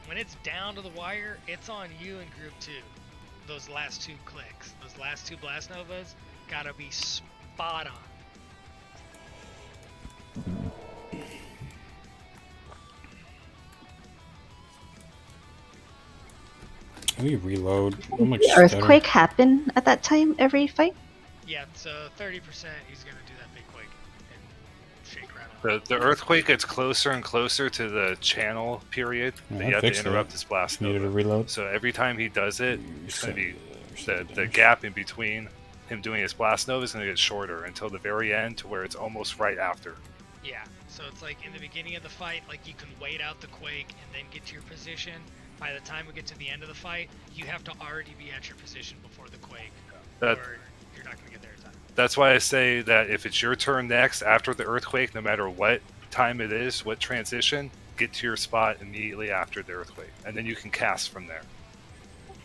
When it's down to the wire, it's on you in group 2. Those last 2 clicks, those last 2 blast novas, gotta be spot on. Let me reload. Did the earthquake happen at that time every fight? Yeah, so 30% he's gonna do that big quake and shake around. The earthquake gets closer and closer to the channel period that you have to interrupt his blast nova. Needed a reload. So every time he does it, it's going to be the gap in between him doing his blast nova is going to get shorter until the very end, to where it's almost right after. Yeah, so it's like in the beginning of the fight, like you can wait out the quake and then get to your position. By the time we get to the end of the fight, you have to already be at your position before the quake, or you're not going to get there in time. That's why I say that if it's your turn next after the earthquake, no matter what time it is, what transition, get to your spot immediately after the earthquake, and then you can cast from there.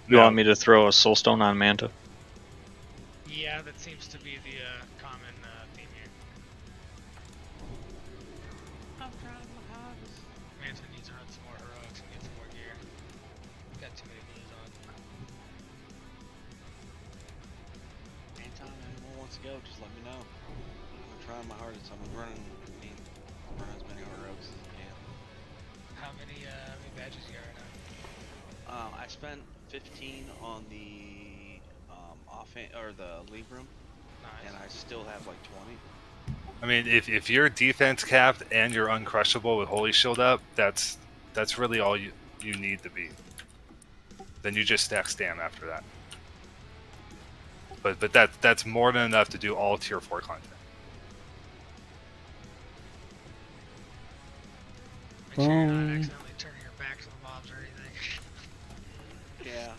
You want me to throw a soulstone on Manta? Yeah, that seems to be the common theme here. I'm trying my hardest. Manta needs to run some more heroics and get some more gear. Got too many blues on. Anytime anyone wants to go, just let me know. I'm trying my hardest. I'm running as many heroics as I can. How many badges you got right now? I spent 15 on the offhand or the league room. and I still have like 20. I mean, if you're defense capped and you're uncrushable with Holy Shield up, that's really all you need to be. Then you just stack Stam after that. But that's more than enough to do all tier 4 content. Make sure you're not accidentally turning your back to the mobs or anything. Yeah.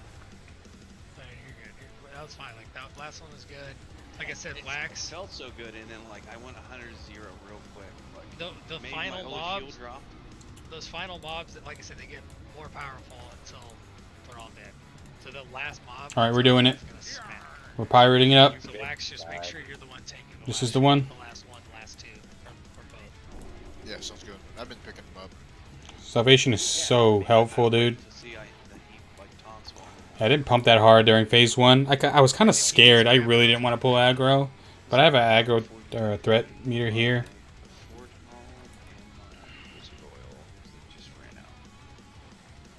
No, you're good. That was fine. Like, that last one was good. Like I said, Wax. It felt so good, and then like I went 100-0 real quick. Like, The maybe final my mobs, shield dropped. those final mobs, that, like I said, they get more powerful until they're all dead. So the last mob. All right, we're doing it. Gonna smack. We're pirating it up. So Wax, just make sure you're the one taking the This last is the one. The last one, last two, or both. Yeah, sounds good. I've been picking them up. Salvation is so helpful, dude. I didn't pump that hard during phase 1. I was kind of scared. I really didn't want to pull aggro, but I have an aggro threat meter here.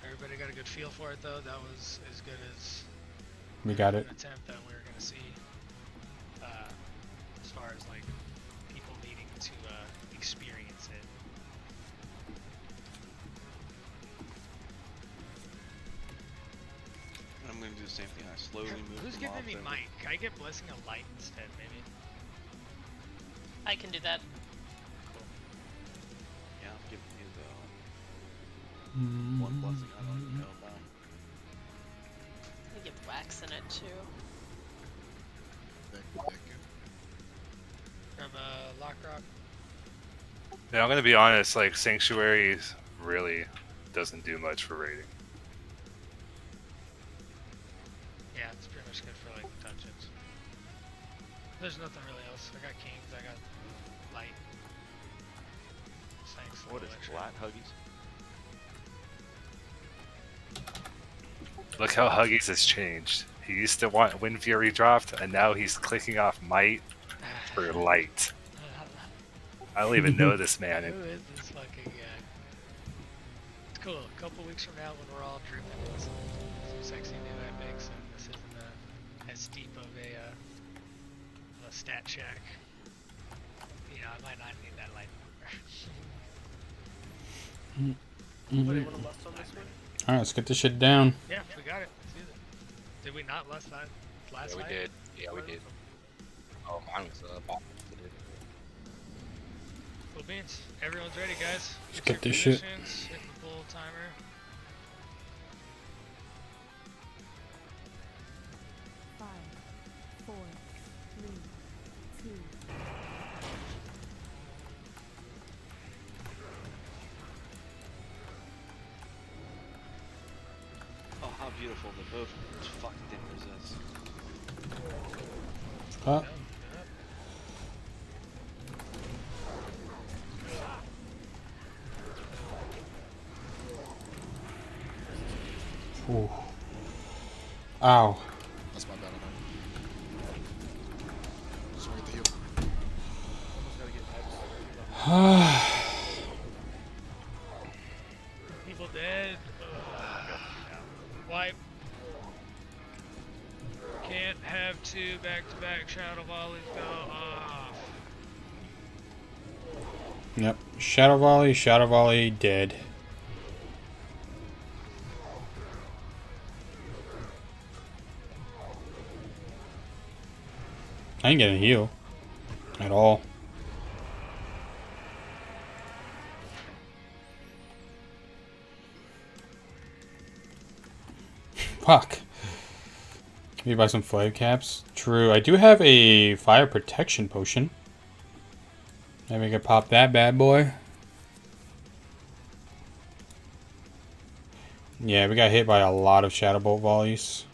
Everybody got a good feel for it, though. That was as good as We got it. an attempt that we were gonna see. As far as like people needing to experience it. I'm gonna do the same thing. I slowly move. Who's them giving off me and- might? Can I get Blessing of Light instead, maybe? I can do that. Yeah, I'm giving you the one blessing I don't even know about. I get Wax in it too. From Lock Rock. Yeah, I'm gonna be honest. Like Sanctuary really doesn't do much for raiding. Yeah, it's pretty much good for like dungeons. There's nothing really else. I got Kings, I got Light. Thanks. What is flat Huggies? Look how Huggies has changed. He used to want Wind Fury dropped, and now he's clicking off Might for Light. I don't even know this man. Who is this fucking guy? It's cool. A couple weeks from now, when we're all dripping in some sexy new epics, and this isn't as steep of a stat check, you know, I might not need that light Mhm. number. All right, let's get this shit down. Yeah, we got it. Let's use it. Did we not last night? Last Yeah, we night? did. Yeah, we did. Oh, mine was bottom. Cool beans. Everyone's ready, guys. Let's Fix get your this shit. positions, hit the bull timer. Five, four, three, two. Oh, how beautiful! They both fucking didn't resist. Ooh. Ow. That's my bad. I know. Just want to get the heal. People dead. Wipe. Can't have two back-to-back shadow volleys go off. Yep. Shadow Volley, dead. I ain't getting a heal. At all. Fuck. Maybe buy some flag caps. True. I do have a fire protection potion. Maybe I could pop that bad boy. Yeah, we got hit by a lot of Shadow Bolt volleys.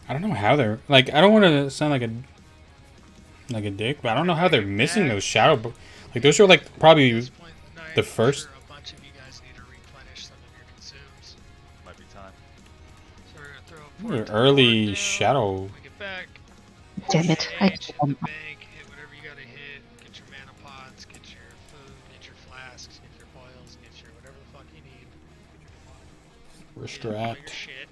I don't know how they're like. I don't want to sound like a Like a dick, but I don't know how they're missing those shadow. Like those are like probably the first. A bunch of you guys need to replenish some of your consumes. Might be time. So we're gonna throw a They're early shadow. get back. Damn it. I Hit the bank, hit whatever you gotta hit, get your mana pots, get your food, get your flasks, get your boils, get your whatever the fuck you need. Restract. All your shit.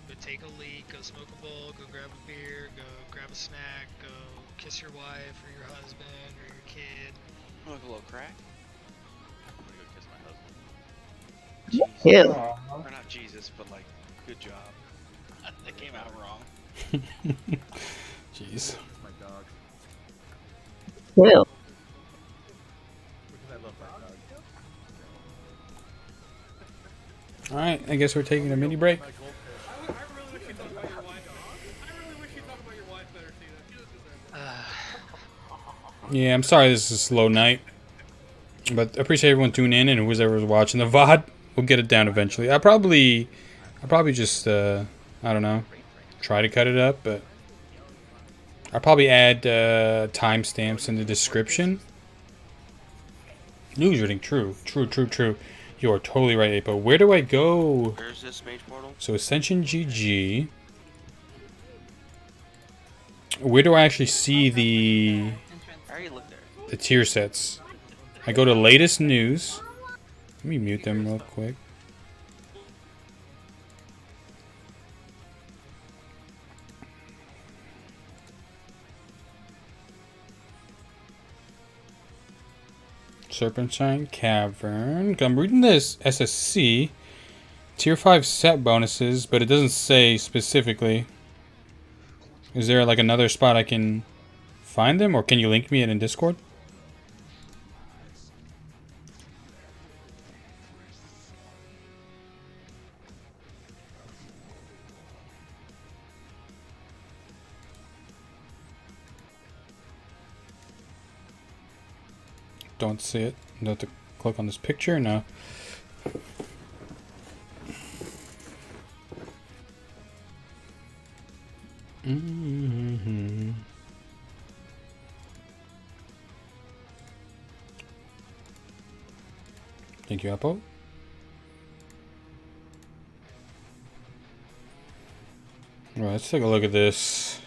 Go take a leak, go smoke a bowl, go grab a beer, go grab a snack, go kiss your wife or your husband or your kid. Look a little crack. I'm gonna go kiss my husband. Ew. Or not Jesus, but like, good job. That came out wrong. Jeez. My dog. Ew. I love my dog. All right, I guess we're taking a mini break. Yeah, I'm sorry this is a slow night, but I appreciate everyone tuning in and whoever was watching the VOD. We'll get it down eventually. I'll probably just I don't know, try to cut it up, but I'll probably add timestamps in the description. News reading, true. You are totally right, Apo. Where do I go? Where's this mage portal? So Ascension GG. Where do I actually see the tier sets? I go to latest news. Let me mute them real quick. Serpentine Cavern. I'm reading this SSC. Tier 5 set bonuses, but it doesn't say specifically. Is there like another spot I can find them, or can you link me in Discord? Don't see it. Do I have to click on this picture? No. Thank you, Apple. All right, let's take a look at this.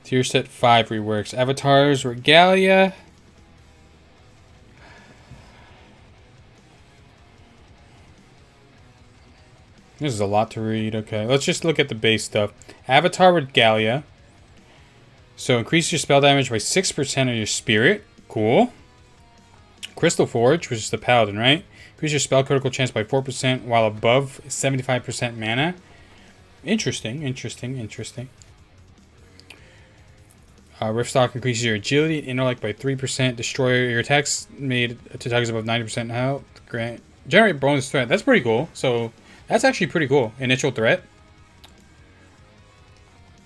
Tier set 5 reworks. Avatars, Regalia. This is a lot to read. Okay, let's just look at the base stuff. Avatar Regalia. So increase your spell damage by 6% of your spirit. Cool. Crystal Forge, which is the Paladin, right? Increase your spell critical chance by 4% while above 75% mana. Interesting. Riftstock increases your agility and intellect by 3%. Destroy your attacks made to targets above 90% health. Generate bonus threat. That's pretty cool. So that's actually pretty cool. Initial threat.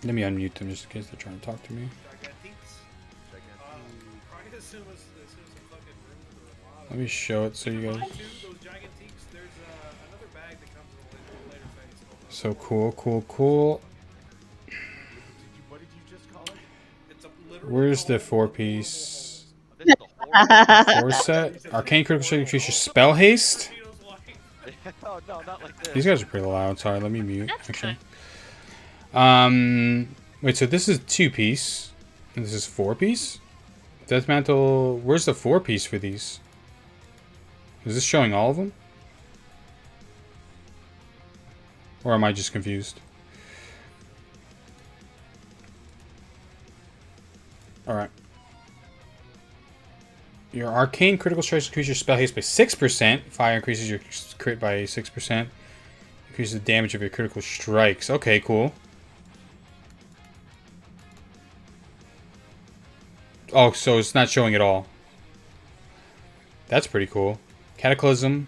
Let me unmute them just in case they're trying to talk to me. Let me show it so you guys. So cool. Where's the 4-piece? 4 set? Arcane critical strike increase your spell haste? Oh, no, not like this. These guys are pretty loud. Sorry, let me mute. Actually. Wait, so this is 2-piece. And this is 4-piece? Death Mantle. Where's the 4-piece for these? Is this showing all of them? Or am I just confused? Alright. Your Arcane critical strikes increase your spell haste by 6%. Fire increases your crit by 6%. Increases the damage of your critical strikes. Okay, cool. Oh, so it's not showing at all. That's pretty cool. Cataclysm.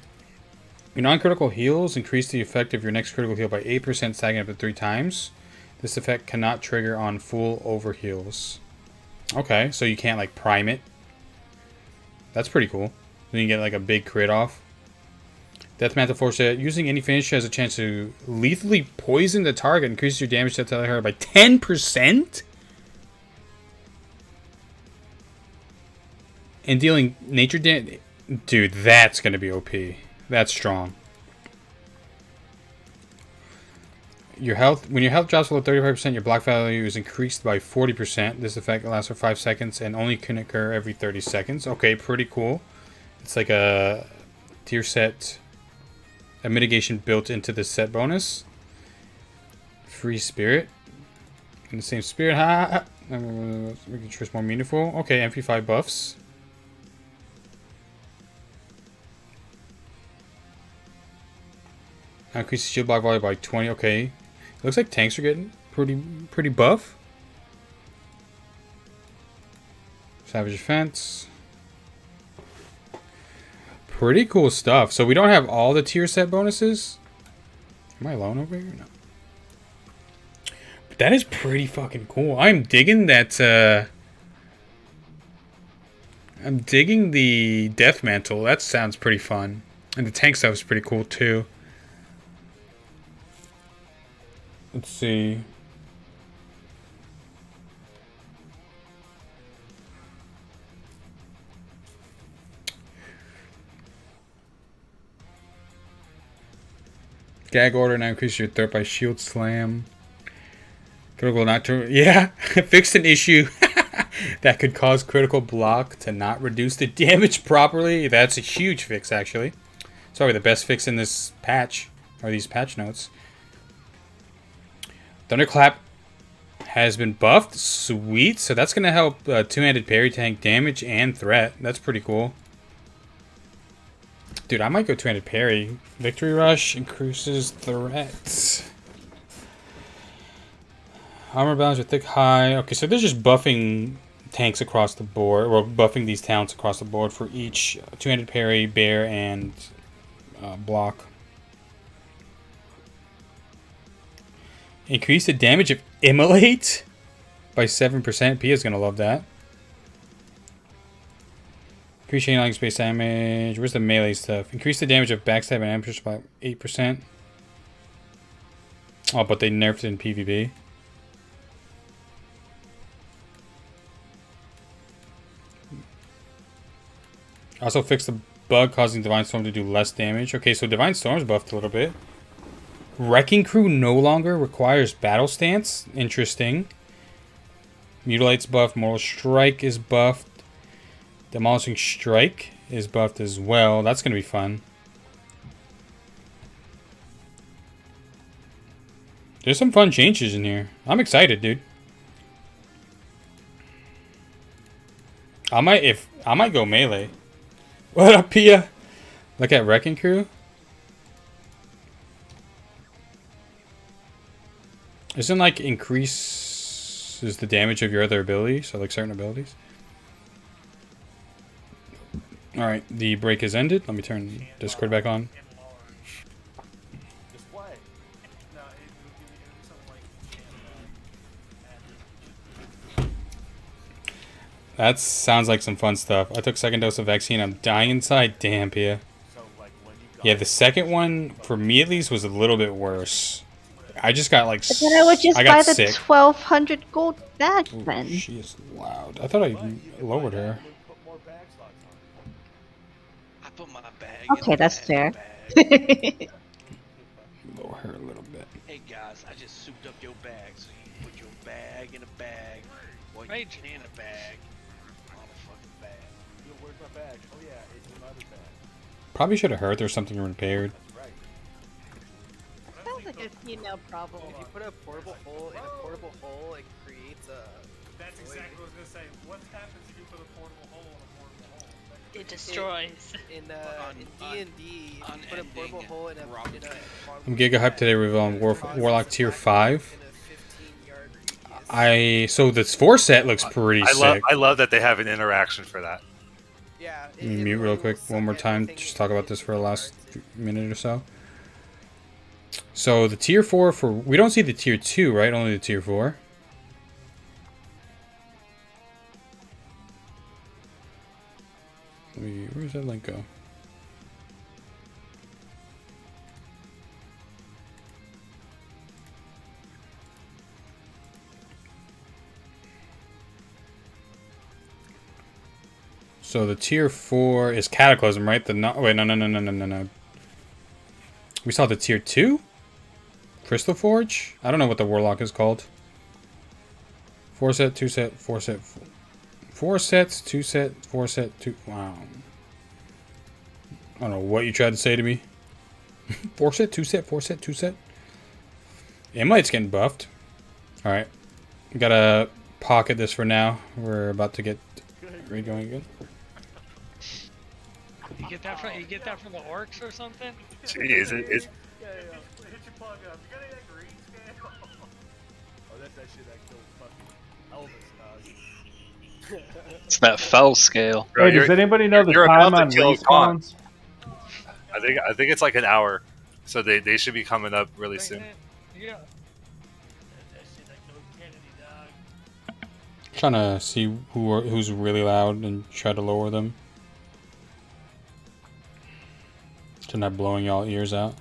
Your non-critical heals increase the effect of your next critical heal by 8%, stacking up to 3 times. This effect cannot trigger on full overheals. Okay, so you can't like prime it. That's pretty cool. Then you get like a big crit off. Death Mantle Force Set. Using any finisher has a chance to lethally poison the target. Increases your damage to the target by 10%? And dealing nature damage. Dude, that's going to be OP. That's strong. Your health, when your health drops below 35%, your block value is increased by 40%. This effect lasts for 5 seconds and only can occur every 30 seconds. Okay, pretty cool. It's like a tier set, a mitigation built into the set bonus. Free spirit. In the same spirit, making sure it's more meaningful. Okay, MP5 buffs. Increases shield block value by 20. Okay. Looks like tanks are getting pretty buff. Savage defense. Pretty cool stuff. So we don't have all the tier set bonuses. Am I alone over here? No. But that is pretty fucking cool. I'm digging that. I'm digging the death mantle. That sounds pretty fun. And the tank stuff is pretty cool too. Let's see. Gag order now increases your threat by shield slam. Critical not to. Yeah, fixed an issue that could cause critical block to not reduce the damage properly. That's a huge fix, actually. It's probably the best fix in this patch, or these patch notes. Thunderclap has been buffed. Sweet. So that's going to help two-handed parry tank damage and threat. That's pretty cool. Dude, I might go two-handed parry. Victory Rush increases threats. Armor balance with thick high. Okay, so they're just buffing tanks across the board. Or buffing these talents across the board for each two-handed parry, bear, and block. Increase the damage of Immolate by 7%. Pia's gonna love that. Increase chain lightning space damage. Where's the melee stuff? Increase the damage of backstab and ambush by 8%. Oh, but they nerfed it in PvP. Also fix the bug causing Divine Storm to do less damage. Okay, so Divine Storm's buffed a little bit. Wrecking Crew no longer requires Battle Stance. Interesting. Mutilate's buffed. Mortal Strike is buffed. Demolishing Strike is buffed as well. That's going to be fun. There's some fun changes in here. I'm excited, dude. I might go melee. What up, Pia? Look at Wrecking Crew. Isn't like increases the damage of your other abilities, so like certain abilities? Alright, the break is ended. Let me turn Discord back on. That sounds like some fun stuff. I took second dose of vaccine. I'm dying inside. Damn, Pia. Yeah, the second one, for me at least, was a little bit worse. I just got like. But then I would just I buy got the sick. 1,200 gold bag then. She is loud. I thought I lowered her. I put my bag. Okay, that's fair. Lower her a little bit. Hey guys, I just souped up your bag, so you can put your bag in a bag. Well, you Mage. in a bag. Motherfucking bag. Yo, where's my bag? Oh yeah, it's in my other bag. Probably should have heard there's something repaired. Sounds like a female problem. If you put a portable hole in a portable hole, it creates a. That's exactly what I was gonna say. What happens if you put a portable hole in a portable hole? It destroys. In D&D, if you put a portable hole in a. I'm Giga Hype today revealing Warlock Tier 5. So this 4 set looks pretty sick. I love that they have an interaction for that. Yeah. Mute real quick one more time. Just talk about this for the last minute or so. So the Tier 4 for... We don't see the Tier 2, right? Only the Tier 4. Where's that link go? So the tier 4 is Cataclysm, right? Wait, no. We saw the tier 2? Crystal Forge? I don't know what the Warlock is called. 4 set, 2 set, 4 set. 4 sets, 2 set, 4 set, 2. Wow. I don't know what you tried to say to me. 4 set, 2 set, 4 set, 2 set. Amlight's getting buffed. Alright. Gotta pocket this for now. We're about to get going again. You get that from the orcs or something? Jeez, it's Hit your plug up. You got that green scale? Oh, that's that shit that killed fucking Elvis, dog. It's that fell scale. Hey, does anybody know the you're time about on to kill Khan. respawns? I think it's like an hour, so they should be coming up really soon. Yeah. Trying to see who's really loud and try to lower them. So not blowing y'all ears out.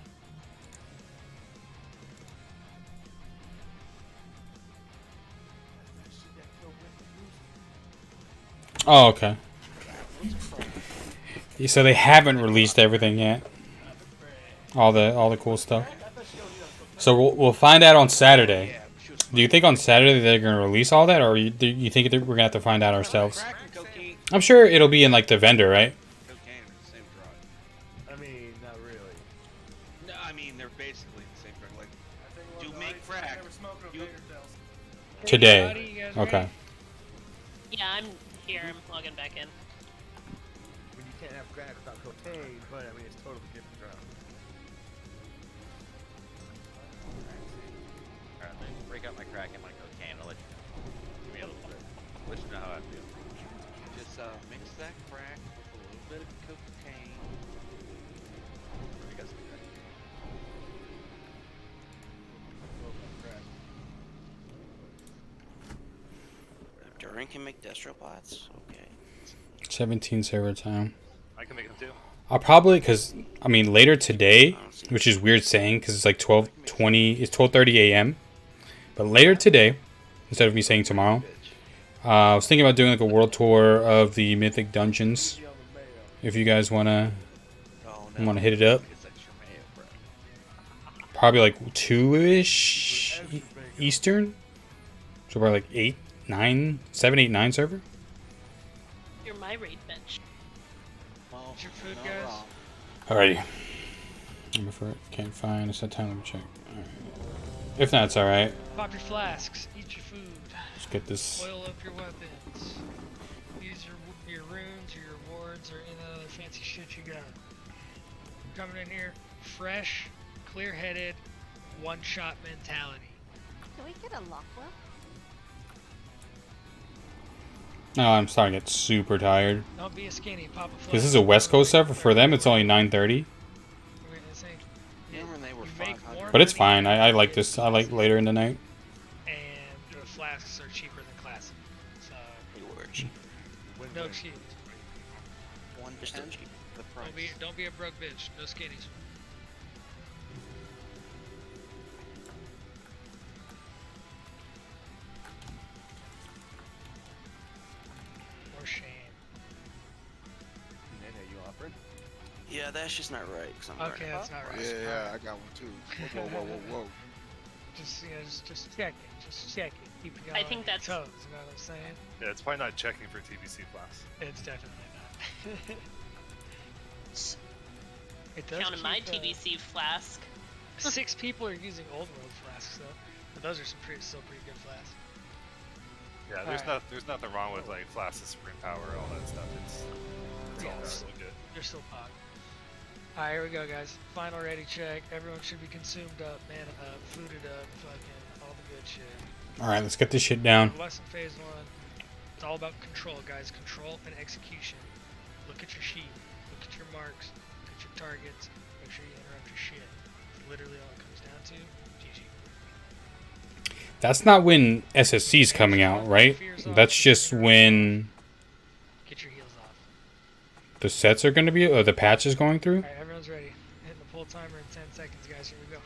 Oh, okay. So they haven't released everything yet. All the cool stuff. So we'll find out on Saturday. Do you think on Saturday they're gonna release all that, or do you think we're gonna have to find out ourselves? I'm sure it'll be in like the vendor, right? I mean, not really. No, I mean they're basically the same drug. Like, do make crack. Today. Okay. Yeah, I'm here. I'm logging back in. I mean, you can't have crack without cocaine, but I mean, it's totally different drug. Alright, let me break out my crack and my cocaine. I'll let you know. Give me a little bit. Let you know how I feel. Just mix that crack with a little bit of cocaine. You got some crack. Durin can make destropods? Okay. 17 server time. I can make them too. I'll probably, because, I mean, later today, which is weird saying, because it's like 12:30 a.m. But later today, instead of me saying tomorrow, I was thinking about doing like a world tour of the Mythic Dungeons. If you guys wanna hit it up. Probably like 2-ish Eastern. So probably like 8, 9, 7, 8, 9 server. You're my raid bench. What's your food, guys? Alrighty. Number for it. Can't find. It's that time. Let me check. Alright. If not, it's alright. Pop your flasks. Eat your food. Let's get this. Oil up your weapons. Use your runes or your wards or any other fancy shit you got. Coming in here fresh, clear-headed, one-shot mentality. Can we get a Lockwell? No, I'm starting to get super tired. Don't be a skinny. Pop a flask. This is a West Coast server. For them, it's only 9:30. But it's fine. I like this. I like later in the night. And the flasks are cheaper than classic. So no excuse. 1/10 the price. Don't be a broke bitch. No skinnies. For shame. Nene, you offering? Yeah, that's just not right. Okay, that's not right. Yeah, I got one too. Whoa. Just check it. Just check it. Keep it I on think your that's- toes. You know what I'm saying? Yeah, it's probably not checking for TBC flasks. It's definitely not. It does Counting my keep, TBC flask. 6 people are using old world flasks though, but those are still pretty good flasks. Yeah, there's nothing wrong with like flasks of supreme power, all that stuff. It's all still good. They're still pog. Alright, here we go, guys. Final ready check. Everyone should be consumed up, mana up, fooded up, fucking all the good shit. All right, let's get this shit down. Lesson phase 1. It's all about control, guys. Control and execution. Look at your sheet. Look at your marks. Look at your targets. Make sure you interrupt your shit. That's literally all it comes down to. GG. That's not when SSC's coming out, right? That's just when Get your heels off. the sets are going to be, or the patch is going through. Alright, everyone's ready. Hitting the pull timer in 10 seconds, guys. Here we go.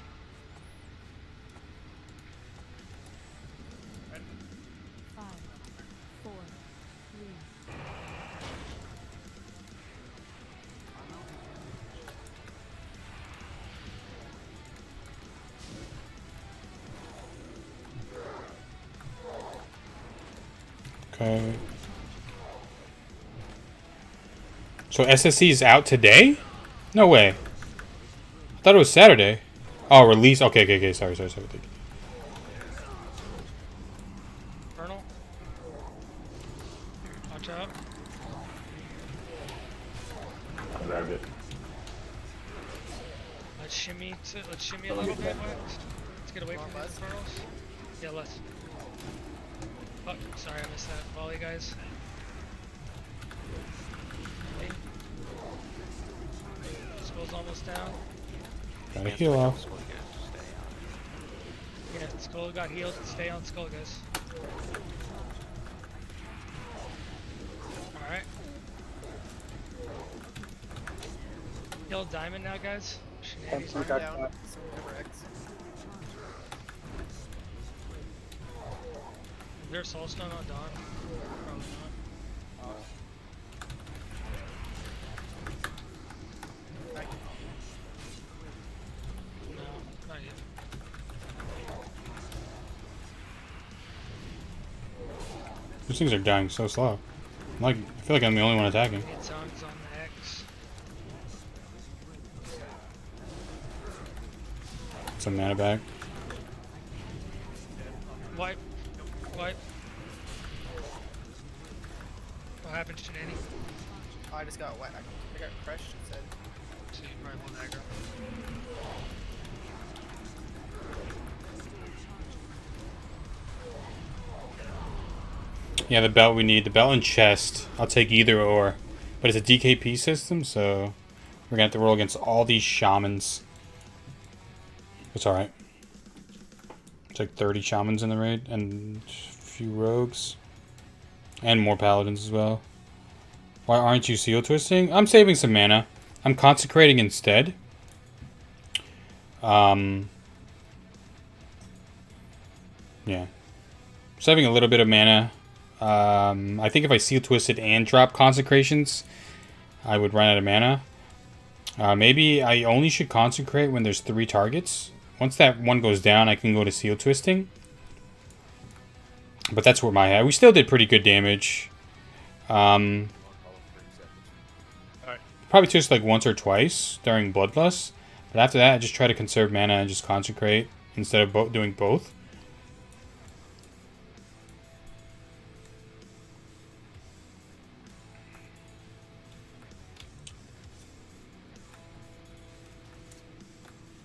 Okay. So SSC is out today? No way. I thought it was Saturday. Oh, release. Okay, okay, okay. Sorry. Thank you. Colonel. Watch out. I grabbed it. Let's shimmy a little bit. Let's get away from these infernals. Yeah, let's. Oh, sorry, I missed that volley, guys. Okay. Skull's almost down. Gotta heal off. Yeah, Skull got healed. Stay on Skull, guys. Alright. Heal Diamond now, guys. Shenanigans Down. down. Is there a Soulstone on Dawn? Probably not. No, not yet. These things are dying so slow. I feel like I'm the only one attacking. It's on the X. Some mana back. Wipe. What happened to Shenani? I just got wet. I got crushed instead. So you probably won aggro. Yeah, the belt we need. The belt and chest. I'll take either or. But it's a DKP system, so we're gonna have to roll against all these shamans. It's alright. It's like 30 shamans in the raid and a few rogues. And more paladins as well. Why aren't you seal twisting? I'm saving some mana. I'm consecrating instead. Yeah. Saving a little bit of mana. I think if I seal twisted and drop consecrations, I would run out of mana. Maybe I only should consecrate when there's 3 targets. Once that one goes down, I can go to seal twisting. But that's where my head. We still did pretty good damage. Probably twist like once or twice during Bloodlust. But after that, I just try to conserve mana and just consecrate instead of doing both.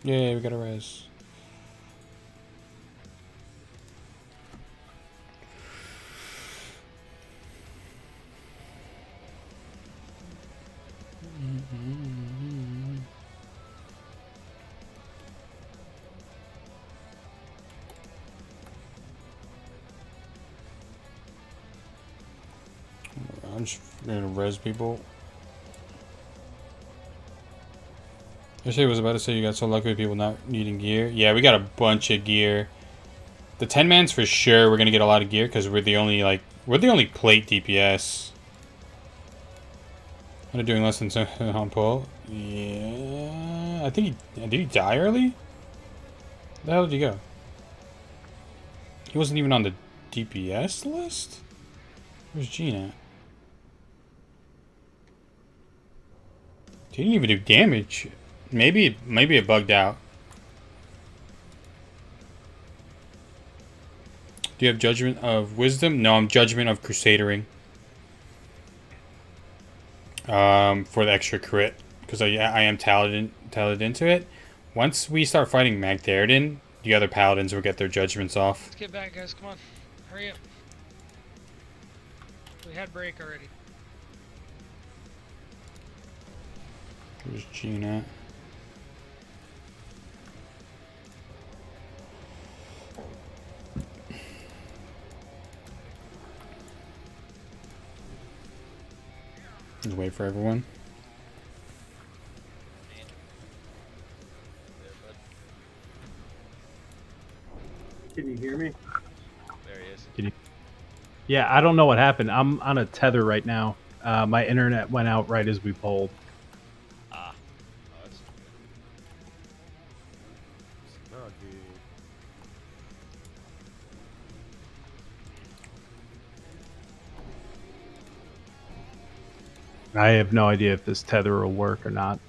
Yeah, we got a res. I'm just gonna res people. I was about to say you got so lucky with people not needing gear. Yeah, we got a bunch of gear. The 10-mans for sure. We're gonna get a lot of gear because we're the only plate DPS. What are doing less than 7 on pull? Yeah, I think did he die early? Where the hell did he go? He wasn't even on the DPS list. Where's Gene at? He didn't even do damage. Maybe it bugged out. Do you have Judgment of Wisdom? No, I'm Judgment of Crusadering. For the extra crit. Because I am talented into it. Once we start fighting Magtheridon, the other paladins will get their judgments off. Let's get back, guys. Come on. Hurry up. We had break already. Where's Gene at? Just wait for everyone. Can you hear me? There he is. Can you? Yeah, I don't know what happened. I'm on a tether right now. My internet went out right as we pulled. Ah. Oh, that's good. Oh, dude. I have no idea if this tether will work or not.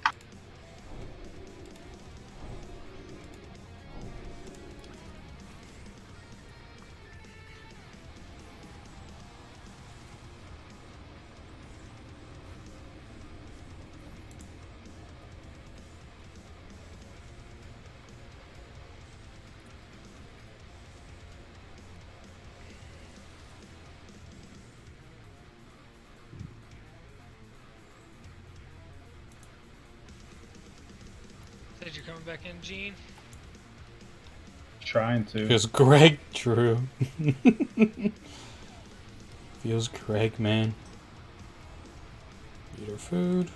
Said you're coming back in, Gene. Trying to. Feels Greg, Drew. Feels Greg, man. Eat our food.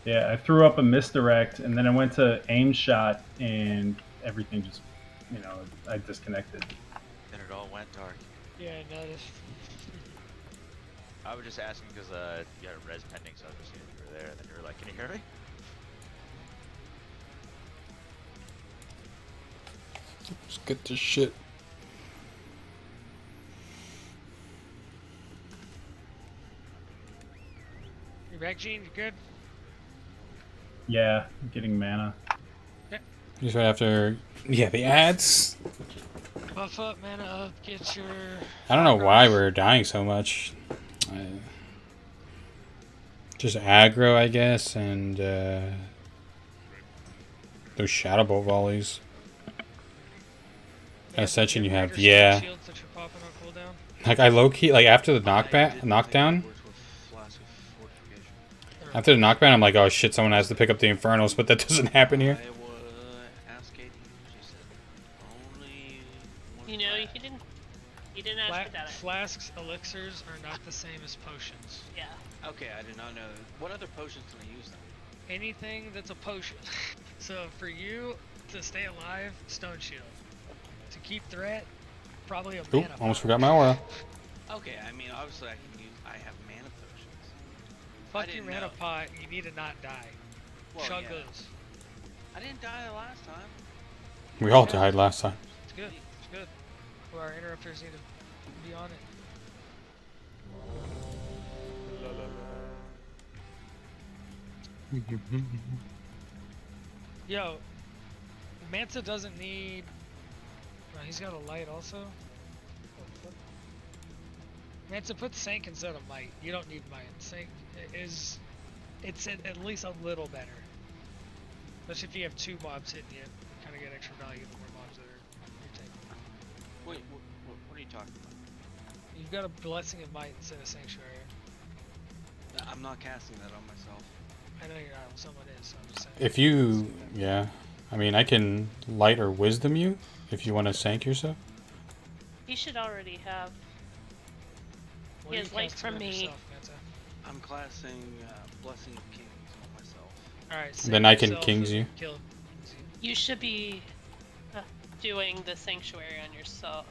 Yeah, I threw up a misdirect, and then I went to aim shot, and everything just, I disconnected. Then it all went dark. Yeah, I noticed. I was just asking because you had a res pending, so I was just seeing if you were there, and then you were like, "Can you hear me?" Let's get this shit. You back, Gene? You good? Yeah, getting mana. Just right after, yeah, the ads. Buff up, mana up, get your... I don't know why we're dying so much. Just aggro, I guess, and those shadow bolt volleys. Ascension you have, yeah. Like I low key, like after the knockdown. After the knockdown, I'm like, oh shit, someone has to pick up the Infernals, but that doesn't happen here. You know, he didn't ask for that. Flasks, elixirs are not the same as potions. Yeah. Okay, I did not know. What other potions can I use then? Anything that's a potion. So for you to stay alive, Stone Shield. To keep threat, probably a Oop, mana almost pot. forgot my aura. Okay, I mean, obviously I have mana potions. Fuck your mana pot, you need to not die. Well, Chug yeah. those. I didn't die the last time. We all died last time. It's good, it's good. Well, our interrupters need to be on it. Yo, Manta doesn't need... Oh, he's got a light also? Manta, put Sank instead of Might. You don't need Might. Sank is... It's at least a little better. Especially if you have two mobs hitting you. Kind of get extra value the more mobs that you're taking. Wait, what are you talking about? You've got a Blessing of Might instead of Sanctuary. I'm not casting that on myself. I know you're not, someone is, so I'm just saying. If you, yeah, I mean, I can light or wisdom you if you want to sank yourself. He should already have. What He are has you light casting from on me. yourself, Manta? I'm classing Blessing of Kings on myself. Alright, Then I can kings you. You should be doing the sanctuary on yourself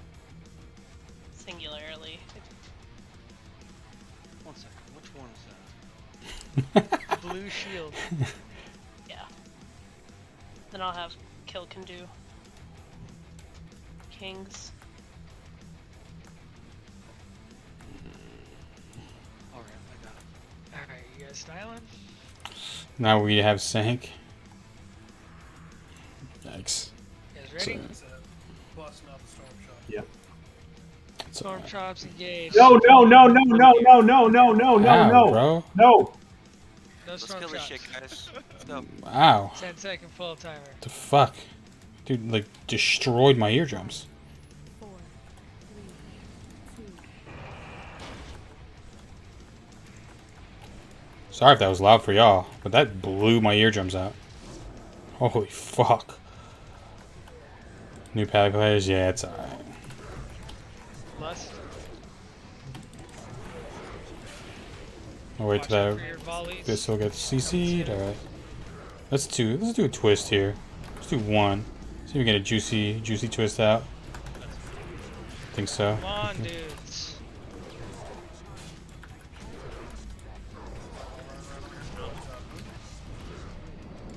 singularly. 1 second, which one is that? Blue shield. Yeah. Then I'll have kill can do kings. Alright, I got it. Alright, you guys styling? Now we have sank. Yikes. You guys ready? Busting out the storm shot. Yep. Storm chops engaged. No, no, no, no, no, no, no, no, no, no, Ow, no, bro. no. No Let's storm kill this chops. shit, guys. Let's go. Wow. 10-second full timer. The fuck? Dude, like, destroyed my eardrums. 4, 3, 2. Sorry if that was loud for y'all, but that blew my eardrums out. Holy fuck. New pad players? Yeah, it's alright. Lust. I'll wait till Watch out that for your volleys. this will get CC'd. Alright. Let's do a twist here. Let's do one. See if we get a juicy twist out. Think so. Come on, dudes.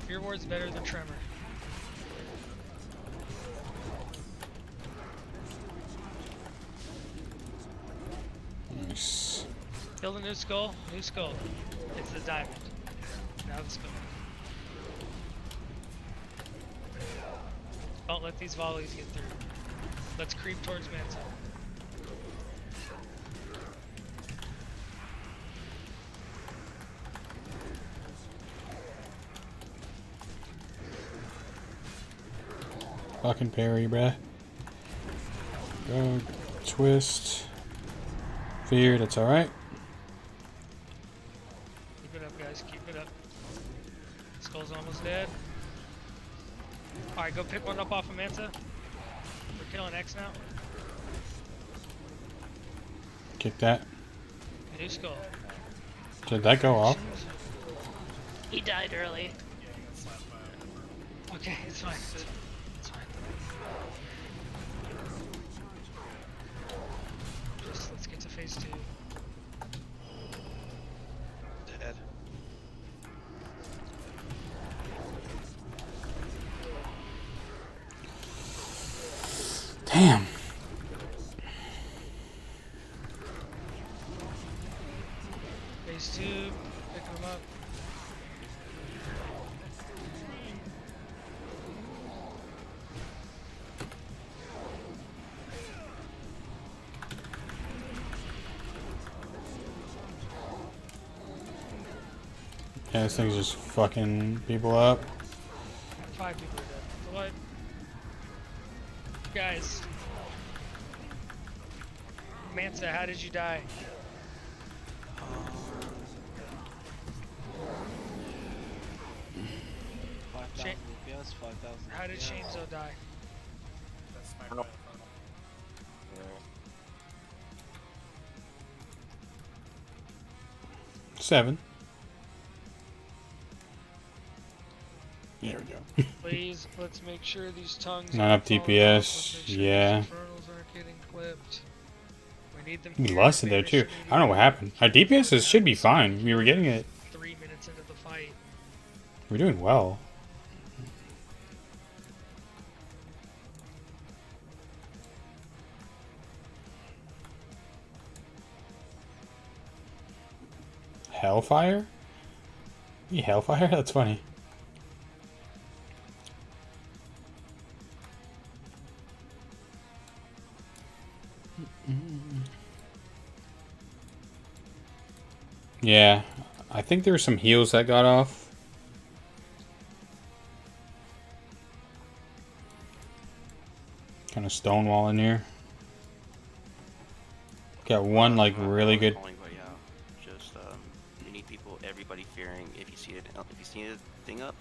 Fear Ward's better than Tremor. Kill the new skull. New skull. It's the diamond. Now the skull. Don't let these volleys get through. Let's creep towards Mansa. Fucking parry, bruh. Go, twist. Fear, that's alright. Keep it up, guys. Keep it up. Skull's almost dead. Alright, go pick one up off of Mansa. We're killing X now. Kick that. New skull. Did that go off? He died early. Okay, it's fine. It's fine. Just let's get to phase 2. Dead. Damn. Phase 2, picking them up. Yeah, this thing's just fucking people up. 5 people are dead. What? Guys. Mansa, how did you die? 5,000 DPS, 5,000. How did Shamzo die? That's my I don't know. bad. 7. There we go. Please, let's make sure these tongues Not aren't up falling off. Let's DPS, make sure yeah. these infernals aren't getting clipped. We need them We here. lost it there too. I don't know what happened. Our DPS should be fine. We were getting it. 3 minutes into the fight. We're doing well. Hellfire? You Hellfire? That's funny. Yeah, I think there were some heals that got off. Kind of stonewall in here. Got one like really good. Just you need people, everybody fearing. If you see it, if you see a thing up,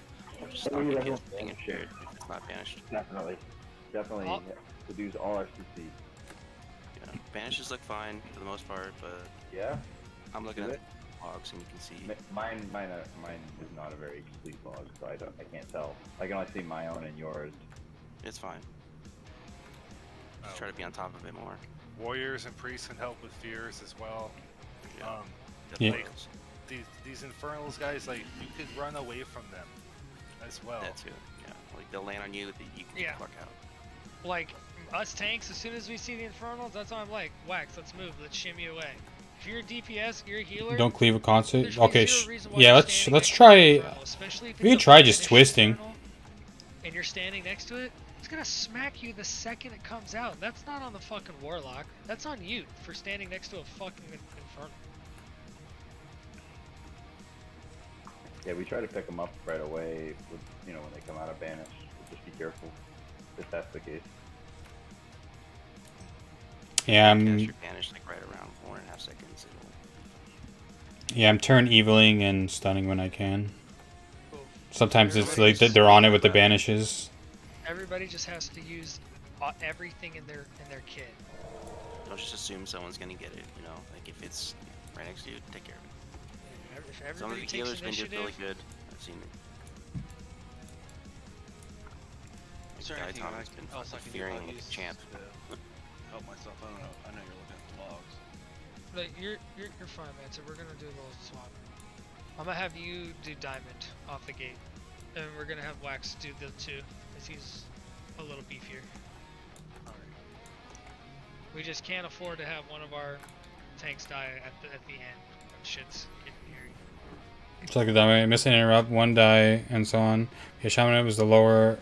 just stop it. Get the thing and share it if it's not banished. Definitely. Definitely reduce all RCC. Yeah, banishes look fine for the most part, but Yeah? I'm looking Do at it? the logs and you can see. Mine is not a very complete log, so I can't tell. I can only see my own and yours. It's fine. Just try to be on top of it more. Warriors and priests can help with fears as well. Yeah. Like, these infernals guys, like you could run away from them as well. That too. Yeah, like they'll land on you, that you can Yeah. fuck out. Like, us tanks, as soon as we see the infernals, that's why I'm like, Wax, let's move, let's shimmy away. If you're a DPS, you're a healer. Don't cleave a concert. there's Okay, zero reason why yeah. you're Let's standing try. next to the infernal, especially if We it's could a try just banished twisting. infernal, and you're standing next to it, it's gonna smack you the second it comes out. That's not on the fucking warlock. That's on you for standing next to a fucking infernal. Yeah, we try to pick them up right away, with, when they come out of banish. Just be careful if that's the case. Yeah, Cast I'm. your banish like right around 4.5 seconds. Yeah, I'm turn eviling and stunning when I can. Sometimes it's like they're on it with the banishes. Everybody just has to use everything in their kit. Don't just assume someone's gonna get it. You know, like if it's right next to you, take care of it. If Some of everybody the takes healers been doing really initiative, good. I've seen it. Is there Guy anything Thomas been else I can do fearing about like a these champ. to help myself? I don't know. I know you're looking at the logs. like, you're fine, man. So we're gonna do a little swap. I'm gonna have you do diamond off the gate, and we're gonna have Wax do the 2, cause he's a little beefier. We just can't afford to have one of our tanks die at the end. when shit's getting hairy. It's like that way. Miss and interrupt, one die, and so on. Yeah, Shaman is the lower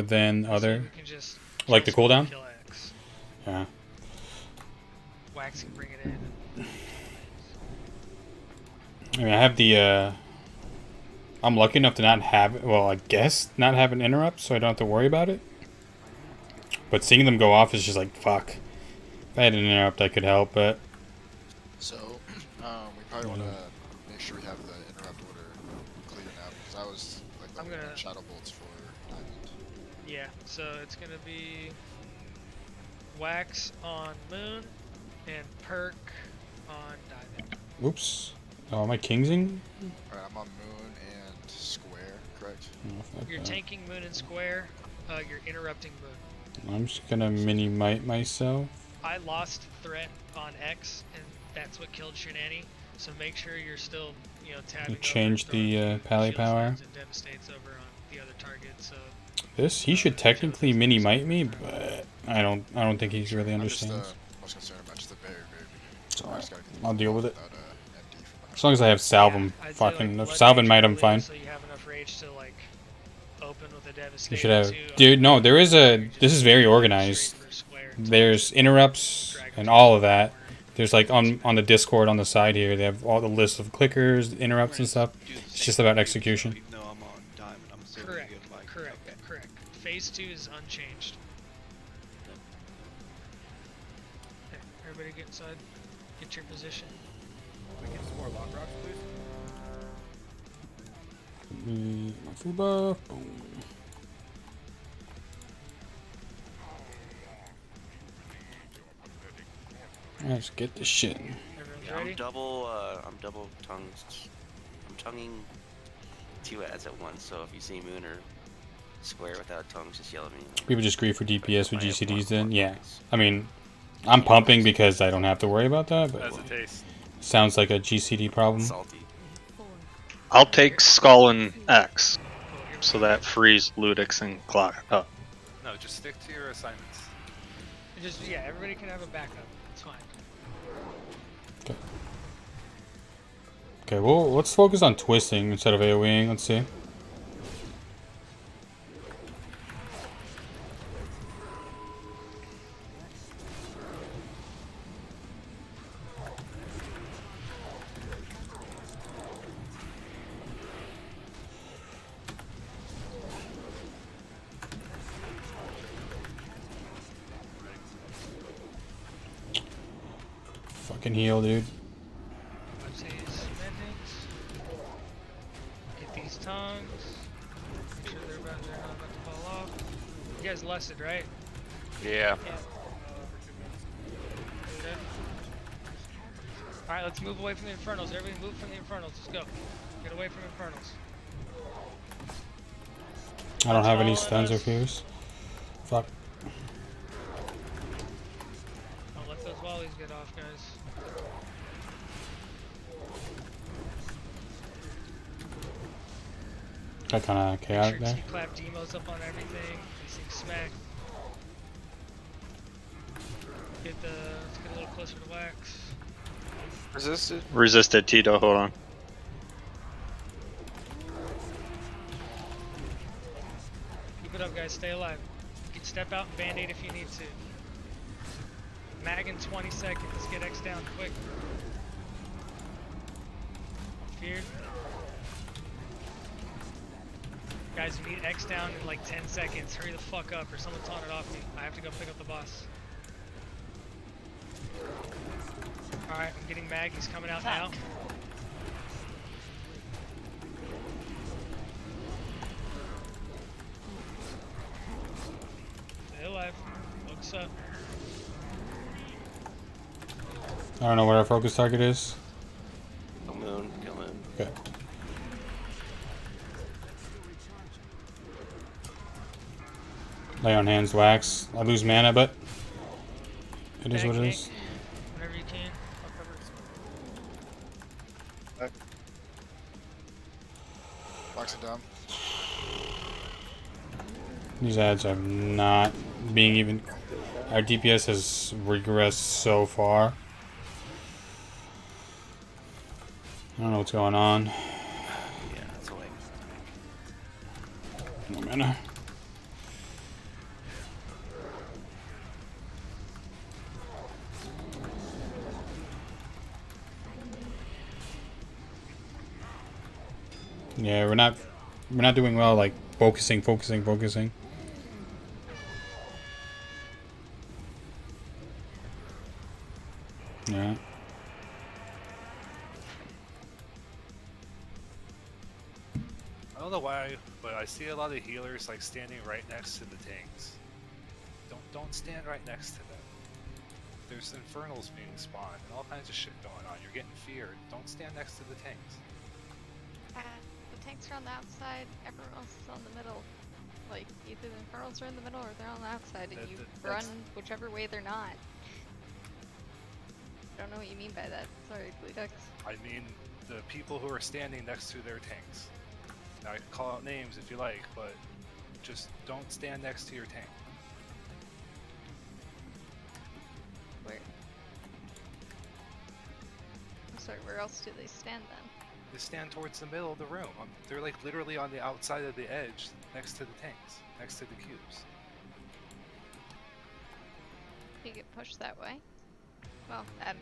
than other. We can just Like the kill cooldown? Kill X. Yeah. Wax can bring it in. I mean, I have the, I'm lucky enough to not have, well, I guess not have an interrupt, so I don't have to worry about it. But seeing them go off is just like, fuck. If I had an interrupt, I could help, but... So, we probably want to make sure we have the interrupt order clear now, because I was, like, I'm gonna... Shadow Bolts for Diamond. Yeah, so it's gonna be... Wax on Moon, and Perk on Diamond. Oops. Oh, am I kingsing? Alright, I'm on Moon and Square, correct? Oh, You're tanking Moon and Square, you're interrupting Moon. I'm just gonna mini-mite myself. I lost threat on X, and that's what killed Shenani. So make sure you're still, you know, tabbing. Change the pally power. And devastates over on the other target. So He should technically mini-mite me, but I don't think he really understands. I'm just most concerned about just the very beginning. So I'll deal with it. As long as I have salve him, fucking if salve and might, I'm fine. So you have enough rage to like open with a devastate. You should have, dude. No, there is a. This is very organized. There's interrupts and all of that. There's like on the Discord on the side here. They have all the lists of clickers, interrupts, and stuff. It's just about execution. Correct. Phase 2 is unchanged. Okay, everybody get inside. Get your position. We get some more lock rocks, please. My food buff. Boom. Let's get this shit. Yeah, I'm double tongues. I'm tonguing 2 ads at once, so if you see Moon or Square without tongues, just yell at me. People just grieve for DPS with GCDs then? Yeah. I mean, I'm pumping because I don't have to worry about that, but As a taste. Sounds like a GCD problem. Salty. I'll take Skull and X, so that frees Ludix and Clock up. No, just stick to your assignments. Just yeah, everybody can have a backup. It's fine. Okay, well, let's focus on twisting instead of AoEing. Let's see. Fucking heal, dude. Get these tongues. Make sure they're not about to fall off. You guys lusted, right? Yeah. Good. Alright, let's move away from the Infernals. Everybody move from the Infernals. Let's go. Get away from Infernals. I don't have any stuns or fears. Fuck. Don't let those volleys get off, guys. Got kind of chaotic Make sure there. T-clap demos up on everything. These things smack. Let's get a little closer to Wax. Resisted? Resisted, Tito, hold on. Keep it up, guys. Stay alive. You can step out and band-aid if you need to. Mag in 20 seconds. Let's get X down quick. Feared. Guys, we need X down in like 10 seconds. Hurry the fuck up or someone taunt it off me. I have to go pick up the boss. Alright, I'm getting Mag. He's coming out now. Stay alive. Focus up. I don't know what our focus target is. Kill Moon. Okay. Lay on hands, Wax. I lose mana, but it is what it is. Whenever you can. I'll cover. Box it down. These ads are not being even. Our DPS has regressed so far. don't know what's going on. Yeah, that's all No mana. Yeah, we're not doing well. Like focusing. Yeah. I don't know why, but I see a lot of healers like standing right next to the tanks. Don't stand right next to them. There's infernals being spawned and all kinds of shit going on. You're getting feared. Don't stand next to the tanks. The tanks are on the outside, everyone else is on the middle. Like, either the infernals are in the middle or they're on the outside, and you run whichever way they're not. I don't know what you mean by that. Sorry, Glutex. I mean the people who are standing next to their tanks. Now I can call out names if you like, but just don't stand next to your tank. Where? I'm sorry, where else do they stand then? They stand towards the middle of the room. They're like literally on the outside of the edge, next to the tanks, next to the cubes. You get pushed that way? Well, I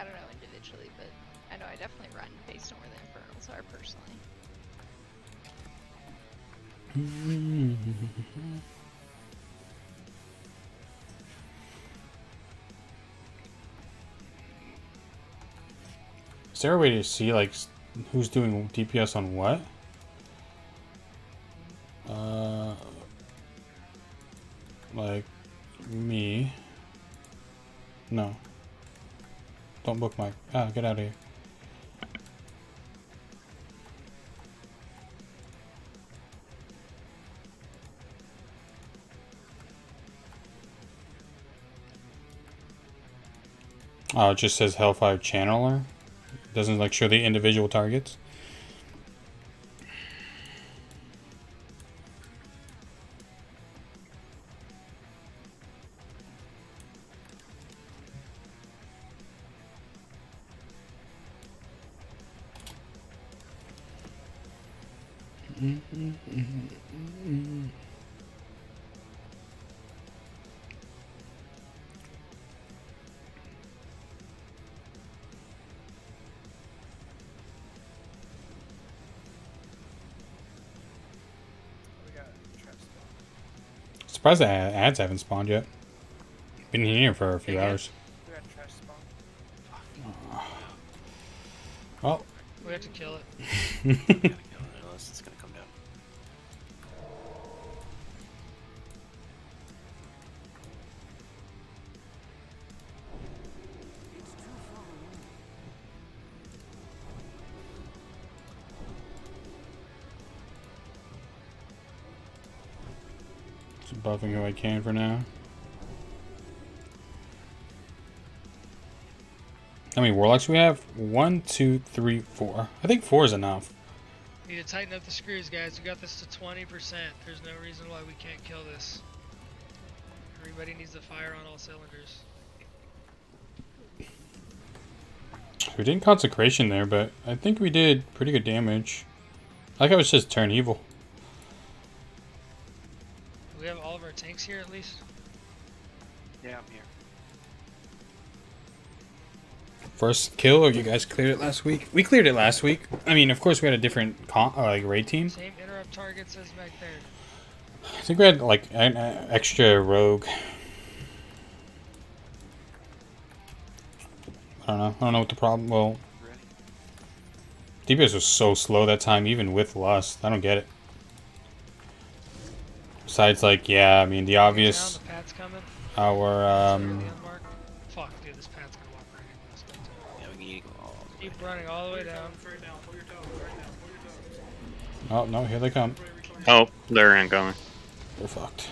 don't know individually, but I know I definitely run based on where the infernals are personally. Is there a way to see like who's doing DPS on what? Like me. No. Don't bookmark. Ah, get out of here. Oh, it just says Hellfire Channeler. It doesn't like show the individual targets. Surprised the ads haven't spawned yet. Been here for a few hours. Well, We have to kill it. It's gonna come down. just buffing who I can for now. How many warlocks do we have? 1, 2, 3, 4. I think 4 is enough. Need to tighten up the screws, guys. We got this to 20%. There's no reason why we can't kill this. Everybody needs to fire on all cylinders. We did consecration there, but I think we did pretty good damage. I like how it's just turn evil. Do we have all of our tanks here at least? Yeah, I'm here. First kill, or you guys cleared it last week? We cleared it last week. I mean, of course, we had a different like raid team. Same interrupt targets as back there. I think we had like an extra rogue. I don't know what the problem. Well, DPS was so slow that time, even with Lust. I don't get it. Besides, like, yeah, I mean, the obvious. Down, the pat's coming. Our Fuck, dude, this pat's gonna walk right into us. Yeah, we need to go all the way. Keep running all the way down. Oh no, here they come. Oh, they're incoming. We're fucked.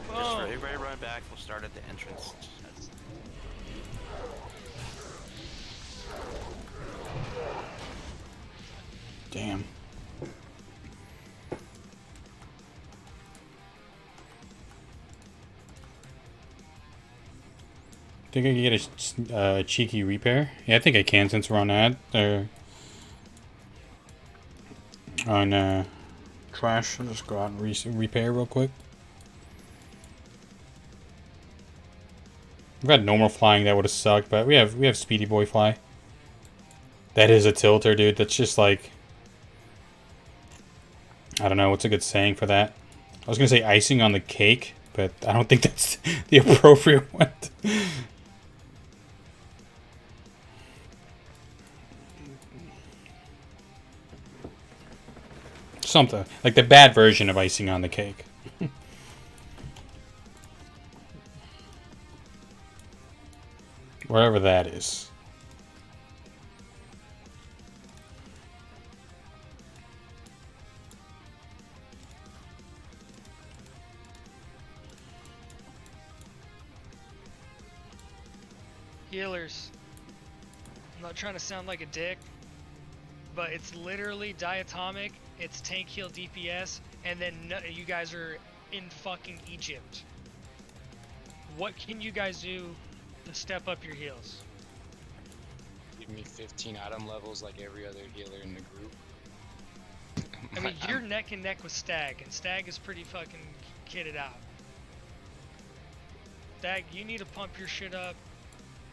Just everybody run back. We'll start at the entrance. Damn. Think I can get a cheeky repair? Yeah, I think I can since we're on ad. Or on Clash. I'll just go out and repair real quick. If we had normal flying, that would have sucked, but we have Speedy Boy fly. That is a tilter, dude. That's just like, I don't know, what's a good saying for that? I was gonna say icing on the cake, but I don't think that's the appropriate one. Something like the bad version of icing on the cake. Whatever that is. Healers. I'm not trying to sound like a dick, but it's literally diatomic, it's tank heal DPS, and then you guys are in fucking Egypt. What can you guys do to step up your heals? Give me 15 item levels like every other healer in the group. I mean, you're neck and neck with Stag, and Stag is pretty fucking kitted out. Stag, you need to pump your shit up.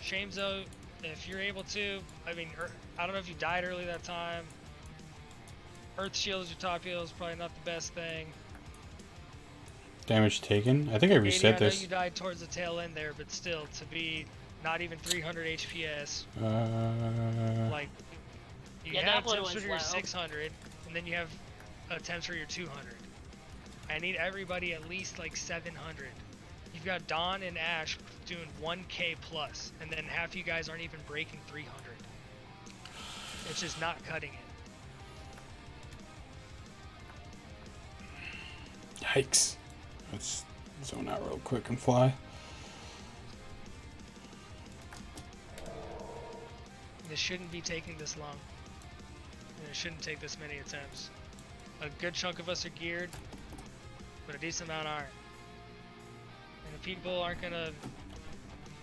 Shamezo, if you're able to, I mean, I don't know if you died early that time. Earth Shield is your top heal, is probably not the best thing. Damage taken? I think I reset I know this. you died towards the tail end there, but still, to be not even 300 HPS. Like, you have attempts where you're 600, and then you have attempts where you're 200. I need everybody at least like 700. You've got Dawn and Ash doing 1k plus, and then half you guys aren't even breaking 300. It's just not cutting it. Yikes. Let's zone out real quick and fly. This shouldn't be taking this long. And it shouldn't take this many attempts. A good chunk of us are geared, but a decent amount aren't. And if people aren't gonna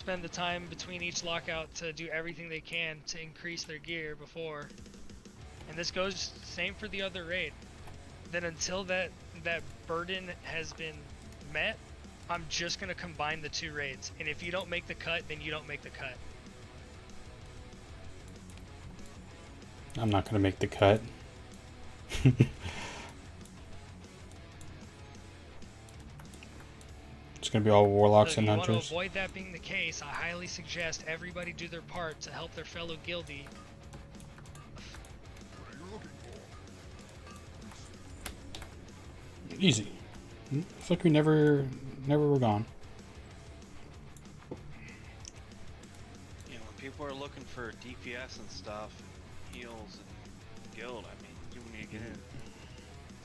spend the time between each lockout to do everything they can to increase their gear before, and this goes same for the other raid, then until that burden has been met, I'm just gonna combine the two raids. And if you don't make the cut, then you don't make the cut. I'm not gonna make the cut. It's gonna be all warlocks and hunters. If you want to avoid that being the case, I highly suggest everybody do their part to help their fellow guildie. Easy. It's like we never were gone. You know, when people are looking for DPS and stuff, heals and guild, I mean, you need to get in.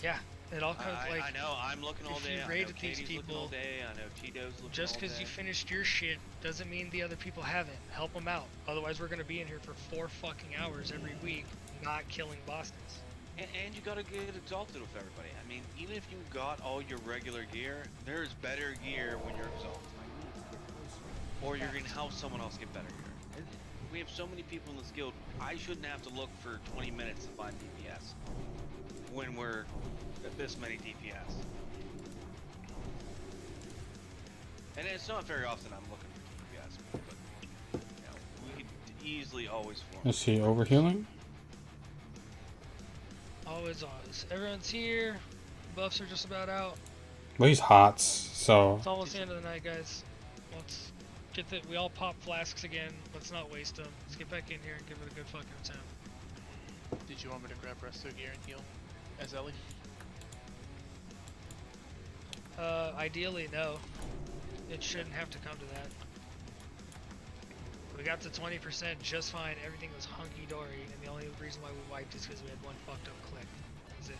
Yeah, it all comes like. I know. I'm looking all if day. you I know raided Katie's these looking people, all day. I know Tito's looking just all because you day. finished your shit doesn't mean the other people haven't. Help them out. Otherwise, we're gonna be in here for 4 fucking hours every week, not killing bosses. And you gotta get exalted with everybody. I mean, even if you got all your regular gear, there's better gear when you're exalted. Or you're gonna help someone else get better gear. We have so many people in this guild, I shouldn't have to look for 20 minutes to find DPS. When we're at this many DPS. And it's not very often I'm looking for DPS, but you know, we could easily always form. Let's see, overhealing. Always. Everyone's here. Buffs are just about out. Well, he's HOTS, so. It's almost the end of the night, guys. Let's get the. We all pop flasks again. Let's not waste them. Let's get back in here and give it a good fucking attempt. Did you want me to grab resto gear and heal as Ellie? Ideally, no. It shouldn't have to come to that. We got to 20% just fine. Everything was hunky-dory, and the only reason why we wiped is because we had one fucked up click. That's it.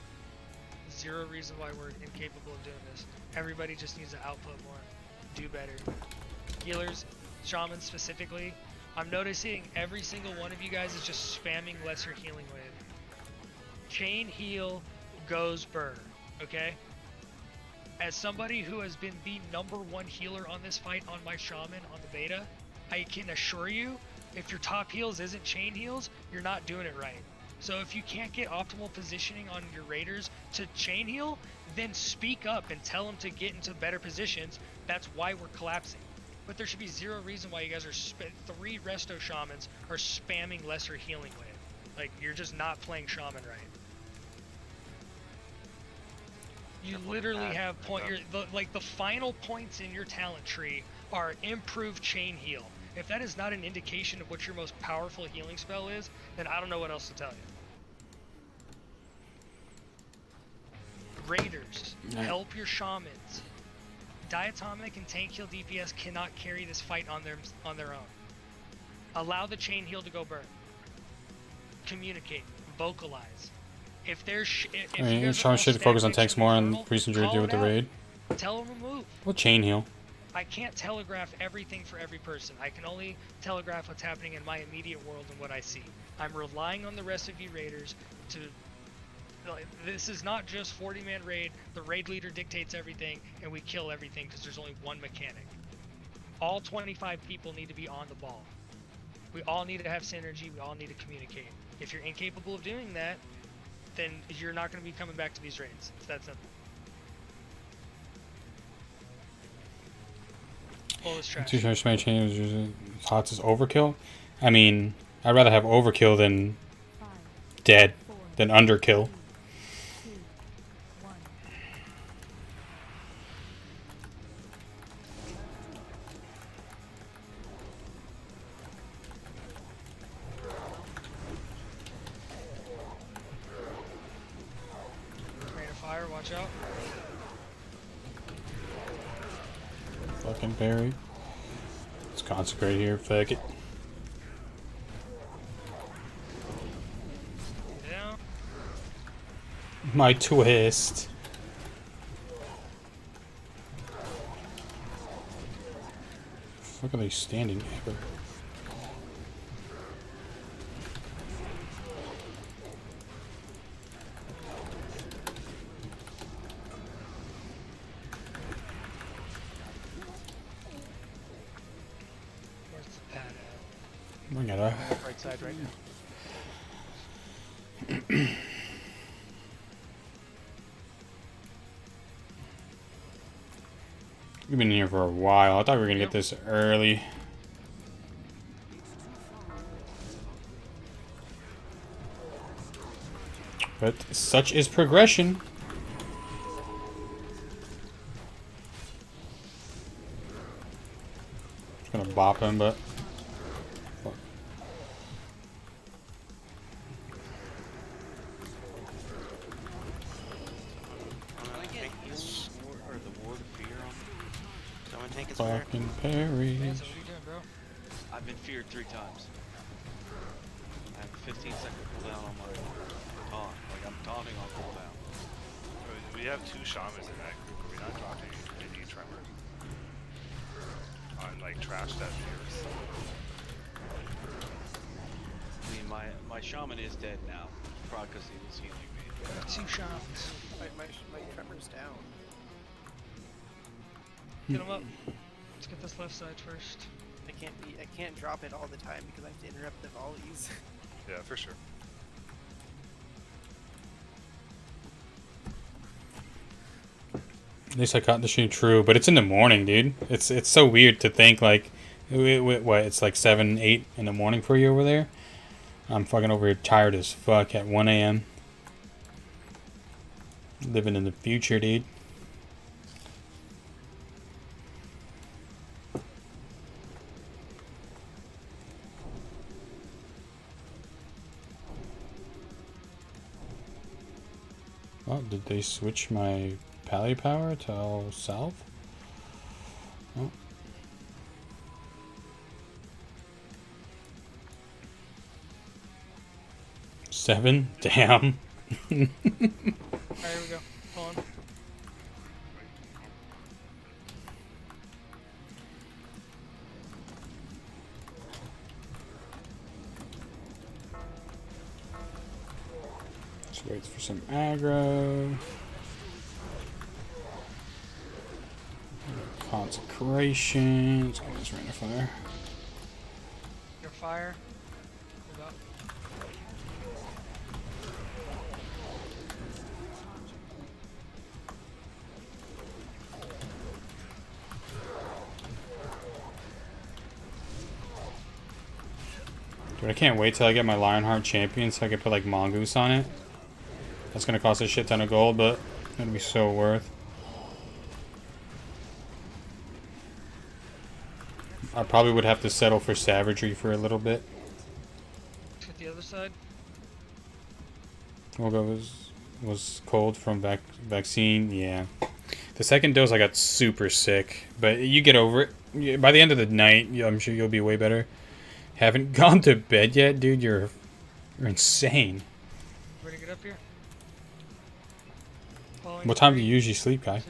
Zero reason why we're incapable of doing this. Everybody just needs to output more, do better. Healers, shamans specifically, I'm noticing every single one of you guys is just spamming lesser healing wave. Chain heal goes burr, okay? As somebody who has been the #1 healer on this fight on my shaman on the beta, I can assure you, if your top heals isn't chain heals, you're not doing it right. So if you can't get optimal positioning on your raiders to chain heal, then speak up and tell them to get into better positions. That's why we're collapsing. But there should be zero reason why you guys are 3 resto shamans are spamming lesser healing wave. Like, you're just not playing shaman right. You literally have the final points in your talent tree are improved chain heal. If that is not an indication of what your most powerful healing spell is, then I don't know what else to tell you. Raiders, help your shamans. Diatomic and tank heal DPS cannot carry this fight on their own. Allow the chain heal to go burn. Communicate, vocalize. If there's Sean should focus on tanks more and increase injury to deal with the raid. Tell them to move. What chain heal? I can't telegraph everything for every person. I can only telegraph what's happening in my immediate world and what I see. I'm relying on the rest of you raiders to... This is not just 40-man raid. The raid leader dictates everything, and we kill everything because there's only one mechanic. All 25 people need to be on the ball. We all need to have synergy. We all need to communicate. If you're incapable of doing that, then you're not going to be coming back to these raids. It's that simple. Pull this trash. Too much my chain thoughts is overkill. I mean, I'd rather have overkill than dead than underkill. Watch out. Fucking parry. Let's consecrate here, fuck it. Yeah. My twist. Fuck are they standing ever? Right side right now. We've been here for a while. I thought we were gonna get this early. But such is progression. Just gonna bop him, but fucking parries. Vance, what are you doing, bro? I've been feared 3 times. I have a 15-second cooldown on my taunt. Like, I'm taunting on cooldown. We have 2 shamans in that group. Are we not dropping any tremor? On, like, trash that fears. I mean, my shaman is dead now. Probably because he was healing me. 2 shamans. My tremor's down. Get him up. Let's get this left side first. I can't drop it all the time because I have to interrupt the volleys. Yeah, for sure. At least I caught the stream true, but it's in the morning, dude. It's so weird to think like, what? It's like 7, 8 in the morning for you over there. I'm fucking over here tired as fuck at 1 a.m. Living in the future, dude. Oh, did they switch my pally power to all south? Oh. Seven? Damn. Alright, here we go. Hold on. Just waits for some aggro. Consecration. Let's get this rain of fire. fire. Hold up. Dude, I can't wait till I get my Lionheart champion so I can put like Mongoose on it. That's gonna cost a shit ton of gold, but it'll be so worth. I probably would have to settle for savagery for a little bit. Let's get the other side. Olga was cold from vaccine. Yeah, the second dose I got super sick, but you get over it. By the end of the night, I'm sure you'll be way better. Haven't gone to bed yet, dude. You're insane. Ready to get up here? What time do you usually sleep, guy?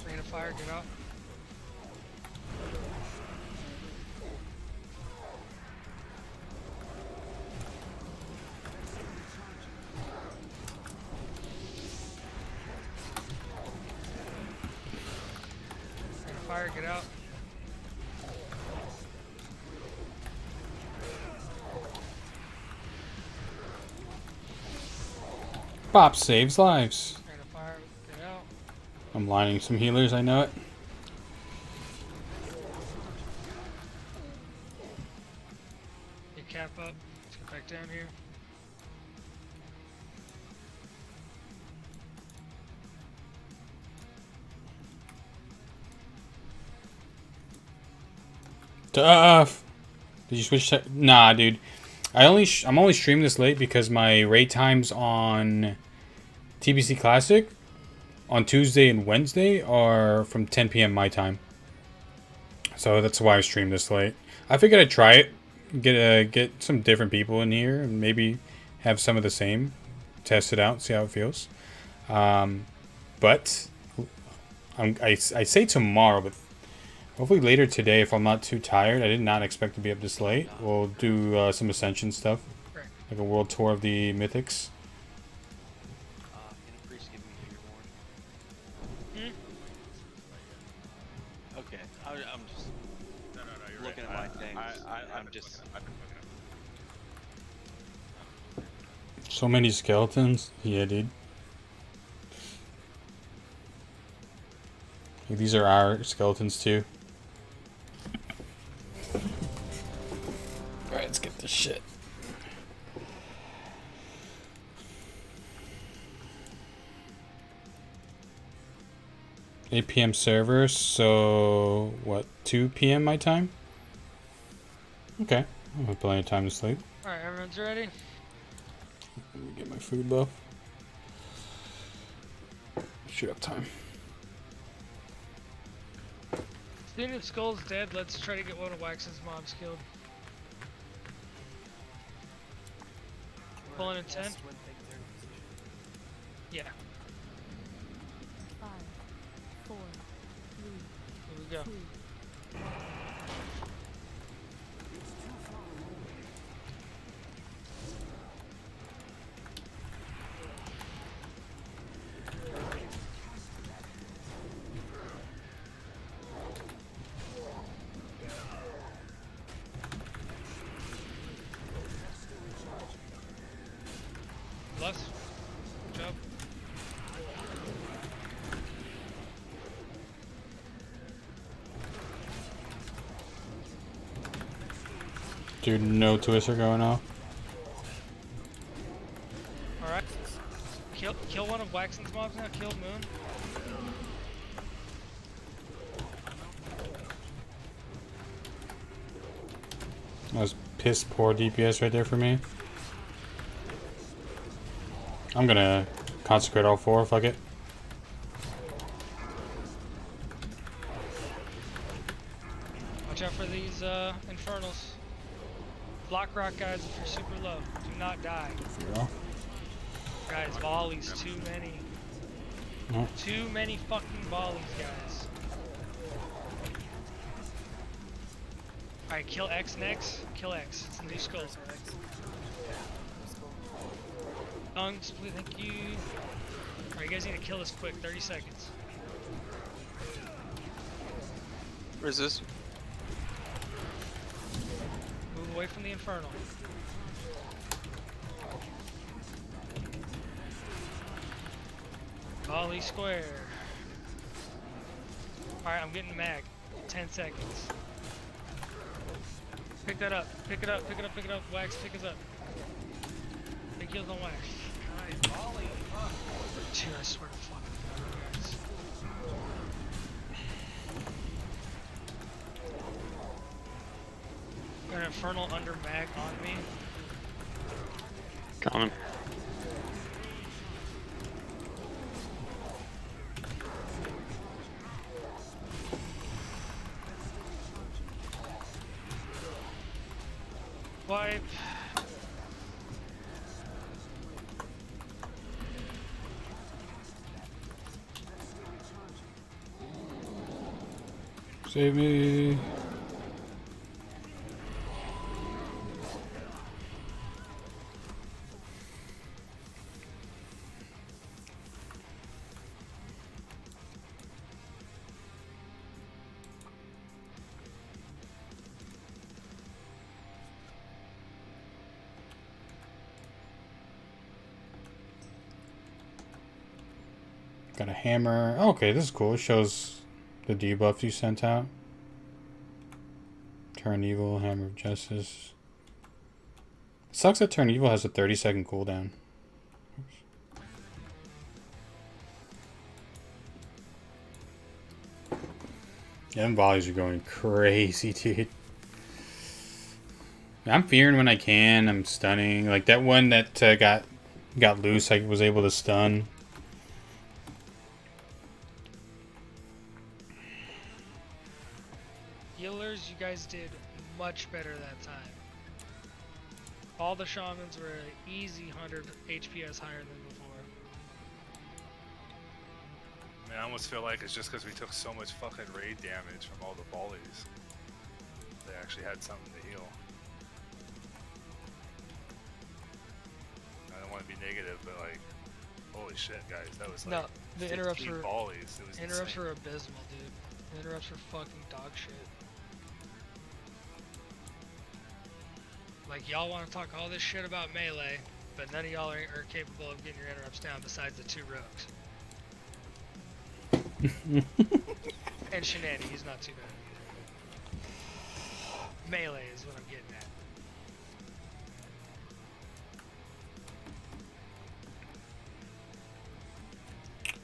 Rain of fire, get out. Rain of fire, get out. Bop saves lives. Rain of fire, get out. I'm lining some healers, I know it. Get cap up. Let's get back down here. Tough. Did you switch to? Nah, dude. I'm only streaming this late because my raid times on TBC Classic on Tuesday and Wednesday are from 10 p.m. my time. So that's why I stream this late. I figured I'd try it, get some different people in here, and maybe have some of the same, test it out, see how it feels. But I say tomorrow, but hopefully later today if I'm not too tired. I did not expect to be up this late. We'll do some Ascension stuff, like a world tour of the Mythics. Can a priest give me fear ward? Okay, I'm just you're looking right. at my things. I'm just. So many skeletons. Yeah, dude. Like, these are our skeletons too. Alright, let's get this shit. PM server, so what, 2 p.m. my time? Okay, I have plenty of time to sleep. Alright, everyone's ready? Let me get my food buff. Shoot up time. Seeing if Skull's dead, let's try to get one of Wax's mobs killed. Pulling in 10? Yeah. 5, 4, 3, Here we go. 2. Bless. Good job. Dude, no twister going off. Alright. Kill one of Waxen's mobs now. Kill Moon. That was piss poor DPS right there for me. I'm gonna consecrate all 4, fuck it. Watch out for these infernals. Block rock guys if you're super low. Do not die. Yeah. Guys, volleys too many. No. Too many fucking volleys, guys. Alright, kill X next. Kill X. It's a new skull. Tongues, please, thank you. Alright, you guys need to kill this quick. 30 seconds. Resist. Move away from the Infernal. Volley square. Alright, I'm getting mag. 10 seconds. Pick that up. Pick it up. Pick it up. Pick it up. Wax, pick us up. Big heals on wax. Nice. Volley. Dude, I swear to fucking God, guys. Got an Infernal under mag on me. Coming. Wipe. Save me. Got a hammer. Oh, okay, this is cool. It shows the debuffs you sent out. Turn Evil, Hammer of Justice. It sucks that Turn Evil has a 30-second cooldown. Oops. Yeah, them volleys are going crazy, dude. I'm fearing when I can. I'm stunning. Like that one that got loose, I was able to stun. Healers, you guys did much better that time. All the shamans were an easy 100 HPS higher than before. Man, I almost feel like it's just because we took so much fucking raid damage from all the volleys. They actually had something to heal. I don't want to be negative, but like, holy shit, guys, that was like no, the interrupts were volleys. It was interrupts insane. were abysmal, dude. The interrupts were fucking dog shit. Like, y'all want to talk all this shit about melee, but none of y'all are capable of getting your interrupts down besides the 2 rogues. And Shenanigans, he's not too bad. Melee is what I'm getting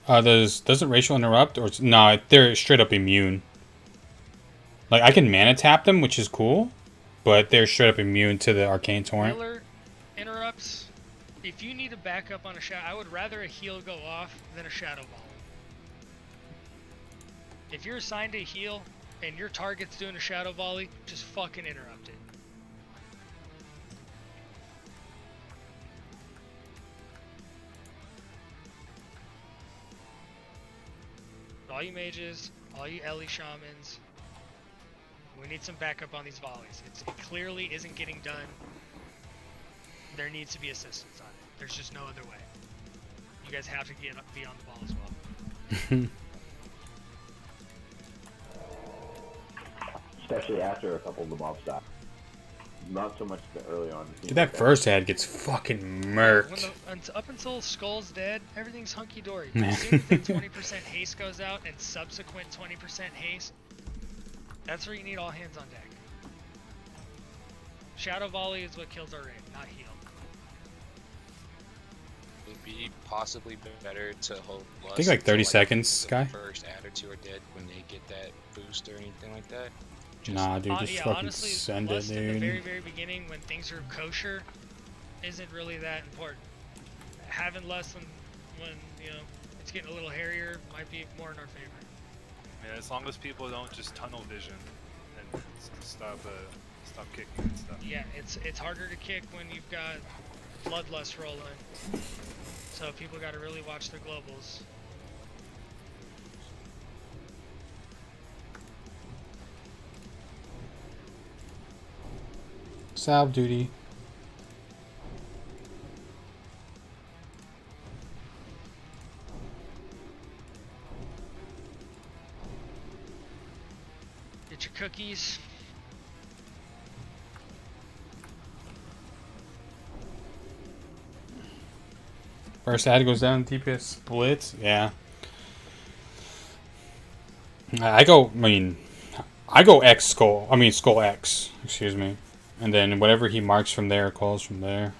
at. Doesn't racial interrupt, or no? They're straight up immune. Like I can mana tap them, which is cool, but they're straight up immune to the arcane torrent. Healer interrupts. If you need a backup on a shadow, I would rather a heal go off than a shadow ball. If you're assigned a heal and your target's doing a shadow volley, just fucking interrupt it. All you mages, all you Ellie shamans, we need some backup on these volleys. It clearly isn't getting done. There needs to be assistance on it. There's just no other way. You guys have to be on the ball as well. Especially after a couple of the mobs die. Not so much early on. Dude, that first ad gets fucking murked. Up until Skull's dead, everything's hunky-dory. Man. As soon as the 20% haste goes out and subsequent 20% haste, that's where you need all hands on deck. Shadow Volley is what kills our raid, not heal. Would it be possibly better to hold Lust I think like 30 until, seconds, the Sky. first ad or 2 are dead when they get that boost or anything like that? Nah, dude, just Yeah, fucking honestly, send it, Lust in the dude. very, very beginning when things are kosher isn't really that important. Having Lust when you know, it's getting a little hairier might be more in our favor. Yeah, as long as people don't just tunnel vision and stop kicking and stuff. Yeah, it's harder to kick when you've got Bloodlust rolling. So people got to really watch their globals. Salve duty. Get your cookies. First ad goes down, DPS splits. Yeah. I go X skull. I mean skull X. Excuse me. And then whatever he marks from there calls from there.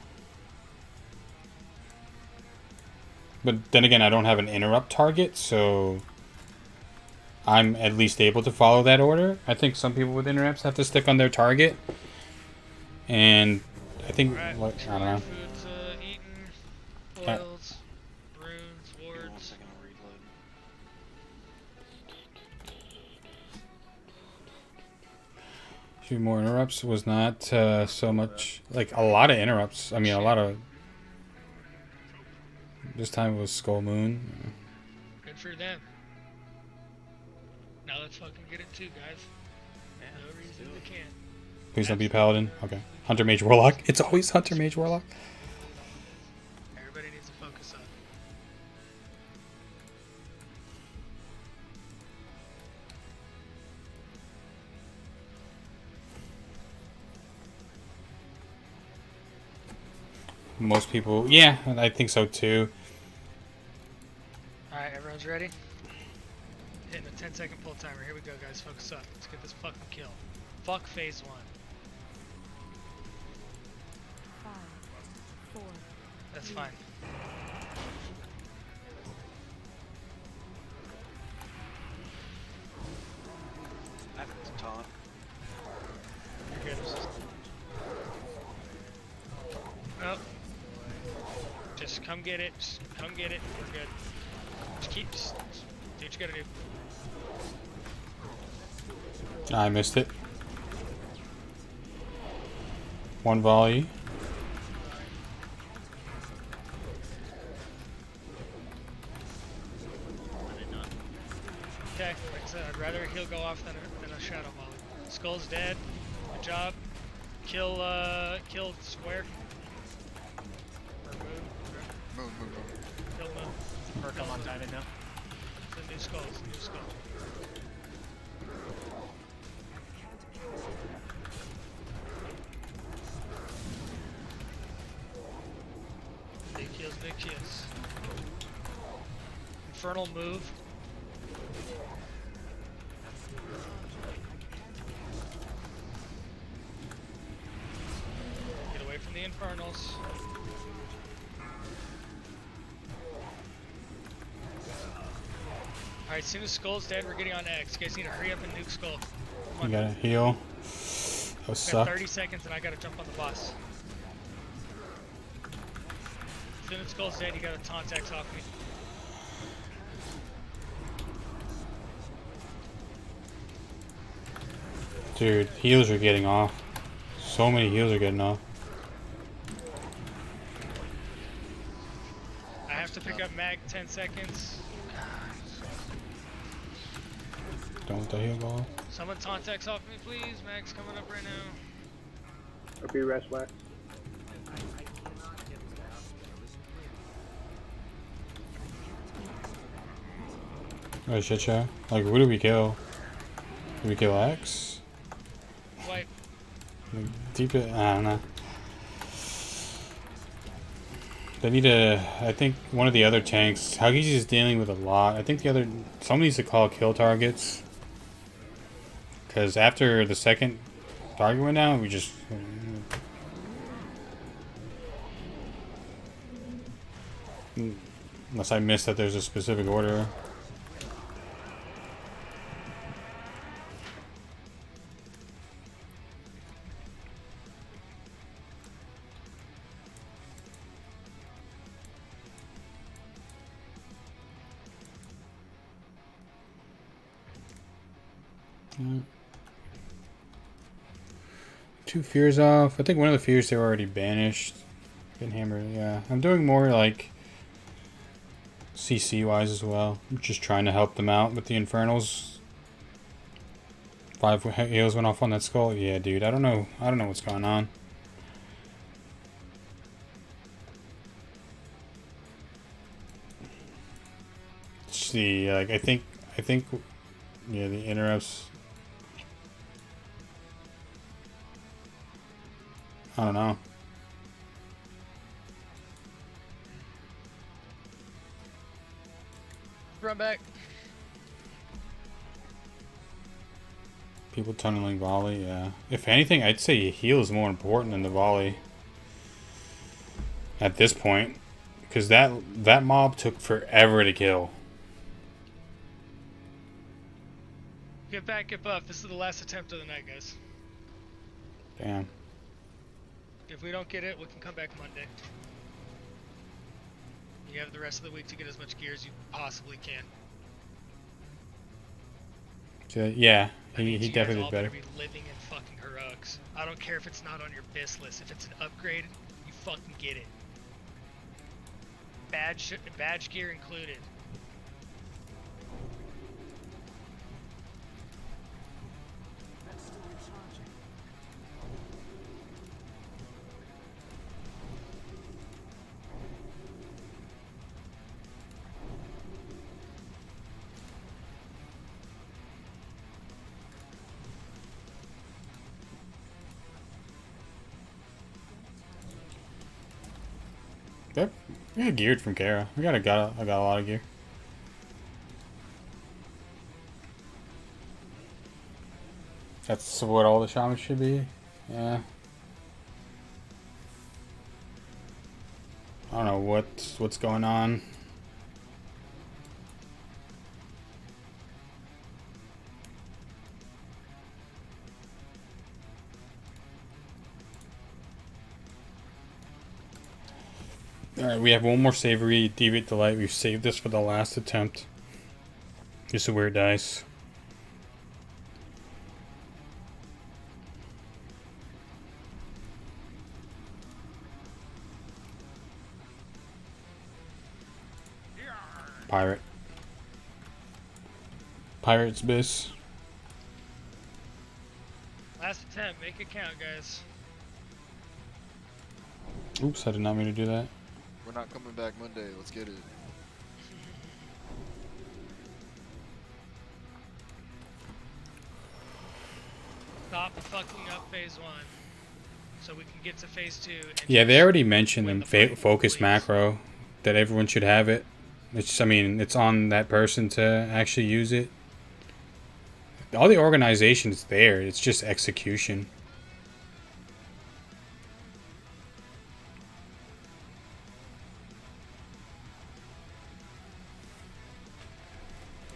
But then again, I don't have an interrupt target, so I'm at least able to follow that order. I think some people with interrupts have to stick on their target. And I think, I don't know. Foods eaten, oils, runes, wards. Few more interrupts was not so much, like a lot of interrupts. I mean, a lot of. This time it was Skull Moon. Good for them. Now let's fucking get it too, guys. No reason we can't. Please don't be Paladin. Okay. Hunter Mage Warlock. It's always Hunter Mage Warlock. Everybody needs to focus on. Most people, yeah, I think so too. Alright, everyone's ready? Hitting a 10-second pull timer. Here we go, guys. Focus up. Let's get this fucking kill. Fuck phase 1. 5, 4. That's fine. I have to taunt. You're good. Nope. Just come get it. Just come get it. We're good. Just keep. Just do what you gotta do. I missed it. One volley. Okay, like I said, I'd rather a heal go off than a shadow volley. Skull's dead. Good job. Kill square. Or moon. Moon. Kill moon. Perk, I'm on timing now. It's a new skull. It's a new skull. Big kills. Infernal move. Get away from the infernals. Alright, as soon as Skull's dead, we're getting on X. You guys need to hurry up and nuke Skull. You gotta heal. That was Got sucked. 30 seconds and I gotta jump on the boss. As soon as Skull's dead, you gotta taunt X off me. Dude, heals are getting off. So many heals are getting off. I have to pick up mag 10 seconds. Don't the heal go off. Someone taunt X off me, please. Mag's coming up right now. Okay, rest wax. Oh shit, yeah. Like, who did we kill? Did we kill X? Wipe. Like, deep it. I don't know. They need to. I think one of the other tanks. Huggies is dealing with a lot. I think the other. Someone needs to call kill targets. Because after the second target went down, we just. Unless I missed that there's a specific order. Two fears off. I think one of the fears they were already banished. Getting hammered, yeah. I'm doing more like CC wise as well. I'm just trying to help them out with the infernals. 5 heals went off on that skull. Yeah, dude. I don't know what's going on. much the like. I think yeah, the interrupts. I don't know. Run back. People tunneling volley, yeah. If anything, I'd say heal is more important than the volley at this point, because that mob took forever to kill. Get back, get buff. This is the last attempt of the night, guys. Damn. If we don't get it, we can come back Monday. You have the rest of the week to get as much gear as you possibly can. So, yeah, That means he you definitely guys did all better. better be living in fucking heroics. I don't care if it's not on your BIS list. If it's an upgrade, you fucking get it. Badge gear included. Yep, we got geared from Kara. I got a lot of gear. That's what all the shamans should be. Yeah. I don't know what's going on. Alright, we have one more savory deviate delight. We've saved this for the last attempt. Just a weird dice. Pirate. Pirate's Bis. Last attempt. Make it count, guys. Oops, I did not mean to do that. We're not coming back Monday. Let's get it. Stop fucking up phase 1 so we can get to phase 2. And Yeah, they already mentioned in the focus macro that everyone should have it. I mean, it's on that person to actually use it. All the organization's there. It's just execution.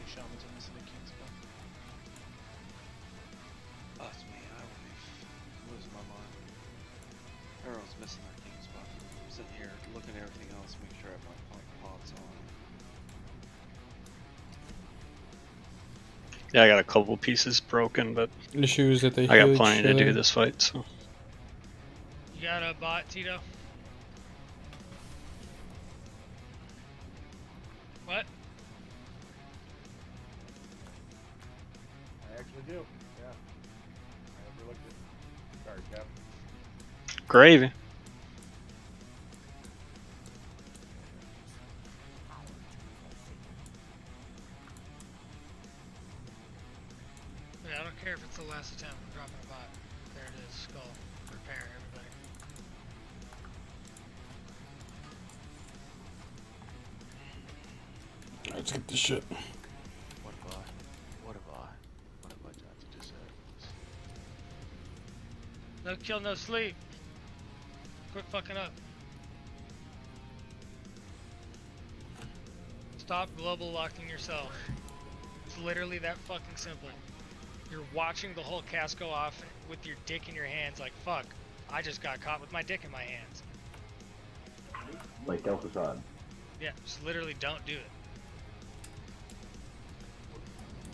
Shamans are missing the king's buff. Oh, it's me. I would be losing my mind. Everyone's missing their king's buff. I'm sitting here looking at everything else, make sure I have my pods on. Yeah, I got a couple pieces broken, but Issues that they I got heal plenty each to do other. this fight. So You got a bot, Tito? What? I actually do. Yeah. I overlooked it. Sorry, Cap. gravy. Yeah, I don't care if it's the last attempt. I'm dropping a bot. There it is. Skull. Repair, everybody. Let's get this shit. What have I done to deserve this? No kill, no sleep. Quit fucking up. Stop global locking yourself. It's literally that fucking simple. You're watching the whole cast go off with your dick in your hands like, fuck, I just got caught with my dick in my hands. Like El Facade. Yeah, just literally don't do it.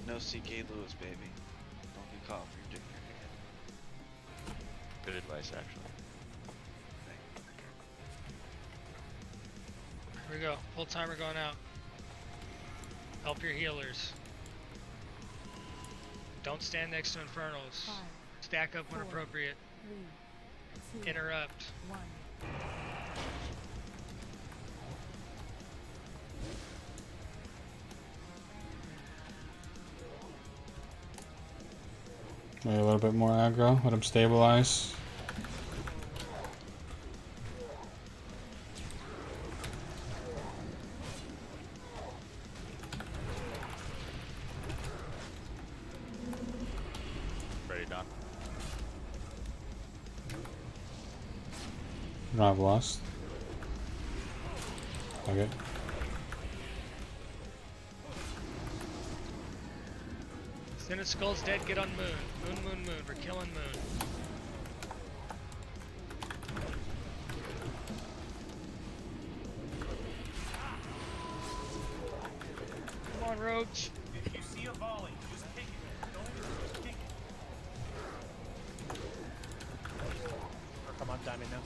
No CK Lewis, baby. Don't get caught with your dick in your hand. Good advice, actually. Here we go. Full timer going out. Help your healers. Don't stand next to infernals. Stack up when appropriate. Interrupt. Maybe a little bit more aggro. Let him stabilize. Ready, Don? No, I've lost. Okay. Senate Skull's dead, get on Moon. Moon, Moon, Moon. We're killing Moon. Come on, Roach. If you see a volley, just kick it. Don't just kick it. Or come on, Diamond now.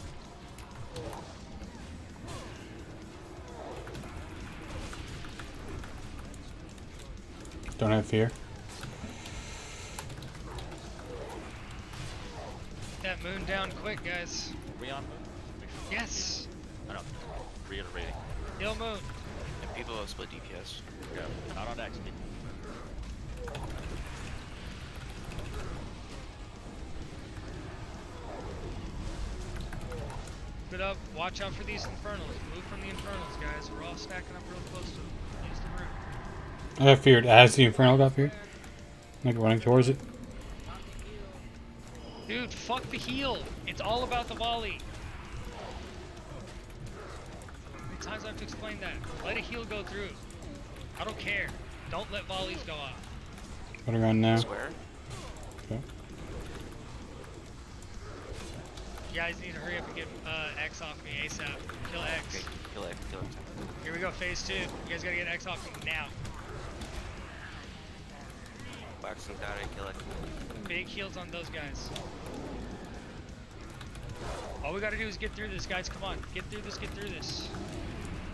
Don't have fear. That Moon down quick, guys. Are we on Moon? Yes. I know. Reiterating. Kill Moon. And people have split DPS. Yeah. Not on X. Keep it up. Watch out for these Infernals. Move from the Infernals, guys. We're all stacking up real close to them. Use the root. I got feared. Has the Infernal got feared? Like running towards it. Dude, fuck the heal. It's all about the volley. How many times do I have to explain that? Let a heal go through. I don't care. Don't let volleys go off. Putting on now. Square. Okay. You guys need to hurry up and get X off me ASAP. Kill X. Okay, kill it, kill it. Here we go, phase 2. You guys gotta get X off me now. Wax him down and kill it. Big heals on those guys. All we gotta do is get through this, guys. Come on. Get through this, get through this.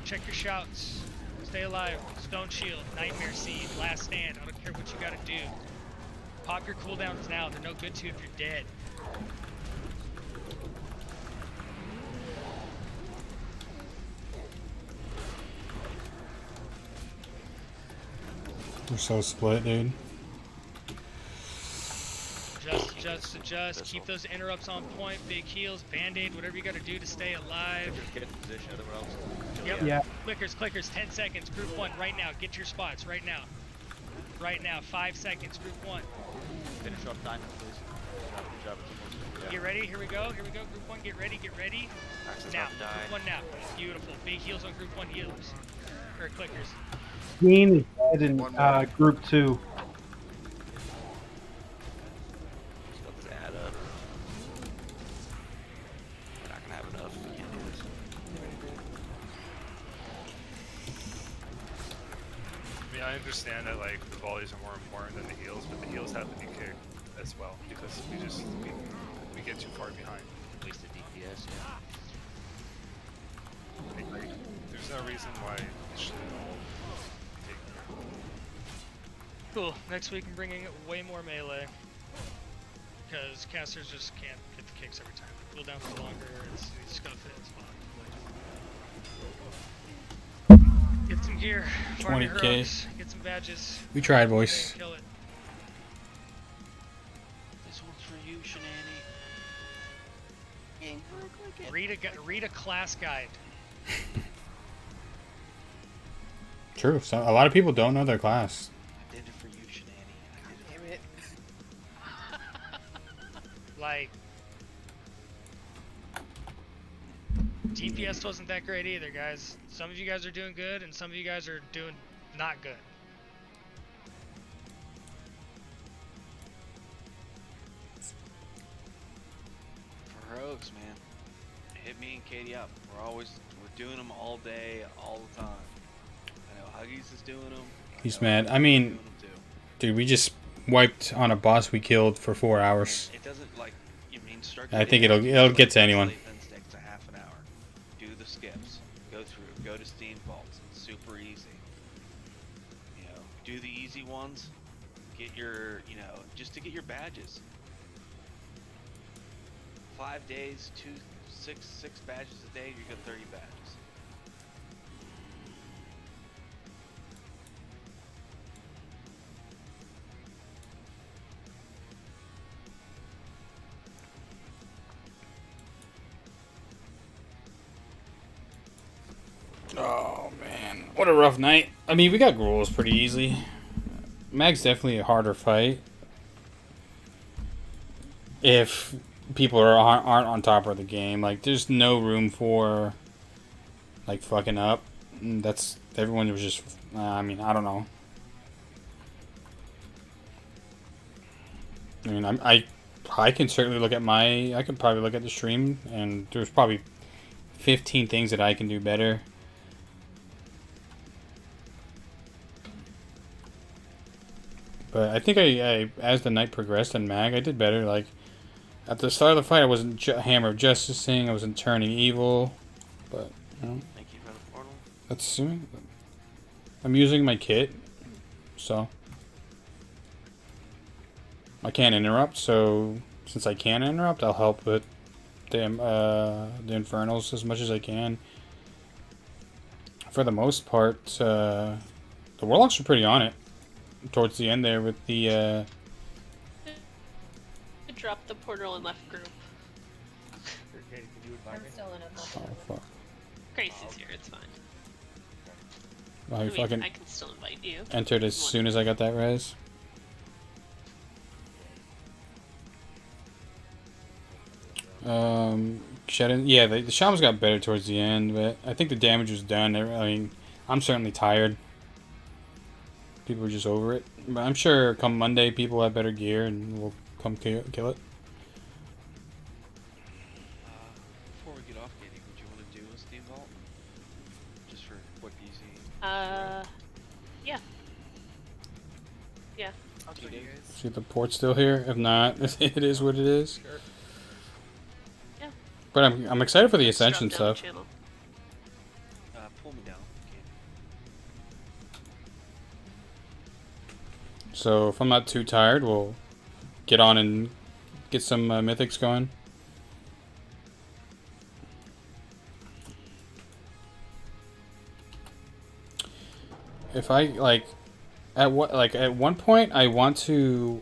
Check your shouts. Stay alive. Stone Shield. Nightmare Seed. Last Stand. I don't care what you gotta do. Pop your cooldowns now. They're no good to you if you're dead. We're so split, dude. Adjust. Keep those interrupts on point. Big heals, band-aid, whatever you gotta do to stay alive. Get in position, everyone else. Yep. Yeah. Clickers, 10 seconds. Group 1, right now. Get your spots, right now. Right now, 5 seconds. Group 1. Finish off Diamond, please. Good job. Yeah. Get ready, here we go. Group 1, get ready. Now, Group 1 now. Beautiful. Big heals on Group 1 healers. Or clickers. Dean is dead in group 2. Let's add up. We're not gonna have enough. We can't do this. I mean, I understand that like the volleys are more important than the heals, but the heals have to be kicked as well because we get too far behind. At least the DPS, yeah. Like, there's no reason why it shouldn't all be taken care of. Cool. Next week I'm bringing way more melee. Because casters just can't get the kicks every time. The cooldowns are longer, it's just gotta fit in spot. Get some gear. Farm your 20K. heroes, get some badges. We tried, boys. Kill it. This one's for you, Shenani. Read a class guide. True. So a lot of people don't know their class. I did it for you, Shenani. Damn it. Like, DPS wasn't that great either, guys. Some of you guys are doing good, and some of you guys are doing not good. For heroics, man. Hit me and Katie up. We're doing them all day, all the time. I know Huggies is doing them. He's mad. I mean, dude, we just wiped on a boss we killed for 4 hours. It doesn't like start. I think it'll get to anyone. Takes a half an hour. Do the skips. Go through. Go to Steam Vaults. It's super easy. You know, do the easy ones. Get your, just to get your badges. 5 days, 6 badges a day. You get 30 badges. What a rough night. I mean, we got Gruul's pretty easy. Mag's definitely a harder fight. If people aren't on top of the game, like, there's no room for, like, fucking up. That's, everyone was just, I mean, I don't know. I mean, I can certainly look at I could probably look at the stream, and there's probably 15 things that I can do better. But I think I as the night progressed in Mag, I did better. Like, at the start of the fight, I wasn't Hammer of Justicing, I wasn't turning evil, but, you know. Thank you for the portal. That's, I'm using my kit, so. I can't interrupt, so since I can't interrupt, I'll help with the Infernals as much as I can. For the most part, the Warlocks are pretty on it towards the end there with the I dropped the portal and left group. I'm still in it. Oh, fuck. Grace is here, it's fine. I fucking I can still invite you. entered as soon as I got that res. Yeah, the shamans got better towards the end, but I think the damage was done. I mean, I'm certainly tired. People are just over it. But I'm sure come Monday, people have better gear and we'll come kill it. Before we get off, Katie, would you want to do a Steam Vault? Just for quick, easy. Yeah. Yeah. I'll join you guys. See if the port's still here. If not, it is what it is. Sure. Yeah. But I'm excited for the Ascension stuff. Pull me down. So if I'm not too tired, we'll get on and get some mythics going. If I at one point I want to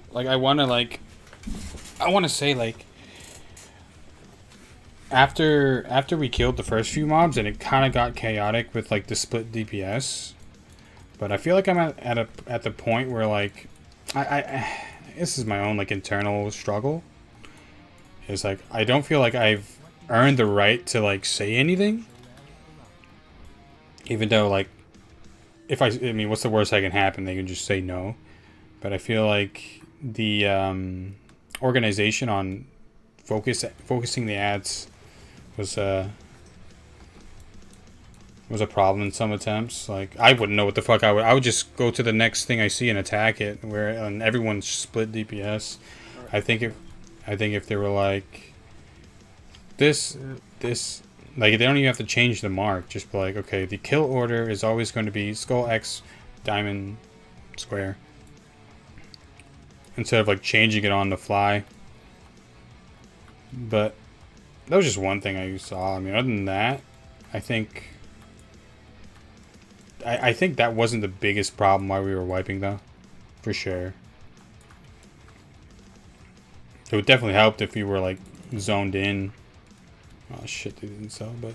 say after we killed the first few mobs and it kind of got chaotic with like the split DPS, but I feel like I'm at the point where like I this is my own like internal struggle. Is like I don't feel like I've earned the right to like say anything, even though like if I mean what's the worst that can happen? They can just say no. But I feel like the organization on focusing the ads was a problem in some attempts. Like I wouldn't know what the fuck I would just go to the next thing I see and attack it, and everyone's split DPS. I think if they were like this like they don't even have to change the mark, just be like, okay, the kill order is always going to be skull X diamond square, instead of like changing it on the fly. But that was just one thing I saw. I mean, other than that, I think that wasn't the biggest problem while we were wiping, though, for sure. It would definitely help if you were like zoned in. Oh shit, they didn't sell, but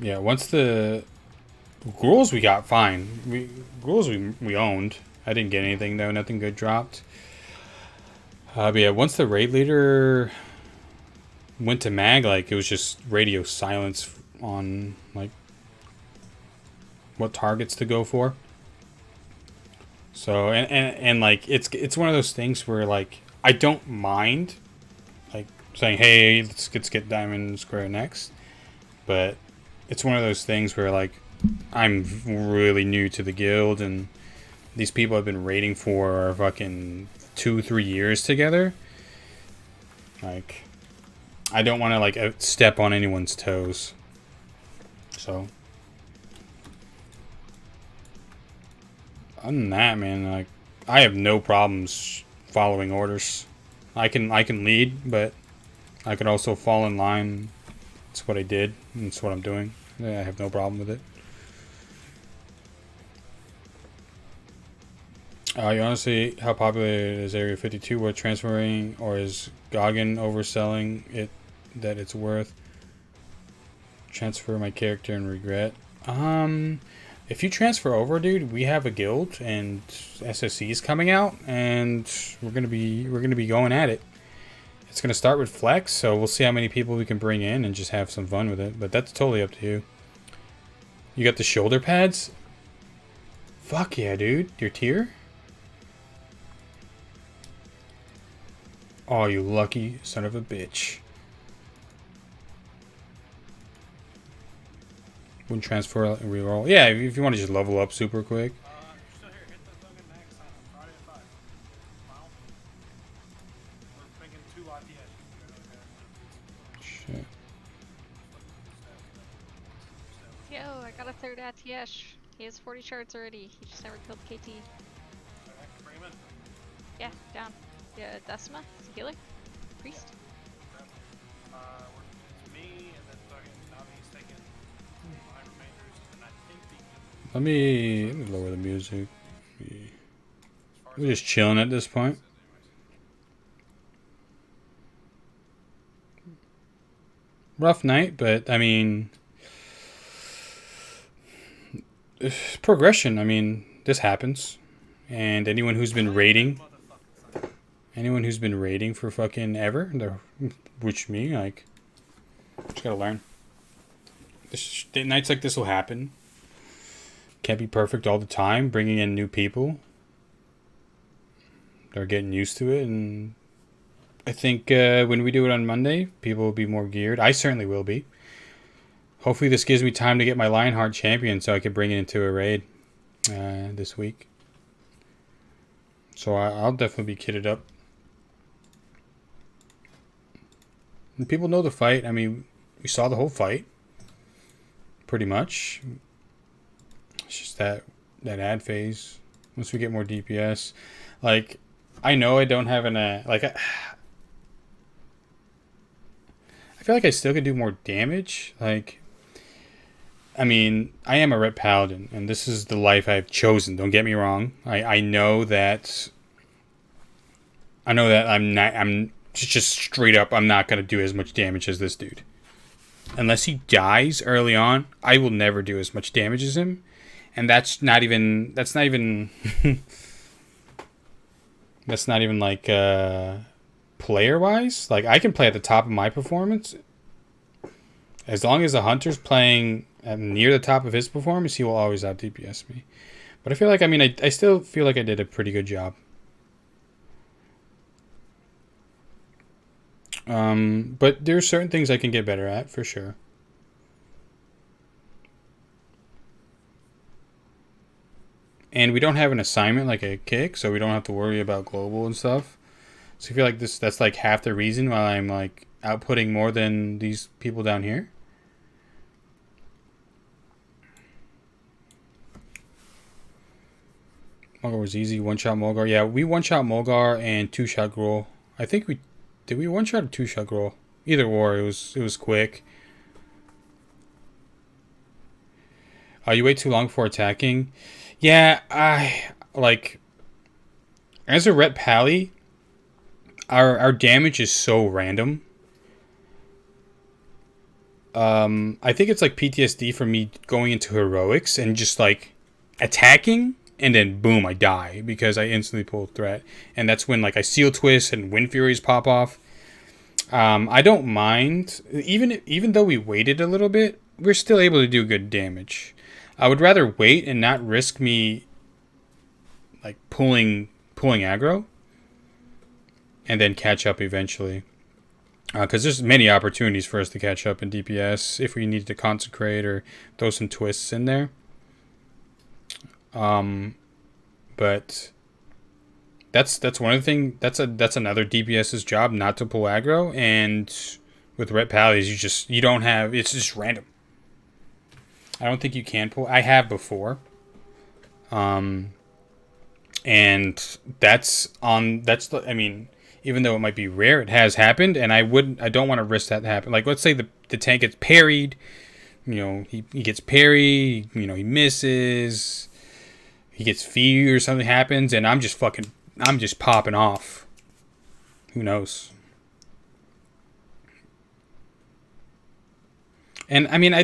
yeah. Once the Gruuls we got fine. Gruuls we owned. I didn't get anything though. Nothing good dropped. But yeah, once the raid leader went to mag, like it was just radio silence on like what targets to go for. So and like it's one of those things where like I don't mind like saying, hey, let's get diamond square next, but it's one of those things where like I'm really new to the guild and these people have been raiding for fucking 2-3 years together. Like I don't want to like step on anyone's toes. So other than that, man, like I have no problems following orders. I can lead, but I could also fall in line. It's what I did, and it's what I'm doing. Yeah, I have no problem with it. You honestly, how popular is Area 52? What transferring, or is Goggin overselling it that it's worth. Transfer my character and regret. If you transfer over, dude, we have a guild and SSC is coming out, and we're gonna be going at it. It's gonna start with flex, so we'll see how many people we can bring in and just have some fun with it. But that's totally up to you. You got the shoulder pads? Fuck yeah, dude. Your tier? Oh, you lucky son of a bitch. Wouldn't transfer and reroll. Yeah, if you want to just level up super quick. Shit. Yo, I got a third ATS. He has 40 shards already. He just never killed KT. Yeah, down. Yeah, Decima, is a healer. Priest. Let me lower the music. We're just chilling at this point. Rough night, but I mean, progression. I mean, this happens, and anyone who's been raiding for fucking ever, which me, like, just gotta learn. Nights like this will happen. Can't be perfect all the time. Bringing in new people, they're getting used to it, and I think when we do it on Monday, people will be more geared. I certainly will be. Hopefully this gives me time to get my Lionheart champion so I can bring it into a raid this week. So I'll definitely be kitted up. And people know the fight. I mean, we saw the whole fight. Pretty much. It's just that ad phase. Once we get more DPS. Like, I know I don't have I feel like I still could do more damage. Like, I mean, I am a Ret Paladin, and this is the life I've chosen. Don't get me wrong. I know that I'm just straight up, I'm not going to do as much damage as this dude. Unless he dies early on, I will never do as much damage as him. And that's not even like player wise. Like, I can play at the top of my performance. As long as the hunter's playing near the top of his performance, he will always out DPS me. But I feel like, I still feel like I did a pretty good job. But there are certain things I can get better at, for sure. And we don't have an assignment like a kick, so we don't have to worry about global and stuff. So I feel like that's like half the reason why I'm like outputting more than these people down here. Mulgar was easy. One-shot Mulgar. Yeah, we one-shot Mulgar and two-shot Gruul. I think did we one-shot or two-shot Gruul? Either or, it was quick. You wait too long before attacking. Yeah, as a Ret Pally, our damage is so random. I think it's like PTSD for me going into heroics and just like attacking, and then boom, I die because I instantly pull threat, and that's when like I seal twist and wind furies pop off. I don't mind, even though we waited a little bit, we're still able to do good damage. I would rather wait and not risk me like pulling aggro and then catch up eventually. Because there's many opportunities for us to catch up in DPS if we need to consecrate or throw some twists in there. But that's one of the things. That's another DPS's job, not to pull aggro. And with Ret Pallies, you don't have. It's just random. I don't think you can pull. I have before. And I mean, even though it might be rare, it has happened, and I don't want to risk that happen. Like, let's say the tank gets parried, he gets parried, he misses, he gets feed or something happens, and I'm just popping off. Who knows? And I mean, I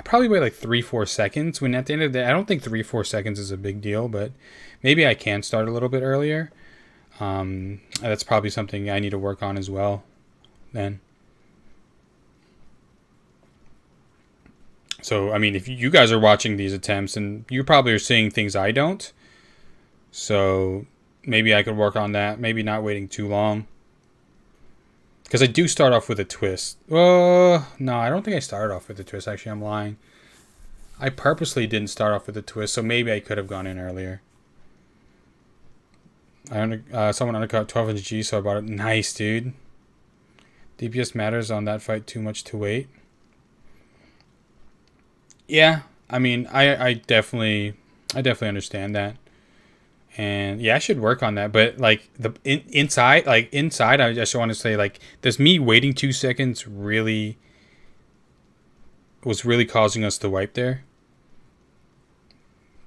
probably wait like 3-4 seconds. When at the end of the day, I don't think 3-4 seconds is a big deal, but maybe I can start a little bit earlier. That's probably something I need to work on as well. Then. So I mean, if you guys are watching these attempts, and you probably are seeing things I don't, so maybe I could work on that. Maybe not waiting too long. Because I do start off with a twist. No, I don't think I started off with a twist. Actually, I'm lying. I purposely didn't start off with a twist, so maybe I could have gone in earlier. Someone undercut 12-inch G, so I bought it. Nice, dude. DPS matters on that fight too much to wait. Yeah, I mean, I definitely understand that. And yeah, I should work on that. But like inside, I just want to say, like, does me waiting 2 seconds was really causing us to wipe there?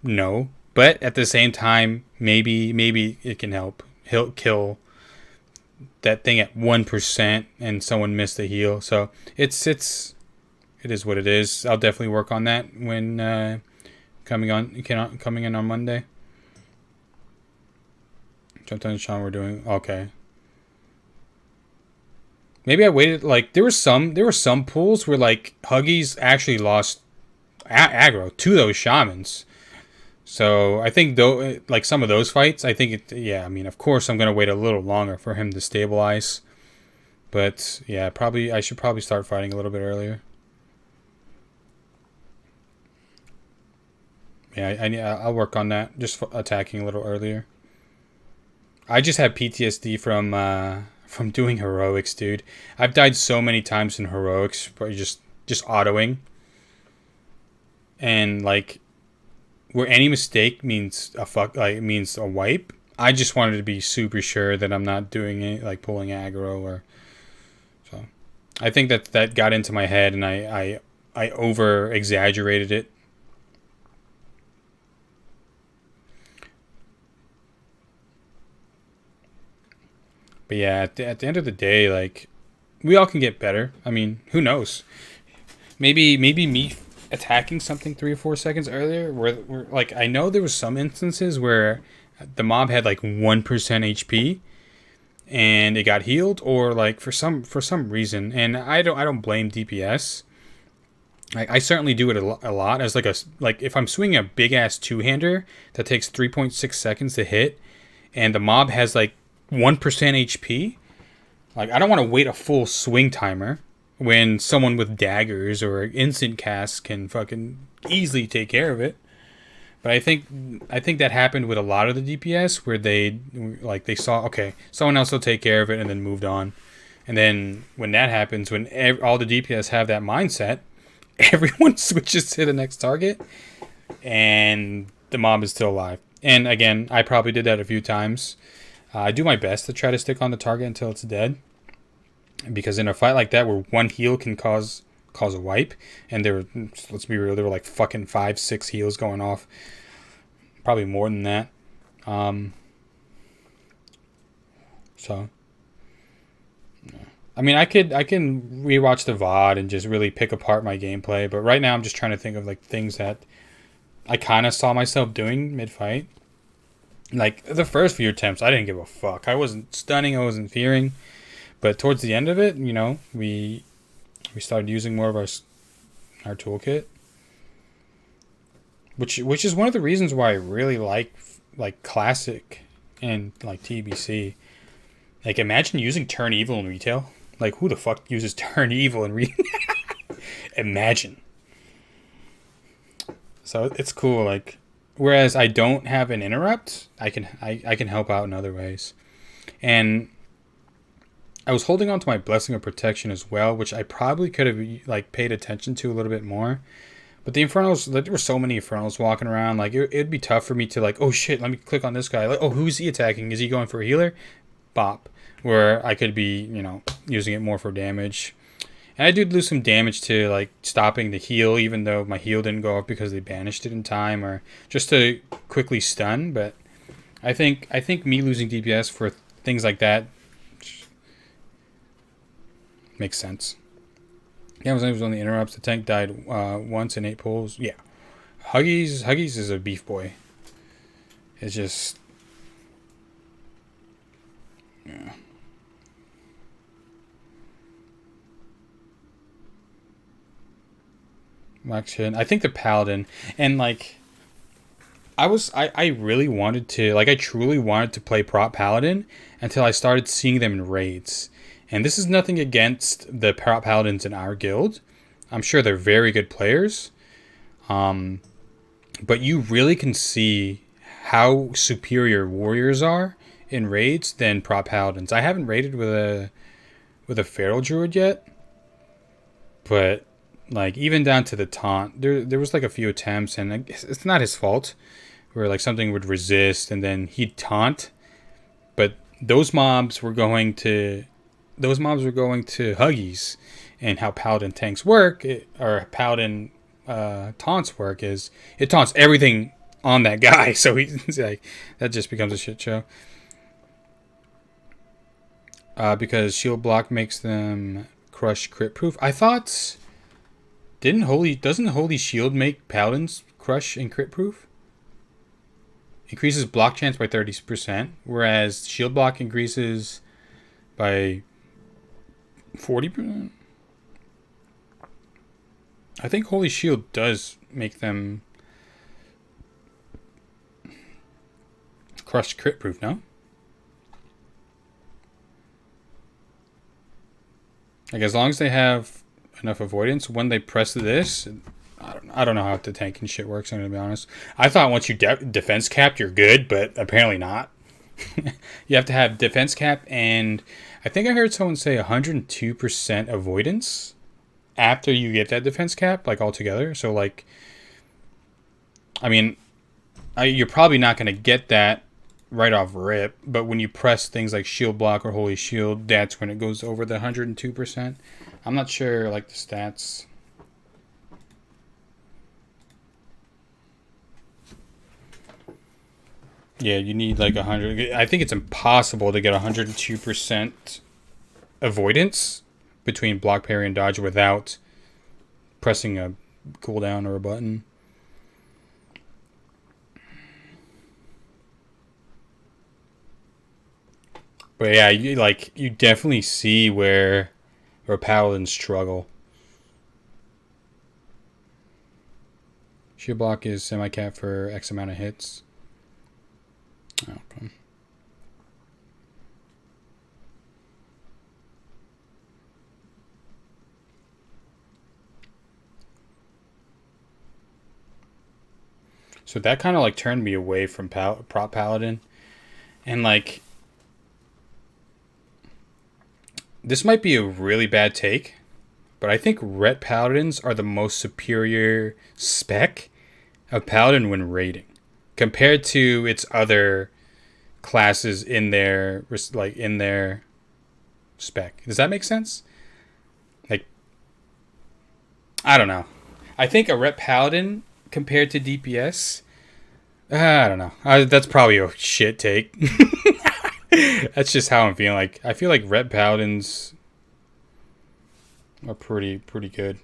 No, but at the same time, maybe it can help. He'll kill that thing at 1%, and someone missed the heal. So it is what it is. I'll definitely work on that when coming in on Monday. Jumped on Sean, we're doing okay. Maybe I waited. Like there were some pools where like Huggies actually lost aggro to those shamans. So I think though, like some of those fights, I think I mean, of course, I'm gonna wait a little longer for him to stabilize. But yeah, I should probably start fighting a little bit earlier. Yeah, I'll work on that. Just attacking a little earlier. I just have PTSD from doing heroics, dude. I've died so many times in heroics, but just autoing, and like where any mistake means means a wipe. I just wanted to be super sure that I'm not doing it like pulling aggro or so. I think that got into my head, and I over exaggerated it. But yeah, at the end of the day, like, we all can get better. I mean, who knows? Maybe me attacking something 3 or 4 seconds earlier, where like I know there was some instances where the mob had like 1% HP, and it got healed, or like for some reason, and I don't blame DPS. I certainly do it a lot as like if I'm swinging a big ass 2-hander that takes 3.6 seconds to hit, and the mob has like 1% HP. Like, I don't want to wait a full swing timer when someone with daggers or instant casts can fucking easily take care of it. But I think that happened with a lot of the DPS where they saw, okay, someone else will take care of it, and then moved on. And then when that happens, when all the DPS have that mindset, everyone switches to the next target, and the mob is still alive. And again, I probably did that a few times. I do my best to try to stick on the target until it's dead, because in a fight like that where one heal can cause a wipe, and let's be real, there were like fucking 5-6 heals going off, probably more than that. So I mean, I can rewatch the VOD and just really pick apart my gameplay, but right now I'm just trying to think of like things that I kind of saw myself doing mid-fight. Like, the first few attempts, I didn't give a fuck. I wasn't stunning, I wasn't fearing. But towards the end of it, you know, we started using more of our toolkit. Which is one of the reasons why I really like Classic and, like, TBC. Like, imagine using Turn Evil in retail. Like, who the fuck uses Turn Evil in retail? Imagine. So, it's cool, like... Whereas I don't have an interrupt, I can help out in other ways. And I was holding on to my Blessing of Protection as well, which I probably could have like paid attention to a little bit more. But the Infernals, there were so many Infernals walking around, like it'd be tough for me to like, oh shit, let me click on this guy. Like, oh, who's he attacking? Is he going for a healer? Bop. Where I could be, you know, using it more for damage. And I did lose some damage to like stopping the heal, even though my heal didn't go up because they banished it in time, or just to quickly stun. But I think me losing DPS for things like that makes sense. Amazon was on the interrupts. The tank died once in 8 pulls. Yeah. Huggies is a beef boy. It's just... Yeah. Action. I think the Paladin, and like, I really wanted to, like, I truly wanted to play prop Paladin until I started seeing them in raids. And this is nothing against the prop Paladins in our guild. I'm sure they're very good players. But you really can see how superior warriors are in raids than prop Paladins. I haven't raided with a feral druid yet, but like even down to the taunt, there was like a few attempts, and it's not his fault, where like something would resist and then he'd taunt, but those mobs were going to Huggies, and how Paladin tanks work, or Paladin taunts work, is it taunts everything on that guy, so he's like, that just becomes a shit show. Because shield block makes them crush crit proof. I thought, doesn't Holy Shield make Paladins crush and crit proof? Increases block chance by 30%, whereas shield block increases by 40%. I think Holy Shield does make them crush crit proof, no? Like, as long as they have enough avoidance, when they press this, I don't know how the tank and shit works, I'm gonna be honest. I thought once you defense cap, you're good, but apparently not. You have to have defense cap, and I think I heard someone say 102% avoidance after you get that defense cap, like, altogether. So, like, I mean, you're probably not going to get that right off rip, but when you press things like shield block or holy shield, that's when it goes over the 102%. I'm not sure, like, the stats. Yeah, you need like 100. I think it's impossible to get 102% avoidance between block, parry, and dodge without pressing a cooldown or a button. But yeah, you definitely see where Paladins struggle. Shield block is semi-cap for X amount of hits. Okay. So that kind of like turned me away from prop Paladin, and like, this might be a really bad take, but I think Ret Paladins are the most superior spec of Paladin when raiding, compared to its other classes in their spec. Does that make sense? Like, I don't know. I think a Ret Paladin compared to DPS, I don't know. That's probably a shit take. That's just how I'm feeling. Like, I feel like Ret Paladins are pretty good.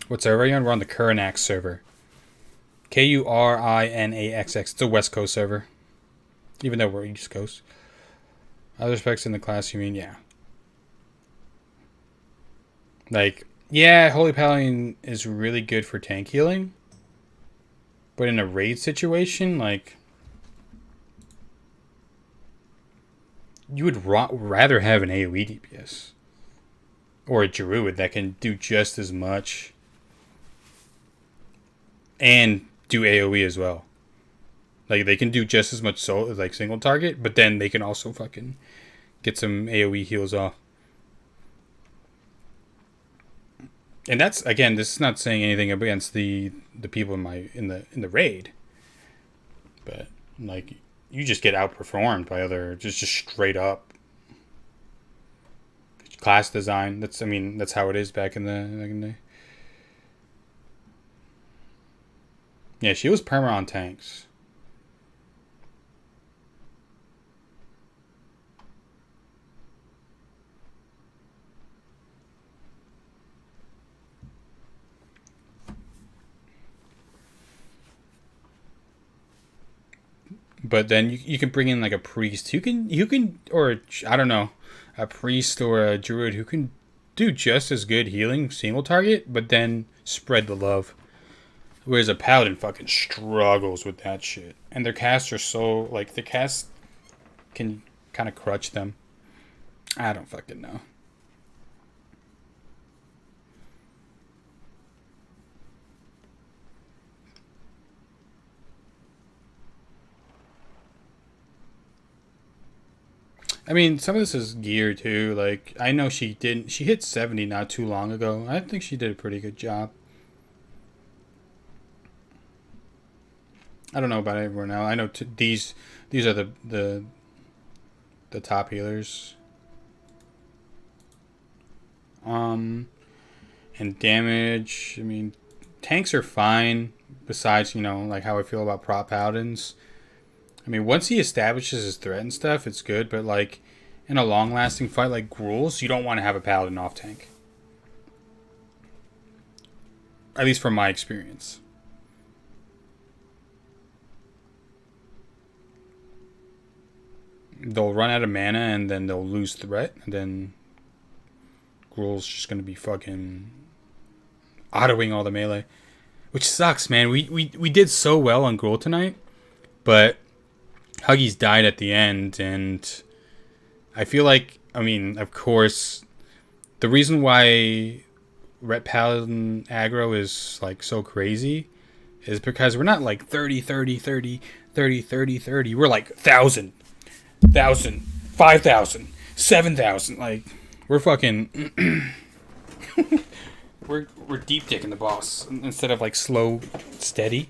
What server are you on? We're on the Kurinax server. Kurinaxx. It's a West Coast server, even though we're East Coast. Other specs in the class, you mean? Yeah. Like, yeah, Holy Paladin is really good for tank healing, but in a raid situation, like, you would rather have an AoE DPS or a druid that can do just as much and do AoE as well. Like, they can do just as much single target, but then they can also fucking get some AoE heals off. And that's, again, this is not saying anything against the people in the raid, but like, you just get outperformed by other, just straight up class design. That's how it is back in the. Yeah, she was perma on tanks. but then you can bring in like a priest. You can or I don't know, a priest or a druid who can do just as good healing single target, but then spread the love. Whereas a paladin fucking struggles with that shit, and their casts are so like the cast can kind of crutch them. I don't fucking know. I mean, some of this is gear too. Like, I know she hit 70 not too long ago. I think she did a pretty good job. I don't know about everyone now. I know these are the top healers. And damage. I mean, tanks are fine. Besides, like how I feel about prop paladins. I mean, once he establishes his threat and stuff, it's good. But like in a long-lasting fight like Gruul's, you don't want to have a paladin off tank. At least from my experience. They'll run out of mana and then they'll lose threat, and then Gruul's just gonna be fucking autoing all the melee, which sucks, man. We did so well on Gruul tonight, but Huggies died at the end, and I feel like, I mean, of course, the reason why Ret Paladin aggro is like so crazy is because we're not like 30, 30, 30, 30, 30, 30. We're like 1,000, 1,000, 5,000, 7,000. Like, we're fucking... we're deep dicking the boss instead of like slow, steady.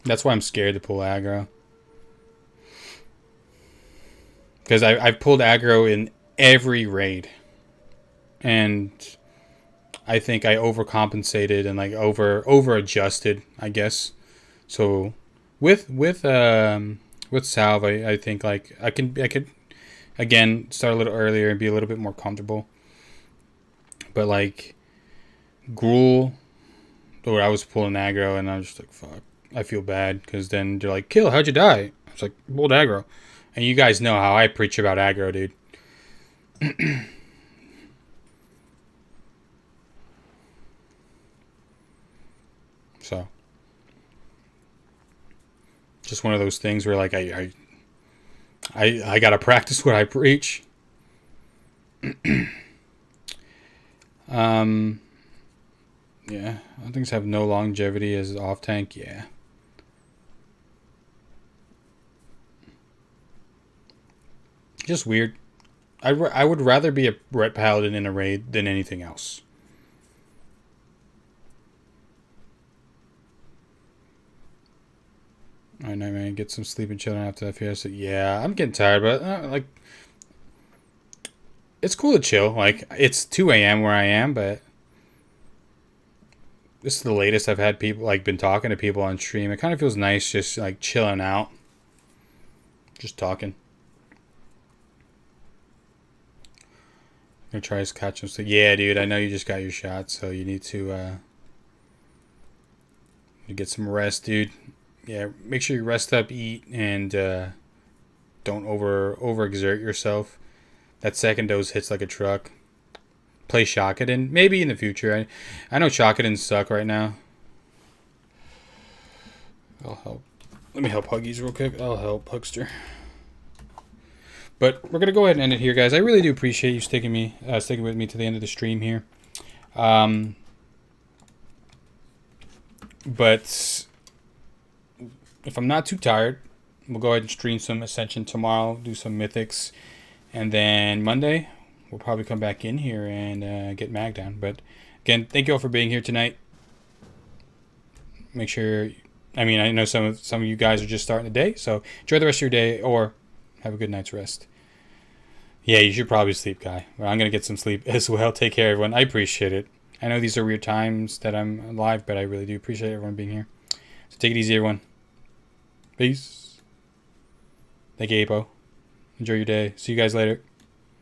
That's why I'm scared to pull aggro. Because I've pulled aggro in every raid. And I think I overcompensated and like over adjusted, I guess. So with Salve, I think like I could again start a little earlier and be a little bit more comfortable. But like Gruul, or I was pulling aggro and I was just like, fuck. I feel bad because then they're like, "Kill, how'd you die?" I was like, "Pulled aggro," and you guys know how I preach about aggro, dude. So, just one of those things where like I gotta practice what I preach. Yeah, things have no longevity as off tank. Yeah. Just weird. I would rather be a Ret Paladin in a raid than anything else. Alright, night man, get some sleep and chill after that fiesta. Yeah, I'm getting tired, but like, it's cool to chill. Like, it's 2 a.m. where I am, but this is the latest I've had people like been talking to people on stream. It kind of feels nice just like chilling out, just talking. I'm gonna try to catch him. So yeah, dude, I know you just got your shot, so you need to get some rest, dude. Yeah, make sure you rest up, eat, and don't overexert yourself. That second dose hits like a truck. Play Shockedin, maybe in the future. I know Shockedins suck right now. I'll help. Let me help Huggies real quick. I'll help Hugster. But we're gonna go ahead and end it here, guys. I really do appreciate you sticking with me to the end of the stream here. But if I'm not too tired, we'll go ahead and stream some Ascension tomorrow, do some Mythics, and then Monday we'll probably come back in here and get Mag down. But again, thank you all for being here tonight. Make sure, I mean, I know some of you guys are just starting the day, so enjoy the rest of your day or have a good night's rest. Yeah, you should probably sleep, Guy. Well, I'm going to get some sleep as well. Take care, everyone. I appreciate it. I know these are weird times that I'm live, but I really do appreciate everyone being here. So take it easy, everyone. Peace. Thank you, Apo. Enjoy your day. See you guys later.